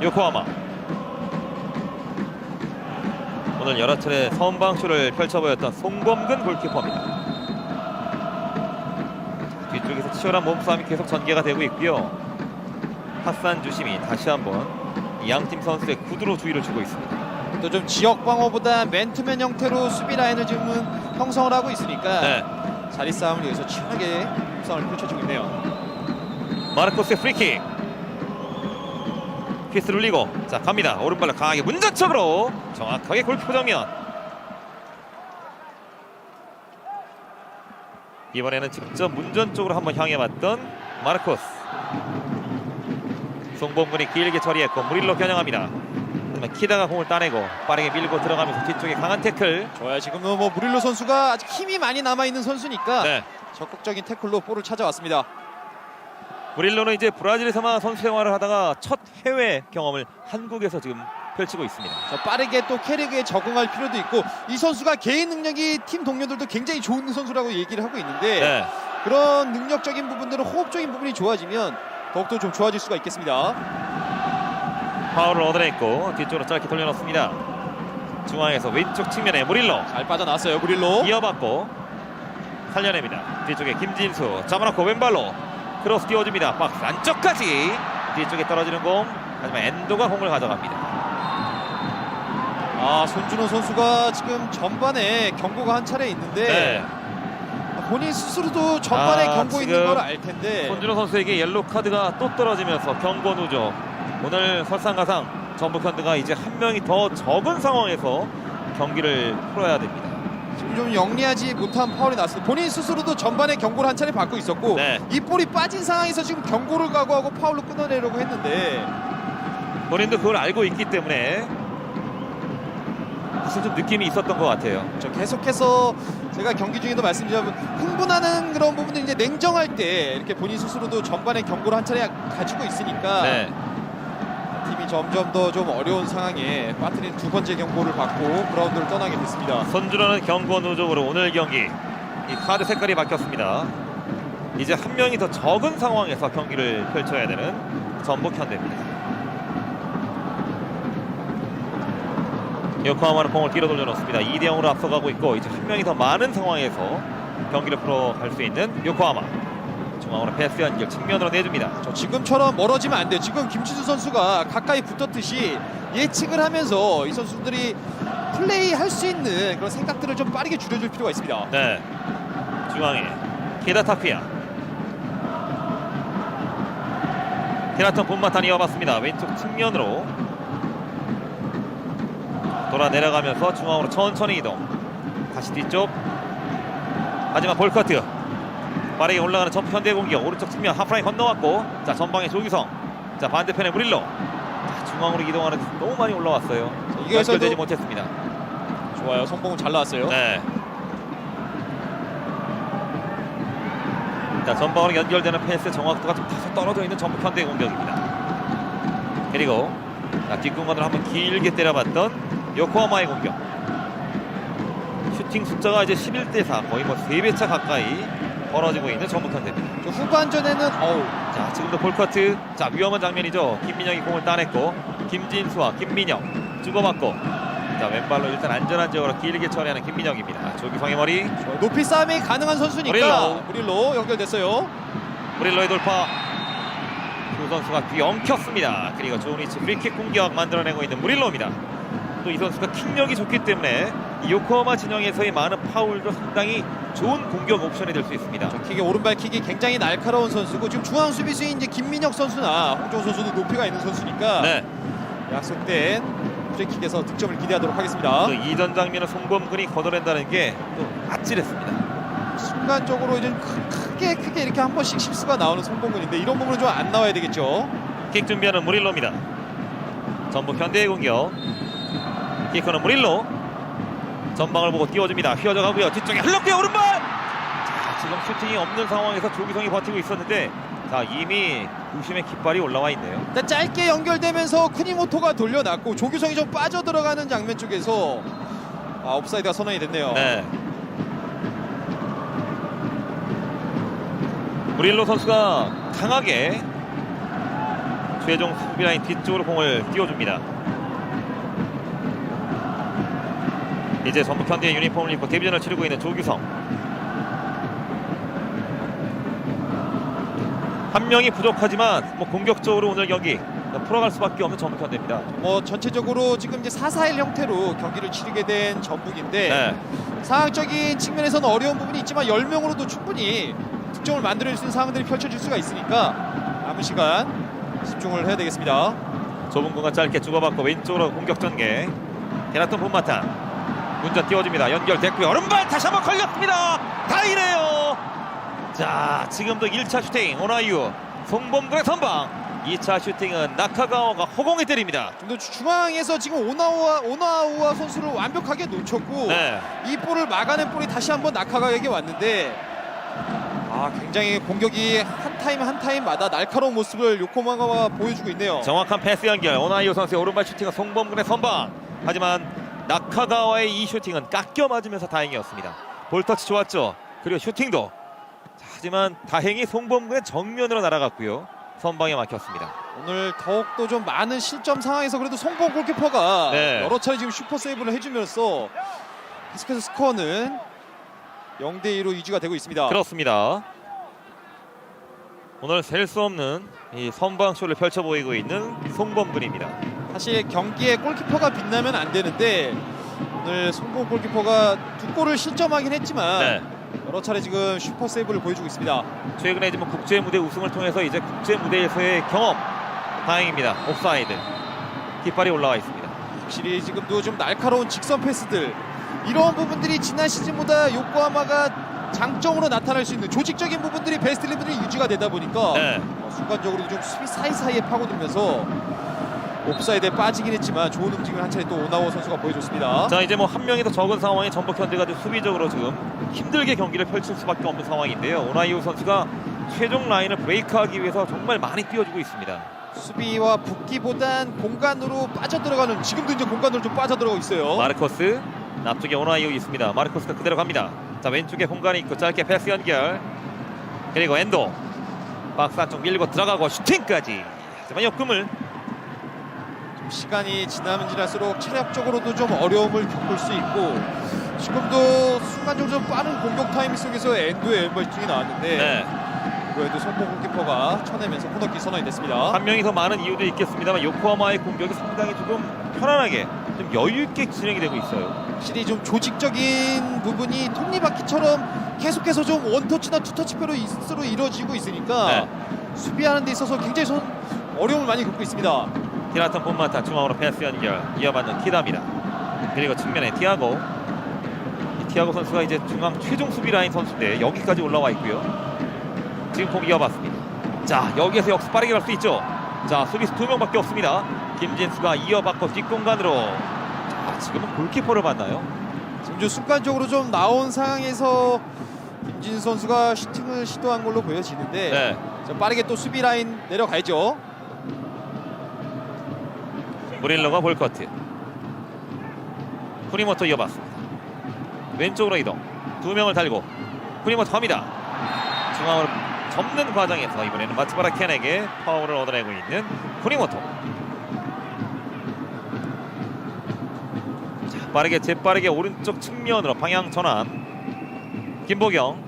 요코하마. 오늘 여러 차례 선방쇼를 펼쳐보였던 송범근 골키퍼입니다. 뒤쪽에서 치열한 몸싸움이 계속 전개가 되고 있고요. 하산 주심이 다시 한번 양팀 선수의 구두로 주의를 주고 있습니다. 또 좀 지역 방어보다 맨투맨 형태로 수비 라인을 지금은 형성을 하고 있으니까 네. 자리 싸움을 위해서 치열하게 싸움을 펼쳐주고 있네요. 마르코스의 프리킥. 키스를 올리고 자 갑니다. 오른발로 강하게 문전적으로 정확하게 골키퍼 정면. 이번에는 직접 문전 쪽으로 한번 향해봤던 마르코스. 송범근이 길게 처리했고 무릴로 겨냥합니다. 하지만 키다가 공을 따내고 빠르게 밀고 들어가면서 뒤쪽에 강한 태클. 좋아요. 지금은 뭐 무릴로 선수가 아직 힘이 많이 남아있는 선수니까 네. 적극적인 태클로 볼을 찾아왔습니다. 무릴로는 이제 브라질에서만 선수 생활을 하다가 첫 해외 경험을 한국에서 지금 펼치고 있습니다. 자, 빠르게 또 캐릭에 적응할 필요도 있고 이 선수가 개인 능력이 팀 동료들도 굉장히 좋은 선수라고 얘기를 하고 있는데 네. 그런 능력적인 부분들은 호흡적인 부분이 좋아지면 더욱더 좀 좋아질 수가 있겠습니다. 파울을 얻어냈고 뒤쪽으로 짧게 돌려놓습니다. 중앙에서 왼쪽 측면에 무릴로 잘 빠져나왔어요. 무릴로. 이어받고 살려냅니다. 뒤쪽에 김진수 잡아놓고 왼발로 크로스 띄워줍니다. 박스 안쪽까지 뒤쪽에 떨어지는 공. 하지만 엔도가 공을 가져갑니다. 손준호 선수가 지금 전반에 경고가 한 차례 있는데 네. 본인 스스로도 전반에 경고 있는 지금 걸 알 텐데 손준호 선수에게 옐로우 카드가 또 떨어지면서 경고 누적. 오늘 설상가상 전북현대가 이제 한 명이 더 적은 상황에서 경기를 풀어야 됩니다. 지금 좀 영리하지 못한 파울이 났습니다. 본인 스스로도 전반에 경고를 한 차례 받고 있었고 네. 이 볼이 빠진 상황에서 지금 경고를 각오하고 파울로 끊어내려고 했는데 본인도 그걸 알고 있기 때문에 사실 좀 느낌이 있었던 것 같아요. 저 계속해서 제가 경기 중에도 말씀드리면 흥분하는 그런 부분들 이제 냉정할 때 이렇게 본인 스스로도 전반에 경고를 한 차례 가지고 있으니까 네. 팀이 점점 더 좀 어려운 상황에 빠뜨린 두 번째 경고를 받고 그라운드를 떠나게 됐습니다. 손준호는 경고 누적으로 오늘 경기 이 카드 색깔이 바뀌었습니다. 이제 한 명이 더 적은 상황에서 경기를 펼쳐야 되는 전북 현대입니다. 요코하마는 공을 뒤로 돌려놓습니다. 2대0으로 앞서가고 있고 이제 한 명이 더 많은 상황에서 경기를 풀어갈 수 있는 요코하마. 중앙으로 패스 연결 측면으로 내줍니다. 지금처럼 멀어지면 안 돼요. 지금 김치수 선수가 가까이 붙었듯이 예측을 하면서 이 선수들이 플레이할 수 있는 그런 생각들을 좀 빠르게 줄여줄 필요가 있습니다. 네, 중앙에 케다타피아. 케라턴 본마탄 이어봤습니다. 왼쪽 측면으로 돌아 내려가면서 중앙으로 천천히 이동. 다시 뒤쪽. 하지만 볼커트 빠르게 올라가는 전북 현대 공격. 오른쪽 측면 하프라인 건너왔고 자 전방에 조규성. 자 반대편에 무릴로. 자, 중앙으로 이동하는 너무 많이 올라왔어요. 연결되지 못했습니다. 좋아요. 성공은 잘 나왔어요. 네. 자 전방으로 연결되는 패스 정확도가 좀 다소 떨어져 있는 전북 현대 공격입니다. 그리고 자, 뒷공간을 한번 길게 때려봤던 요코하마의 공격. 슈팅 숫자가 이제 11대4 거의 뭐 3배차 가까이 벌어지고 있는 전북 현대입니다. 후반전에는 자 지금도 볼커트. 자 위험한 장면이죠. 김민영이 공을 따냈고 김진수와 김민영 주고받고 자 왼발로 일단 안전한 지역으로 길게 처리하는 김민영입니다. 조규성의 머리. 높이 싸움이 가능한 선수니까 무릴로 연결됐어요. 무릴로의 돌파. 두 선수가 귀 엉켰습니다. 그리고 좋은 위치 프리킥 공격 만들어내고 있는 무릴로입니다. 또 이 선수가 킥력이 좋기 때문에 이 요코하마 진영에서의 많은 파울도 상당히 좋은 공격 옵션이 될 수 있습니다. 킥의 오른발 킥이 굉장히 날카로운 선수고 지금 중앙 수비수인 이제 김민혁 선수나 홍정호 선수도 높이가 있는 선수니까 네. 약속된 프리킥에서 득점을 기대하도록 하겠습니다. 또 이전 장면을 송범근이 걷어낸다는 게 또 아찔했습니다. 순간적으로 이제 크게 이렇게 한 번씩 실수가 나오는 송범근인데 이런 부분은 좀 안 나와야 되겠죠. 킥 준비하는 무릴로입니다. 전북 현대의 공격. 키커는 무릴로. 전방을 보고 띄워줍니다. 휘어져 가고요. 뒤쪽에 흘렀고요. 오른발. 자, 지금 슈팅이 없는 상황에서 조규성이 버티고 있었는데 자, 이미 의심의 깃발이 올라와 있네요. 일단 짧게 연결되면서 쿠니모토가 돌려놨고 조규성이 좀 빠져들어가는 장면 쪽에서 옵사이드가 선언이 됐네요. 네. 무릴로 선수가 강하게 최종 수비라인 뒤쪽으로 공을 띄워줍니다. 이제 전북 현대의 유니폼을 입고 데뷔전을 치르고 있는 조규성. 한 명이 부족하지만 공격적으로 오늘 경기 풀어갈 수밖에 없는 전북 현대입니다. 전체적으로 지금 이제 4-4-1 형태로 경기를 치르게 된 전북인데 네. 상황적인 측면에서는 어려운 부분이 있지만 10명으로도 충분히 득점을 만들어낼 수 있는 상황들이 펼쳐질 수가 있으니까 남은 시간 집중을 해야 되겠습니다. 좁은 공간 짧게 주고받고 왼쪽으로 공격 전개. 헤나톤 본마탄 운전 띄워줍니다. 연결됐고요. 오른발 다시 한번 걸렸습니다. 다이네요. 자, 지금도 1차 슈팅 오나이유 송범근의 선방. 2차 슈팅은 나카가와가 허공에 때립니다. 좀 더 중앙에서 지금 오나우와 선수를 완벽하게 놓쳤고 네. 이 볼을 막아낸 볼이 다시 한번 나카가에게 왔는데 굉장히 공격이 한 타임마다 날카로운 모습을 요코마가와 보여주고 있네요. 정확한 패스 연결. 오나이유 선수의 오른발 슈팅은 송범근의 선방. 하지만 나카가와의 이 슈팅은 깎여 맞으면서 다행이었습니다. 볼터치 좋았죠. 그리고 슈팅도. 자, 하지만 다행히 송범근의 정면으로 날아갔고요. 선방에 막혔습니다. 오늘 더욱더 좀 많은 실점 상황에서 그래도 송범 골키퍼가 네. 여러 차례 지금 슈퍼 세이브를 해주면서 계속해서 스코어는 0대2로 유지가 되고 있습니다. 그렇습니다. 오늘 셀 수 없는 이 선방쇼를 펼쳐 보이고 있는 송범근입니다. 사실 경기에 골키퍼가 빛나면 안 되는데 오늘 송범 골키퍼가 2골을 실점하긴 했지만 네. 여러 차례 지금 슈퍼 세이브를 보여주고 있습니다. 최근에 지금 국제 무대 우승을 통해서 이제 국제 무대에서의 경험 다행입니다. 옵사이드 깃발이 올라와 있습니다. 확실히 지금도 좀 날카로운 직선 패스들 이런 부분들이 지난 시즌보다 요코하마가 장점으로 나타날 수 있는 조직적인 부분들이 베스트 11이 유지가 되다 보니까 네. 순간적으로 좀 수비 사이사이에 파고들면서 옵사이드에 빠지긴 했지만 좋은 움직임을 한 차례 또 오나오 선수가 보여줬습니다. 자, 이제 한 명이 더 적은 상황에 전북 현대가 좀 수비적으로 지금 힘들게 경기를 펼칠 수밖에 없는 상황인데요. 오나이유 선수가 최종 라인을 브레이크하기 위해서 정말 많이 뛰어주고 있습니다. 수비와 붙기보단 공간으로 빠져들어가는 지금도 이제 공간으로 좀 빠져들어가고 있어요. 마르코스 앞쪽에 오나이유 있습니다. 마르코스가 그대로 갑니다. 자, 왼쪽에 공간이 있고 짧게 패스 연결. 그리고 엔도 박스 안쪽 밀고 들어가고 슈팅까지. 하지만 역금을 시간이 지나면 지날수록 체력적으로도 좀 어려움을 겪을 수 있고 지금도 순간적으로 좀 빠른 공격 타이밍 속에서 엔도의 왼발 슈팅이 나왔는데 네. 그래도 송범 골키퍼가 쳐내면서 코너킥 선언이 됐습니다. 한 명이 더 많은 이유도 있겠습니다만 요코하마의 공격이 상당히 조금 편안하게 좀 여유 있게 진행이 되고 있어요. 확실히 좀 조직적인 부분이 톱니바퀴처럼 계속해서 좀 원터치나 투터치표로 이루어지고 있으니까 네. 수비하는 데 있어서 굉장히 어려움을 많이 겪고 있습니다. 히라탄 본마타 중앙으로 패스 연결 이어받는 키다입니다. 그리고 측면에 티아고. 이 티아고 선수가 이제 중앙 최종 수비 라인 선수인데 여기까지 올라와 있고요. 지금 공 이어봤습니다. 자, 여기에서 역습 빠르게 갈 수 있죠. 자, 수비수 2명밖에 없습니다. 김진수가 이어받고 뒷공간으로. 자, 지금은 골키퍼를 봤나요? 지금 좀 순간적으로 좀 나온 상황에서 김진수 선수가 슈팅을 시도한 걸로 보여지는데 네. 자, 빠르게 또 수비 라인 내려가야죠. 무릴로가 볼커트. 쿠니모토 이어봤습니다. 왼쪽으로 이동. 2명을 달고 쿠니모토 갑니다. 중앙으로 접는 과정에서 이번에는 마츠바라 켄에게 파울을 얻어내고 있는 쿠니모토. 자, 빠르게 재빠르게 오른쪽 측면으로 방향 전환. 김보경.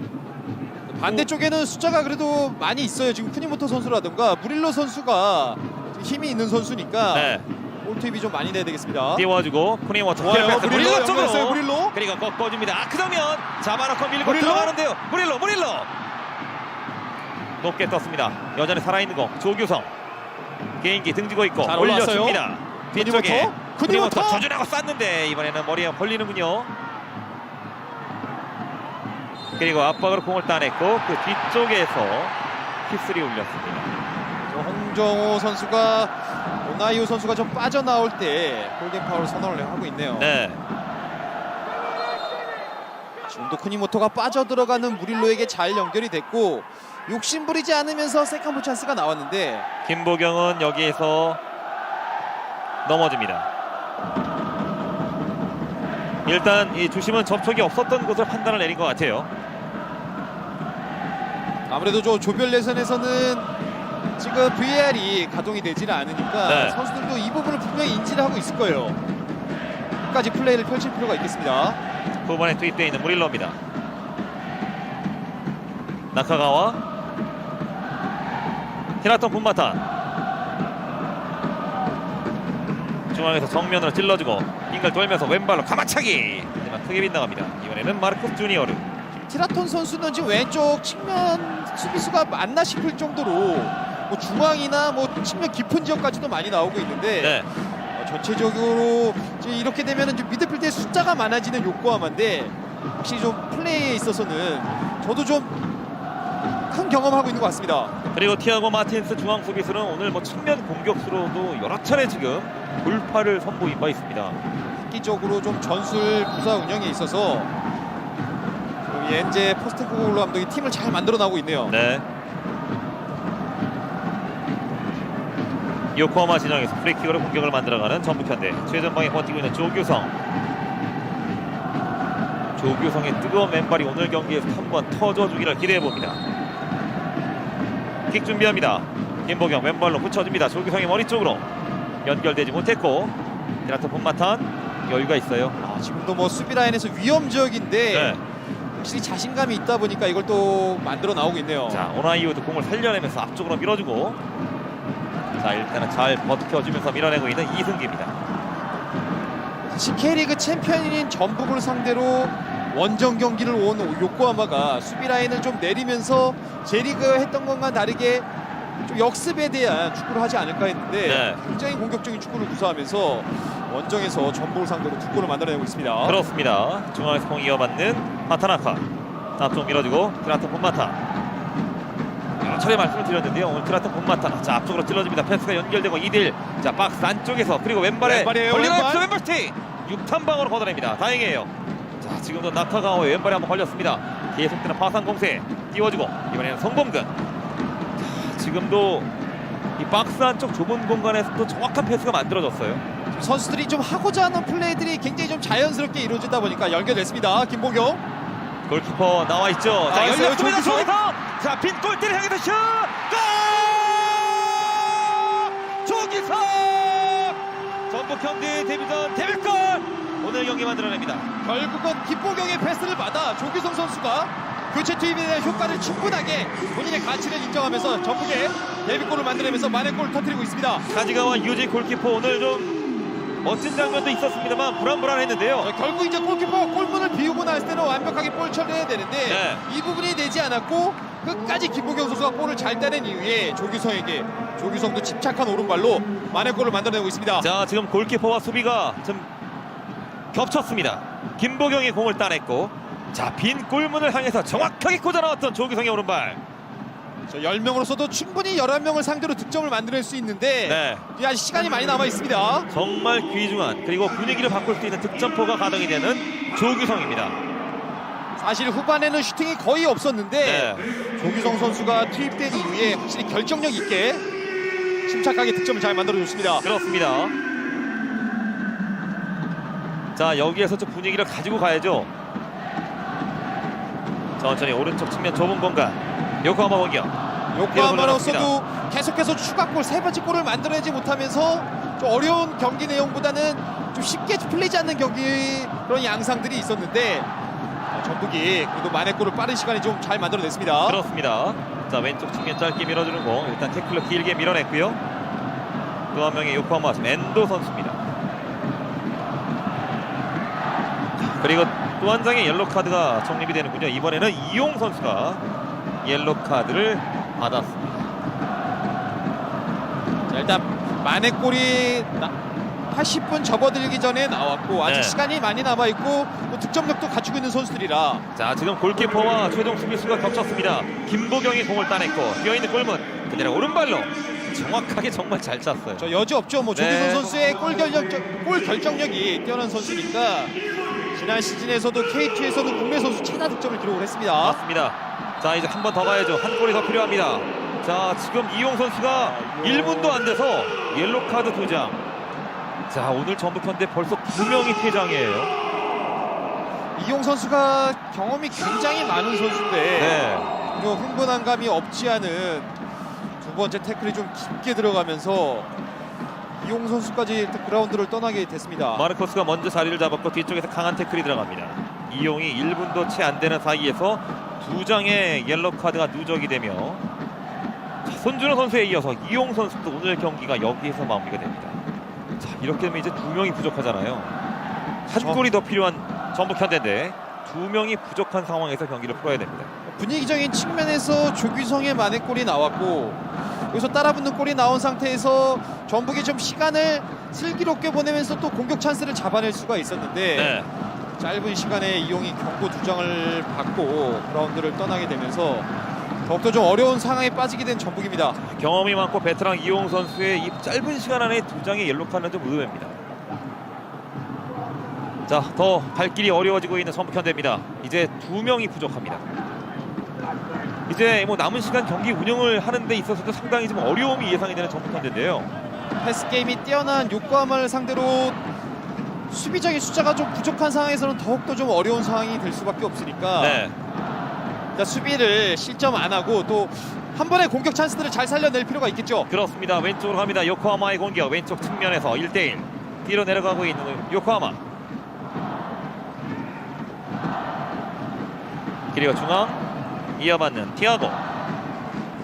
반대쪽에는 숫자가 그래도 많이 있어요. 지금 쿠니모토 선수라든가 무릴로 선수가 힘이 있는 선수니까 네. 볼투입이 좀 많이 돼야 되겠습니다. 띄워주고 쿠니모토. 좋아요. 패스. 무릴로 쪽으로. 연결했어요. 무릴로. 그리고 꺾어줍니다. 그 장면 잡아놓고 밀고 무릴로? 들어가는데요. 무릴로. 높게 떴습니다. 여전히 살아있는 거 조규성. 개인기 등지고 있고 잘 올라왔어요. 올려줍니다. 뒤쪽에 쿠니모토. 조준하고 쐈는데 이번에는 머리에 걸리는군요. 그리고 압박으로 공을 따냈고 그 뒤쪽에서 휘슬이 울렸습니다. 홍정호 선수가 오나이오 선수가 좀 빠져나올 때 골든 파울 선언을 하고 있네요. 네. 지금도 쿠니모토가 빠져들어가는 무릴로에게 잘 연결이 됐고 욕심부리지 않으면서 세컨드 찬스가 나왔는데 김보경은 여기에서 넘어집니다. 일단 이 주심은 접촉이 없었던 곳을 판단을 내린 것 같아요. 아무래도 저 조별 예선에서는 지금 VAR이 가동이 되지는 않으니까 네. 선수들도 이 부분을 분명히 인지를 하고 있을 거예요. 끝까지 플레이를 펼칠 필요가 있겠습니다. 후반에 투입되어 있는 무릴로입니다. 나카가와 히라톤 분마탄 중앙에서 정면으로 찔러주고 빙글 돌면서 왼발로 가마차기 하지만 크게 빗나갑니다. 이번에는 마르코스 주니어르. 티라톤 선수는 지금 왼쪽 측면 수비수가 맞나 싶을 정도로 뭐 중앙이나 뭐 측면 깊은 지역까지도 많이 나오고 있는데 네. 전체적으로 이제 이렇게 되면은 좀 미드필드의 숫자가 많아지는 요코하마인데 확실히 좀 플레이에 있어서는 저도 좀 큰 경험하고 있는 것 같습니다. 그리고 티아고 마틴스 중앙 수비수는 오늘 뭐 측면 공격수로도 여러 차례 지금 돌파를 선보인 바 있습니다. 획기적으로 좀 전술 부사 운영에 있어서 엔제 포스테코글루 감독이 팀을 잘 만들어 나오고 있네요. 네. 요코하마 진영에서 프리킥으로 공격을 만들어가는 전북현대. 최전방에 버티고 있는 조규성의 뜨거운 맨발이 오늘 경기에서 한번 터져주기를 기대해봅니다. 킥 준비합니다. 김보경 왼발로 붙여줍니다. 조규성의 머리 쪽으로 연결되지 못했고 히라토 본마탄 여유가 있어요. 지금도 뭐 수비 라인에서 위험 지역인데 네. 확실히 자신감이 있다 보니까 이걸 또 만들어 나오고 있네요. 자, 오나이오도 공을 살려내면서 앞쪽으로 밀어주고 자, 일단은 잘 버텨주면서 밀어내고 있는 이승기입니다. K리그 챔피언인 전북을 상대로 원정 경기를 온 요코하마가 수비 라인을 좀 내리면서 J리그 했던 것과 다르게 좀 역습에 대한 축구를 하지 않을까 했는데 네. 굉장히 공격적인 축구를 구사하면서 원정에서 전북을 상대로 두 골을 만들어내고 있습니다. 그렇습니다. 중앙에서 공 이어받는 파타나카 앞쪽 밀어주고 트라톤 본마타 여러 차례 말씀을 드렸는데요. 오늘 트라톤 본마타 자 앞쪽으로 찔러줍니다. 패스가 연결되고 2대1 자 박스 안쪽에서 그리고 왼발에 걸리는 왼발 스틱 6탄방으로 걷어냅니다. 다행이에요. 자 지금도 나카가와의 왼발에 한번 걸렸습니다. 계속되는 파상 공세 띄워주고 이번에는 성범근 자, 지금도 이 박스 안쪽 좁은 공간에서 또 정확한 패스가 만들어졌어요. 선수들이 좀 하고자 하는 플레이들이 굉장히 좀 자연스럽게 이루어지다 보니까 연결됐습니다. 김보경 골키퍼 나와 있죠. 자, 있어요. 열렸습니다. 조규성. 저기서 자, 빈 골대를 향해서 슛! 골! 조기성! 전북 현대 데뷔전 데뷔골! 오늘 경기 만들어냅니다. 결국은 김보경의 패스를 받아 조규성 선수가 교체 투입에 대한 효과를 충분하게 본인의 가치를 인정하면서 전북의 데뷔골을 만들어내면서 만회골을 터뜨리고 있습니다. 가지가와 유지 골키퍼 오늘 좀 멋진 장면도 있었습니다만 불안불안했는데요. 결국 이제 골키퍼가 골문을 비우고 났을 때는 완벽하게 볼 처리해야 되는데 네. 이 부분이 되지 않았고 끝까지 김보경 선수가 골을 잘 따낸 이후에 조규성도 침착한 오른발로 만회골을 만들어내고 있습니다. 자, 지금 골키퍼와 수비가 좀 겹쳤습니다. 김보경이 공을 따냈고 자, 빈 골문을 향해서 정확하게 꽂아 나왔던 조규성의 오른발. 10명으로서도 충분히 11명을 상대로 득점을 만들어낼 수 있는데 네. 아직 시간이 많이 남아 있습니다. 정말 귀중한 그리고 분위기를 바꿀 수 있는 득점포가 가동이 되는 조규성입니다. 사실 후반에는 슈팅이 거의 없었는데 조규성 선수가 투입된 이후에 확실히 결정력 있게 침착하게 득점을 잘 만들어줬습니다. 그렇습니다. 자, 여기에서 좀 분위기를 가지고 가야죠. 천천히 오른쪽 측면 좁은 공간 요코하마 공격. 요코하마로서도 계속해서 추가골 세 번째 골을 만들어내지 못하면서 좀 어려운 경기 내용보다는 좀 쉽게 풀리지 않는 경기 그런 양상들이 있었는데 전북이 그래도 만회골을 빠른 시간에 좀 잘 만들어냈습니다. 그렇습니다. 자, 왼쪽 측면 짧게 밀어주는 공 일단 태클로 길게 밀어냈고요. 또 한 명의 요코하마 엔도 선수입니다. 그리고 또 한 장의 옐로 카드가 적립이 되는군요. 이번에는 이용 선수가 옐로 카드를 받았습니다. 자, 일단 만회골이 80분 접어들기 전에 나왔고 아직 네. 시간이 많이 남아있고 또 득점력도 갖추고 있는 선수들이라 자, 지금 골키퍼와 최종 수비수가 겹쳤습니다. 김보경이 공을 따냈고 비어있는 골문 그대로 오른발로 정확하게 정말 잘 찼어요. 저 여지 없죠. 뭐 네. 조규성 선수의 골 결정력이 뛰어난 선수니까 지난 시즌에서도 K2에서도 국내 선수 최다 득점을 기록을 했습니다. 맞습니다. 자, 이제 한 번 더 가야죠. 한 골이 더 필요합니다. 자, 지금 이용 선수가 1분도 안 돼서 옐로 카드 2장. 자, 오늘 전북현대 벌써 2명이 퇴장이에요. 이용 선수가 경험이 굉장히 많은 선수인데 네. 좀 흥분한 감이 없지 않은 두 번째 태클이 좀 깊게 들어가면서 이용 선수까지 그라운드를 떠나게 됐습니다. 마르코스가 먼저 자리를 잡았고 뒤쪽에서 강한 태클이 들어갑니다. 이용이 1분도 채 안 되는 사이에서 2장의 옐로 카드가 누적이 되며 자, 손준호 선수에 이어서 이용 선수도 오늘 경기가 여기에서 마무리가 됩니다. 자, 이렇게 되면 이제 2명이 부족하잖아요. 한 골이 더 필요한 전북현대인데 2명이 부족한 상황에서 경기를 풀어야 됩니다. 분위기적인 측면에서 조규성의 만회골이 나왔고 여기서 따라붙는 골이 나온 상태에서 전북이 좀 시간을 슬기롭게 보내면서 또 공격 찬스를 잡아낼 수가 있었는데 네. 짧은 시간에 이용이 경고 2장을 받고 그라운드를 떠나게 되면서 더욱더 좀 어려운 상황에 빠지게 된 전북입니다. 경험이 많고 베테랑 이용 선수의 이 짧은 시간 안에 2장의 옐로 카드는 좀 의외입니다. 자, 더 갈 길이 어려워지고 있는 전북현대입니다. 이제 2명이 부족합니다. 이제 뭐 남은 시간 경기 운영을 하는 데 있어서도 상당히 좀 어려움이 예상이 되는 전북현대인데요. 패스 게임이 뛰어난 요코하마를 상대로 수비적인 숫자가 좀 부족한 상황에서는 더욱더 좀 어려운 상황이 될 수밖에 없으니까 네. 그러니까 수비를 실점 안 하고 또 한 번의 공격 찬스들을 잘 살려낼 필요가 있겠죠. 그렇습니다. 왼쪽으로 갑니다. 요코하마의 공격. 왼쪽 측면에서 1대1 뒤로 내려가고 있는 요코하마. 그리고 중앙 이어받는 티아고.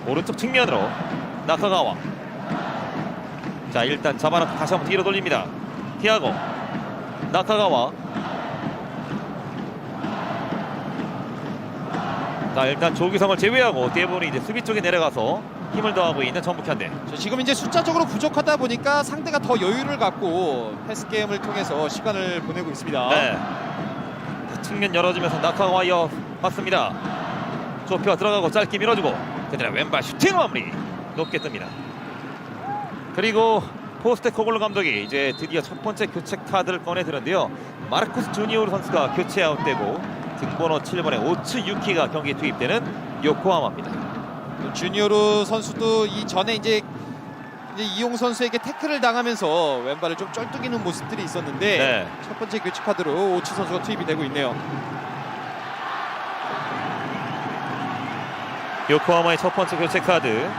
오른쪽 측면으로 나카가와. 자, 일단 잡아놓고 다시 한번 뒤로 돌립니다. 티아고, 나카가와. 자, 일단 조규성을 제외하고 대부분이 이제 수비 쪽에 내려가서 힘을 더하고 있는 전북현대. 지금 이제 숫자적으로 부족하다 보니까 상대가 더 여유를 갖고 패스 게임을 통해서 시간을 보내고 있습니다. 네. 자, 측면 열어주면서 나카가와 이어 봤습니다. 좁혀 들어가고 짧게 밀어주고 그대로 왼발 슈팅 마무리 높게 뜹니다. 그리고 포스테코글로 감독이 이제 드디어 첫 번째 교체 카드를 꺼내 드는데요. 마르코스 주니오르 선수가 교체 아웃되고 등번호 7번의 오츠 유키가 경기에 투입되는 요코하마입니다. 주니어르 선수도 이 전에 이제 이용 선수에게 태클을 당하면서 왼발을 좀 쩔뚝이는 모습들이 있었는데 네. 첫 번째 교체 카드로 오츠 선수가 투입이 되고 있네요. 요코하마의 첫 번째 교체 카드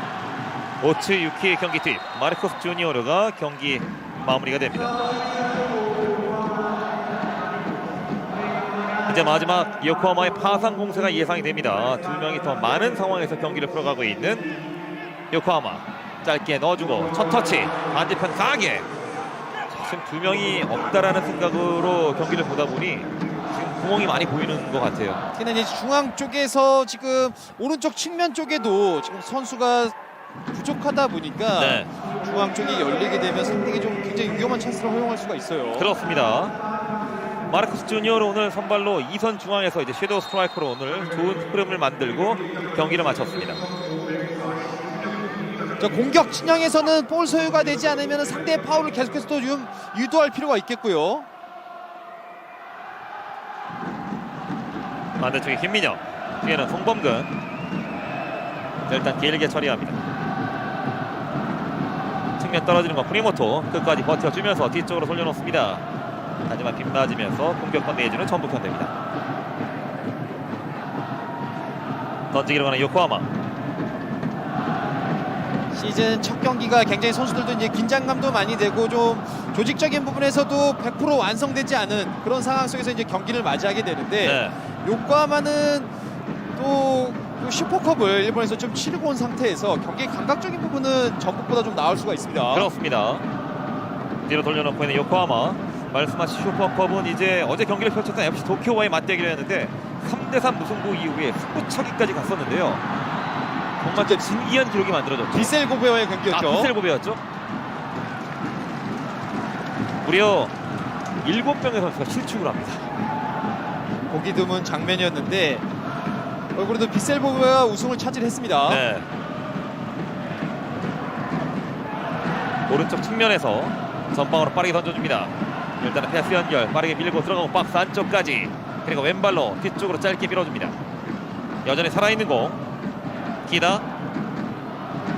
오츠 유키의 경기 투입. 마르코스 주니오르가 경기 마무리가 됩니다. 이제 마지막 요코하마의 파상 공세가 예상이 됩니다. 2명이 더 많은 상황에서 경기를 풀어가고 있는 요코하마. 짧게 넣어주고 첫 터치 반대편 강하게. 지금 2명이 없다라는 생각으로 경기를 보다 보니 지금 구멍이 많이 보이는 것 같아요. 특히나 이제 중앙 쪽에서 지금 오른쪽 측면 쪽에도 지금 선수가 부족하다 보니까 네. 중앙 쪽이 열리게 되면 상대에게 좀 굉장히 위험한 찬스를 허용할 수가 있어요. 그렇습니다. 마르코스 주니어로 오늘 선발로 2선 중앙에서 이제 섀도우 스트라이커로 오늘 좋은 흐름을 만들고 경기를 마쳤습니다. 자, 공격 진영에서는 볼 소유가 되지 않으면 상대의 파울을 계속해서 또 유도할 필요가 있겠고요. 반대쪽에 김민영, 뒤에는 송범근. 자, 일단 길게 처리합니다. 측면 떨어지는 건 프리모토 끝까지 버텨주면서 뒤쪽으로 돌려놓습니다. 하지만 빗맞으면서 공격권 내주는 전북현대입니다. 던지기로 가는 요코하마. 시즌 첫 경기가 굉장히 선수들도 이제 긴장감도 많이 되고 좀 조직적인 부분에서도 100% 완성되지 않은 그런 상황 속에서 이제 경기를 맞이하게 되는데 네. 요코하마는 또 슈퍼컵을 일본에서 좀 치르고 온 상태에서 경기 감각적인 부분은 전북보다 좀 나을 수가 있습니다. 그렇습니다. 뒤로 돌려놓고 있는 요코하마. 말씀하신 슈퍼컵은 이제 어제 경기를 펼쳤던 FC 도쿄와의 맞대결을 했는데 3대3 무승부 이후에 승부차기까지 갔었는데요. 정말 좀 신기한 기록이 만들어졌죠. 디셀 고베어의 경기였죠. 디셀 고베였죠. 무려 7명의 선수가 실축을 합니다. 보기 드문 장면이었는데 그래도 비셀보가 우승을 차지했습니다. 네. 오른쪽 측면에서 전방으로 빠르게 던져줍니다. 일단은 패스 연결 빠르게 밀고 들어가고 박스 안쪽까지, 그리고 왼발로 뒤쪽으로 짧게 밀어줍니다. 여전히 살아있는 공 기다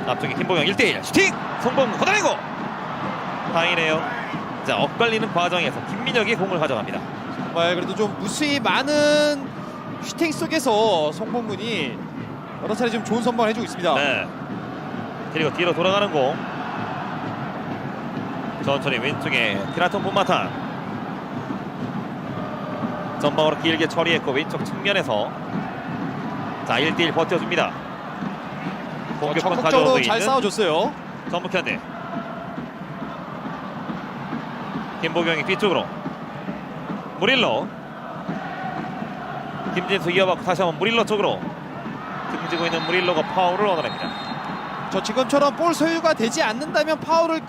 앞쪽에 김보경 1대1 슈팅 성공 걷어내고 다행이네요. 자, 엇갈리는 과정에서 김민혁이 공을 가져갑니다. 정말 그래도 좀 무수히 많은 슈팅 속에서 송범근이 여러 차례 좀 좋은 선방을 해주고 있습니다. 네. 그리고 뒤로 돌아가는 공 천천히 왼쪽에 티라톤 본마탄 전방으로 길게 처리했고 왼쪽 측면에서 자 1대1 버텨줍니다. 공격권 가져오고 적극적으로 잘 있는 싸워줬어요. 전북현대. 김보경이 뒤쪽으로 무릴로, 김진수 이어받고 다시 한번 무릴로 쪽으로 등지고 있는 무릴로가 파울을 얻어냅니다. 저 지금처럼 볼 소유가 되지 않는다면 파울을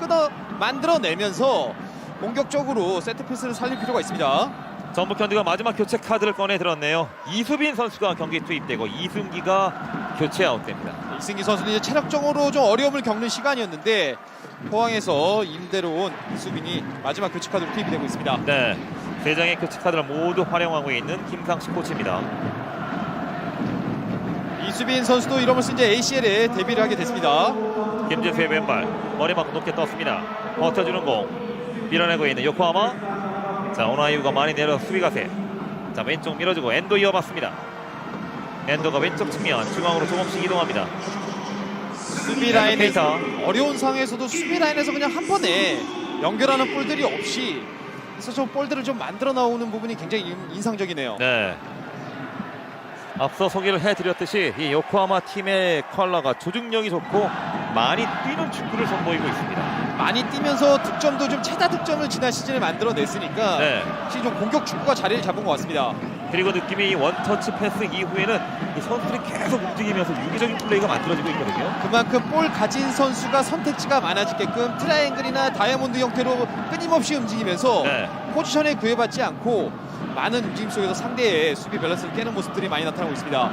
만들어내면서 공격적으로 세트피스를 살릴 필요가 있습니다. 전북현대가 마지막 교체 카드를 꺼내 들었네요. 이수빈 선수가 경기에 투입되고 이승기가 교체 아웃됩니다. 이승기 선수는 이제 체력적으로 좀 어려움을 겪는 시간이었는데 포항에서 임대로 온 이수빈이 마지막 교체 카드로 투입이 되고 있습니다. 네, 세 장의 교체 카드를 모두 활용하고 있는 김상식 코치입니다. 이수빈 선수도 이러면서 이제 ACL에 데뷔를 하게 됐습니다. 김진수의 왼발 머리만큼 높게 떴습니다. 버텨주는 공 밀어내고 있는 요코하마. 자, 오나이우가 많이 내려 수비가 세. 자, 왼쪽 밀어주고 엔도 이어봤습니다. 엔도가 왼쪽 측면 중앙으로 조금씩 이동합니다. 수비 라인에 어려운 상황에서도 수비 라인에서 그냥 한 번에 연결하는 볼들이 없이 그래서 좀 볼들을 좀 만들어 나오는 부분이 굉장히 인상적이네요. 네. 앞서 소개를 해드렸듯이 이 요코하마 팀의 컬러가 조직력이 좋고 많이 뛰는 축구를 선보이고 있습니다. 많이 뛰면서 득점도 좀 최다 득점을 지난 시즌에 만들어냈으니까 네. 확실히 좀 공격 축구가 자리를 잡은 것 같습니다. 그리고 느낌이 원터치 패스 이후에는 이 선수들이 계속 움직이면서 유기적인 플레이가 만들어지고 있거든요. 그만큼 볼 가진 선수가 선택지가 많아지게끔 트라이앵글이나 다이아몬드 형태로 끊임없이 움직이면서 네. 포지션에 구애받지 않고 많은 움직임 속에서 상대의 수비 밸런스를 깨는 모습들이 많이 나타나고 있습니다.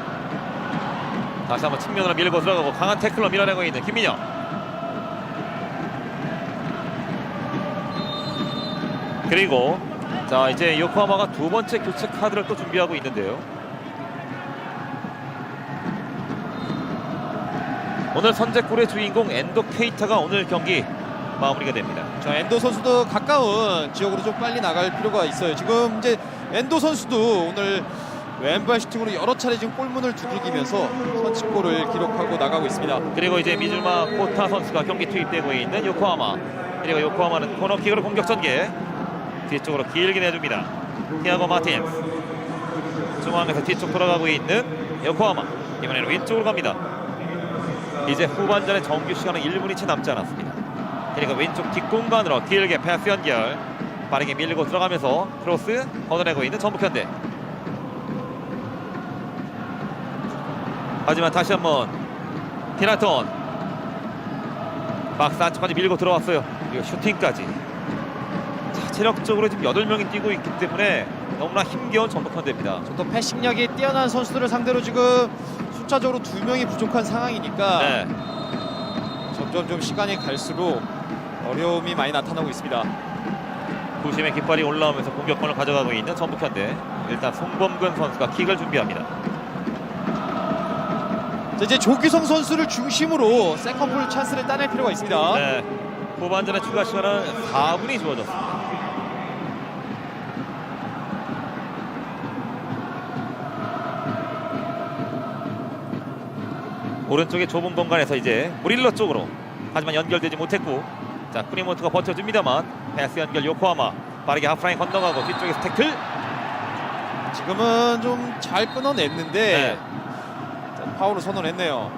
다시 한번 측면으로 밀고 들어가고 강한 태클로 밀어내고 있는 김민혁. 그리고 자, 이제 요코하마가 두 번째 교체 카드를 또 준비하고 있는데요. 오늘 선제골의 주인공 엔도 케이타가 오늘 경기 마무리가 됩니다. 자, 엔도 선수도 가까운 지역으로 좀 빨리 나갈 필요가 있어요. 지금 이제 엔도 선수도 오늘 왼발 슈팅으로 여러 차례 지금 골문을 두들기면서 선취골을 기록하고 나가고 있습니다. 그리고 이제 미즈마 코타 선수가 경기 투입되고 있는 요코하마. 그리고 요코하마는 코너킥으로 공격 전개. 뒤쪽으로 길게 내줍니다. 티아고 마틴. 중앙에서 뒤쪽 돌아가고 있는 요코하마. 이번에는 왼쪽으로 갑니다. 이제 후반전의 정규 시간은 1분이 채 남지 않았습니다. 그리고 왼쪽 뒷공간으로 길게 패스 연결. 빠르게 밀고 들어가면서 크로스 걷어내고 있는 전북현대. 하지만 다시 한번 티라톤 박스 안쪽까지 밀고 들어왔어요. 그리고 슈팅까지. 자, 체력적으로 지금 8명이 뛰고 있기 때문에 너무나 힘겨운 전북현대입니다. 또 패싱력이 뛰어난 선수들을 상대로 지금 숫자적으로 2명이 부족한 상황이니까 네. 점점 좀 시간이 갈수록 어려움이 많이 나타나고 있습니다. 부심의 깃발이 올라오면서 공격권을 가져가고 있는 전북현대. 일단 송범근 선수가 킥을 준비합니다. 자, 이제 조규성 선수를 중심으로 세컨볼 찬스를 따낼 필요가 있습니다. 네. 후반전의 추가 시간은 4분이 주어졌습니다. 오른쪽의 좁은 공간에서 이제 무릴러 쪽으로, 하지만 연결되지 못했고, 자, 쿠니모토가 버텨줍니다만 패스 연결 요코하마 빠르게 하프라인 건너가고 뒤쪽에서 태클. 지금은 좀 잘 끊어냈는데 네. 자, 파울을 선언했네요.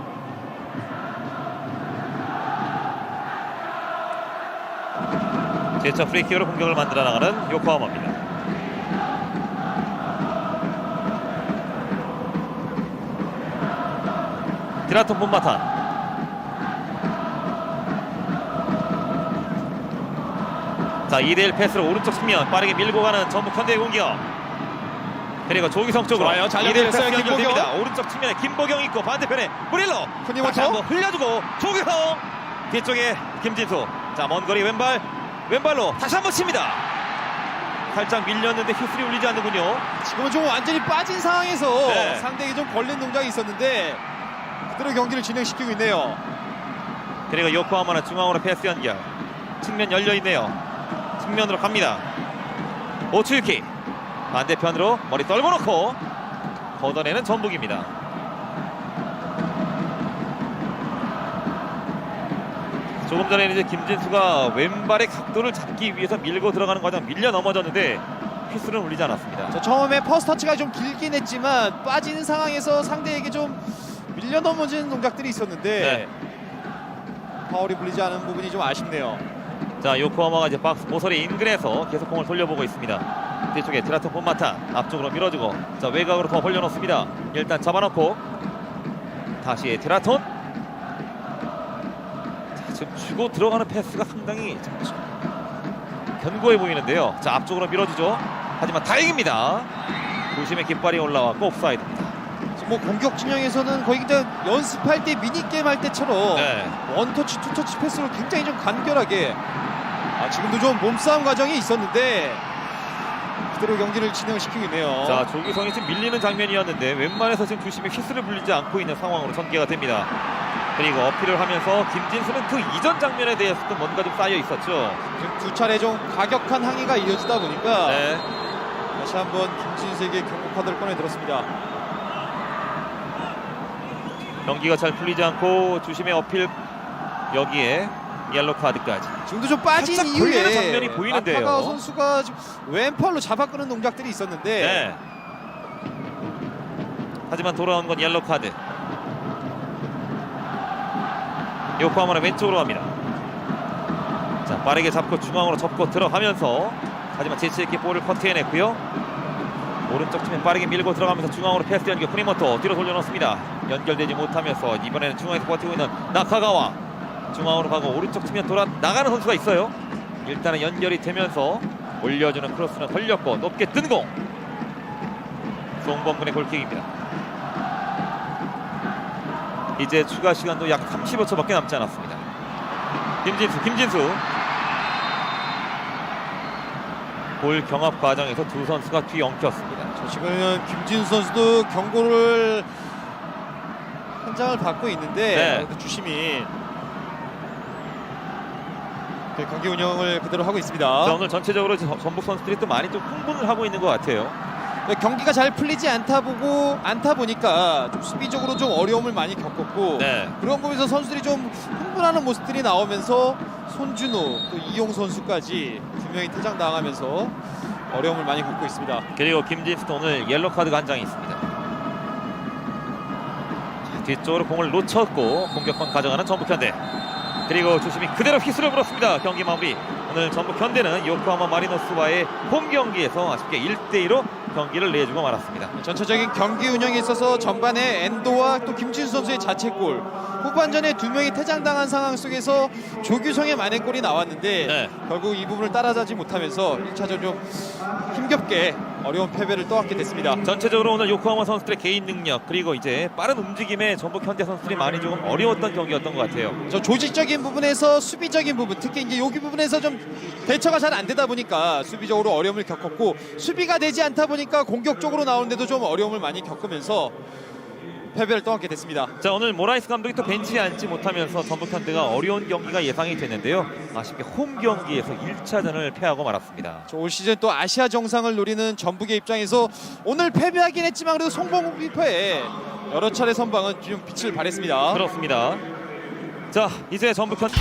제차 프리킥으로 공격을 만들어 나가는 요코하마입니다. 티라톤 본마탄. 자, 자 2대1 패스로 오른쪽 측면 빠르게 밀고 가는 전북 현대의 공격. 그리고 조기성 쪽으로 좋아요. 잘 2대1 패스 연결했어요, 연결됩니다. 오른쪽 측면에 김보경 있고 반대편에 무릴로 쿠니모토. 다시 한번 흘려주고 조기성 뒤쪽에 김진수. 자 먼 거리 왼발로 다시 한번 칩니다. 살짝 밀렸는데 휘슬이 울리지 않는군요. 지금은 좀 완전히 빠진 상황에서 네. 상대에게 좀 걸린 동작이 있었는데 그대로 경기를 진행시키고 있네요. 그리고 요코하마는 중앙으로 패스 연결. 측면 열려있네요. 측면으로 갑니다. 오츠유키 반대편으로 머리 떨궈놓고 걷어내는 전북입니다. 조금 전에는 이제 김진수가 왼발의 각도를 잡기 위해서 밀고 들어가는 과정 밀려 넘어졌는데 휘슬은 울리지 않았습니다. 저 처음에 퍼스트 터치가 좀 길긴 했지만 빠지는 상황에서 상대에게 좀 밀려 넘어지는 동작들이 있었는데 파울이 불리지 않은 부분이 좀 아쉽네요. 자 요코하마가 이제 박스 모서리 인근에서 계속 공을 돌려보고 있습니다. 뒤쪽에 드라톤 폼마타 앞쪽으로 밀어주고 자 외곽으로 더 벌려놓습니다. 일단 잡아놓고 다시 드라톤. 자, 지금 주고 들어가는 패스가 상당히 좀 견고해 보이는데요. 자 앞쪽으로 밀어주죠. 하지만 다행입니다. 조심의 깃발이 올라왔고 옵사이드입니다. 뭐 공격 진영에서는 거의 그냥 연습할 때 미니게임 할 때처럼 네. 원터치 투터치 패스로 굉장히 좀 간결하게 지금도 좀 몸싸움 과정이 있었는데 그대로 경기를 진행시키고 있네요. 자 조규성이 지금 밀리는 장면이었는데 웬만해서 지금 주심이 휘슬을 불리지 않고 있는 상황으로 전개가 됩니다. 그리고 어필을 하면서 김진수는 그 이전 장면에 대해서도 뭔가 좀 쌓여 있었죠. 지금 두 차례 좀 과격한 항의가 이어지다 보니까 네. 다시 한번 김진수에게 경고 카드를 꺼내 들었습니다. 경기가 잘 풀리지 않고 주심의 어필 여기에 옐로 카드까지. 지금도 좀 빠진 살짝 이후에 걸리는 장면이 보이는데요. 아카가 선수가 지금 왼팔로 잡아끄는 동작들이 있었는데 네. 하지만 돌아온 건 옐로 카드. 요코하마는 왼쪽으로 갑니다. 자 빠르게 잡고 중앙으로 접고 들어가면서 하지만 재치있게 볼을 커트해냈고요. 오른쪽 측면 빠르게 밀고 들어가면서 중앙으로 패스 연결. 쿠니모토 뒤로 돌려놓습니다. 연결되지 못하면서 이번에는 중앙에서 버티고 있는 나카가와 중앙으로 가고 오른쪽 측면 돌아 나가는 선수가 있어요. 일단은 연결이 되면서 올려주는 크로스는 걸렸고 높게 뜬 공. 송범근의 골킥입니다. 이제 추가 시간도 약 35초밖에 남지 않았습니다. 김진수 볼 경합 과정에서 두 선수가 뒤엉켰습니다. 지금 김진수 선수도 경고를 한 장을 받고 있는데 그 주심이 경기 운영을 그대로 하고 있습니다. 자, 오늘 전체적으로 전북 선수들이 또 많이 좀 흥분을 하고 있는 것 같아요. 경기가 잘 풀리지 않다 보니까 좀 수비적으로 좀 어려움을 많이 겪었고 그런 부분에서 선수들이 좀 흥분하는 모습들이 나오면서 손준호, 또 이용 선수까지 두 명이 퇴장당하면서 어려움을 많이 겪고 있습니다. 그리고 김진수도 오늘 옐로 카드가 한 장이 있습니다. 자, 뒤쪽으로 공을 놓쳤고 공격권 가져가는 전북 현대. 그리고 주심이 그대로 휘슬을 불었습니다. 경기 마무리. 오늘 전북 현대는 요코하마 마리노스와의 홈 경기에서 아쉽게 1대2로 경기를 내주고 말았습니다. 전체적인 경기 운영에 있어서 전반에 엔도와 또 김진수 선수의 자책골, 후반전에 두 명이 퇴장당한 상황 속에서 조규성의 만회골이 나왔는데 결국 이 부분을 따라가지 못하면서 1차전 좀 힘겹게 어려운 패배를 떠안게 됐습니다. 전체적으로 오늘 요코하마 선수들의 개인 능력 그리고 이제 빠른 움직임에 전북 현대 선수들이 많이 조금 어려웠던 경기였던 것 같아요. 저 조직적인 부분에서 수비적인 부분, 특히 이제 여기 부분에서 좀 대처가 잘 안 되다 보니까 수비적으로 어려움을 겪었고 수비가 되지 않다 보니까 공격적으로 나오는데도 좀 어려움을 많이 겪으면서 패배를 떠안게 됐습니다. 자 오늘 모라이스 감독이 또 벤치에 앉지 못하면서 전북 현대가 어려운 경기가 예상이 됐는데요. 아쉽게 홈 경기에서 1차전을 패하고 말았습니다. 올 시즌 또 아시아 정상을 노리는 전북의 입장에서 오늘 패배하긴 했지만 그래도 송범근 키퍼의 여러 차례 선방은 좀 빛을 발했습니다. 그렇습니다. 자 이제 전북 현대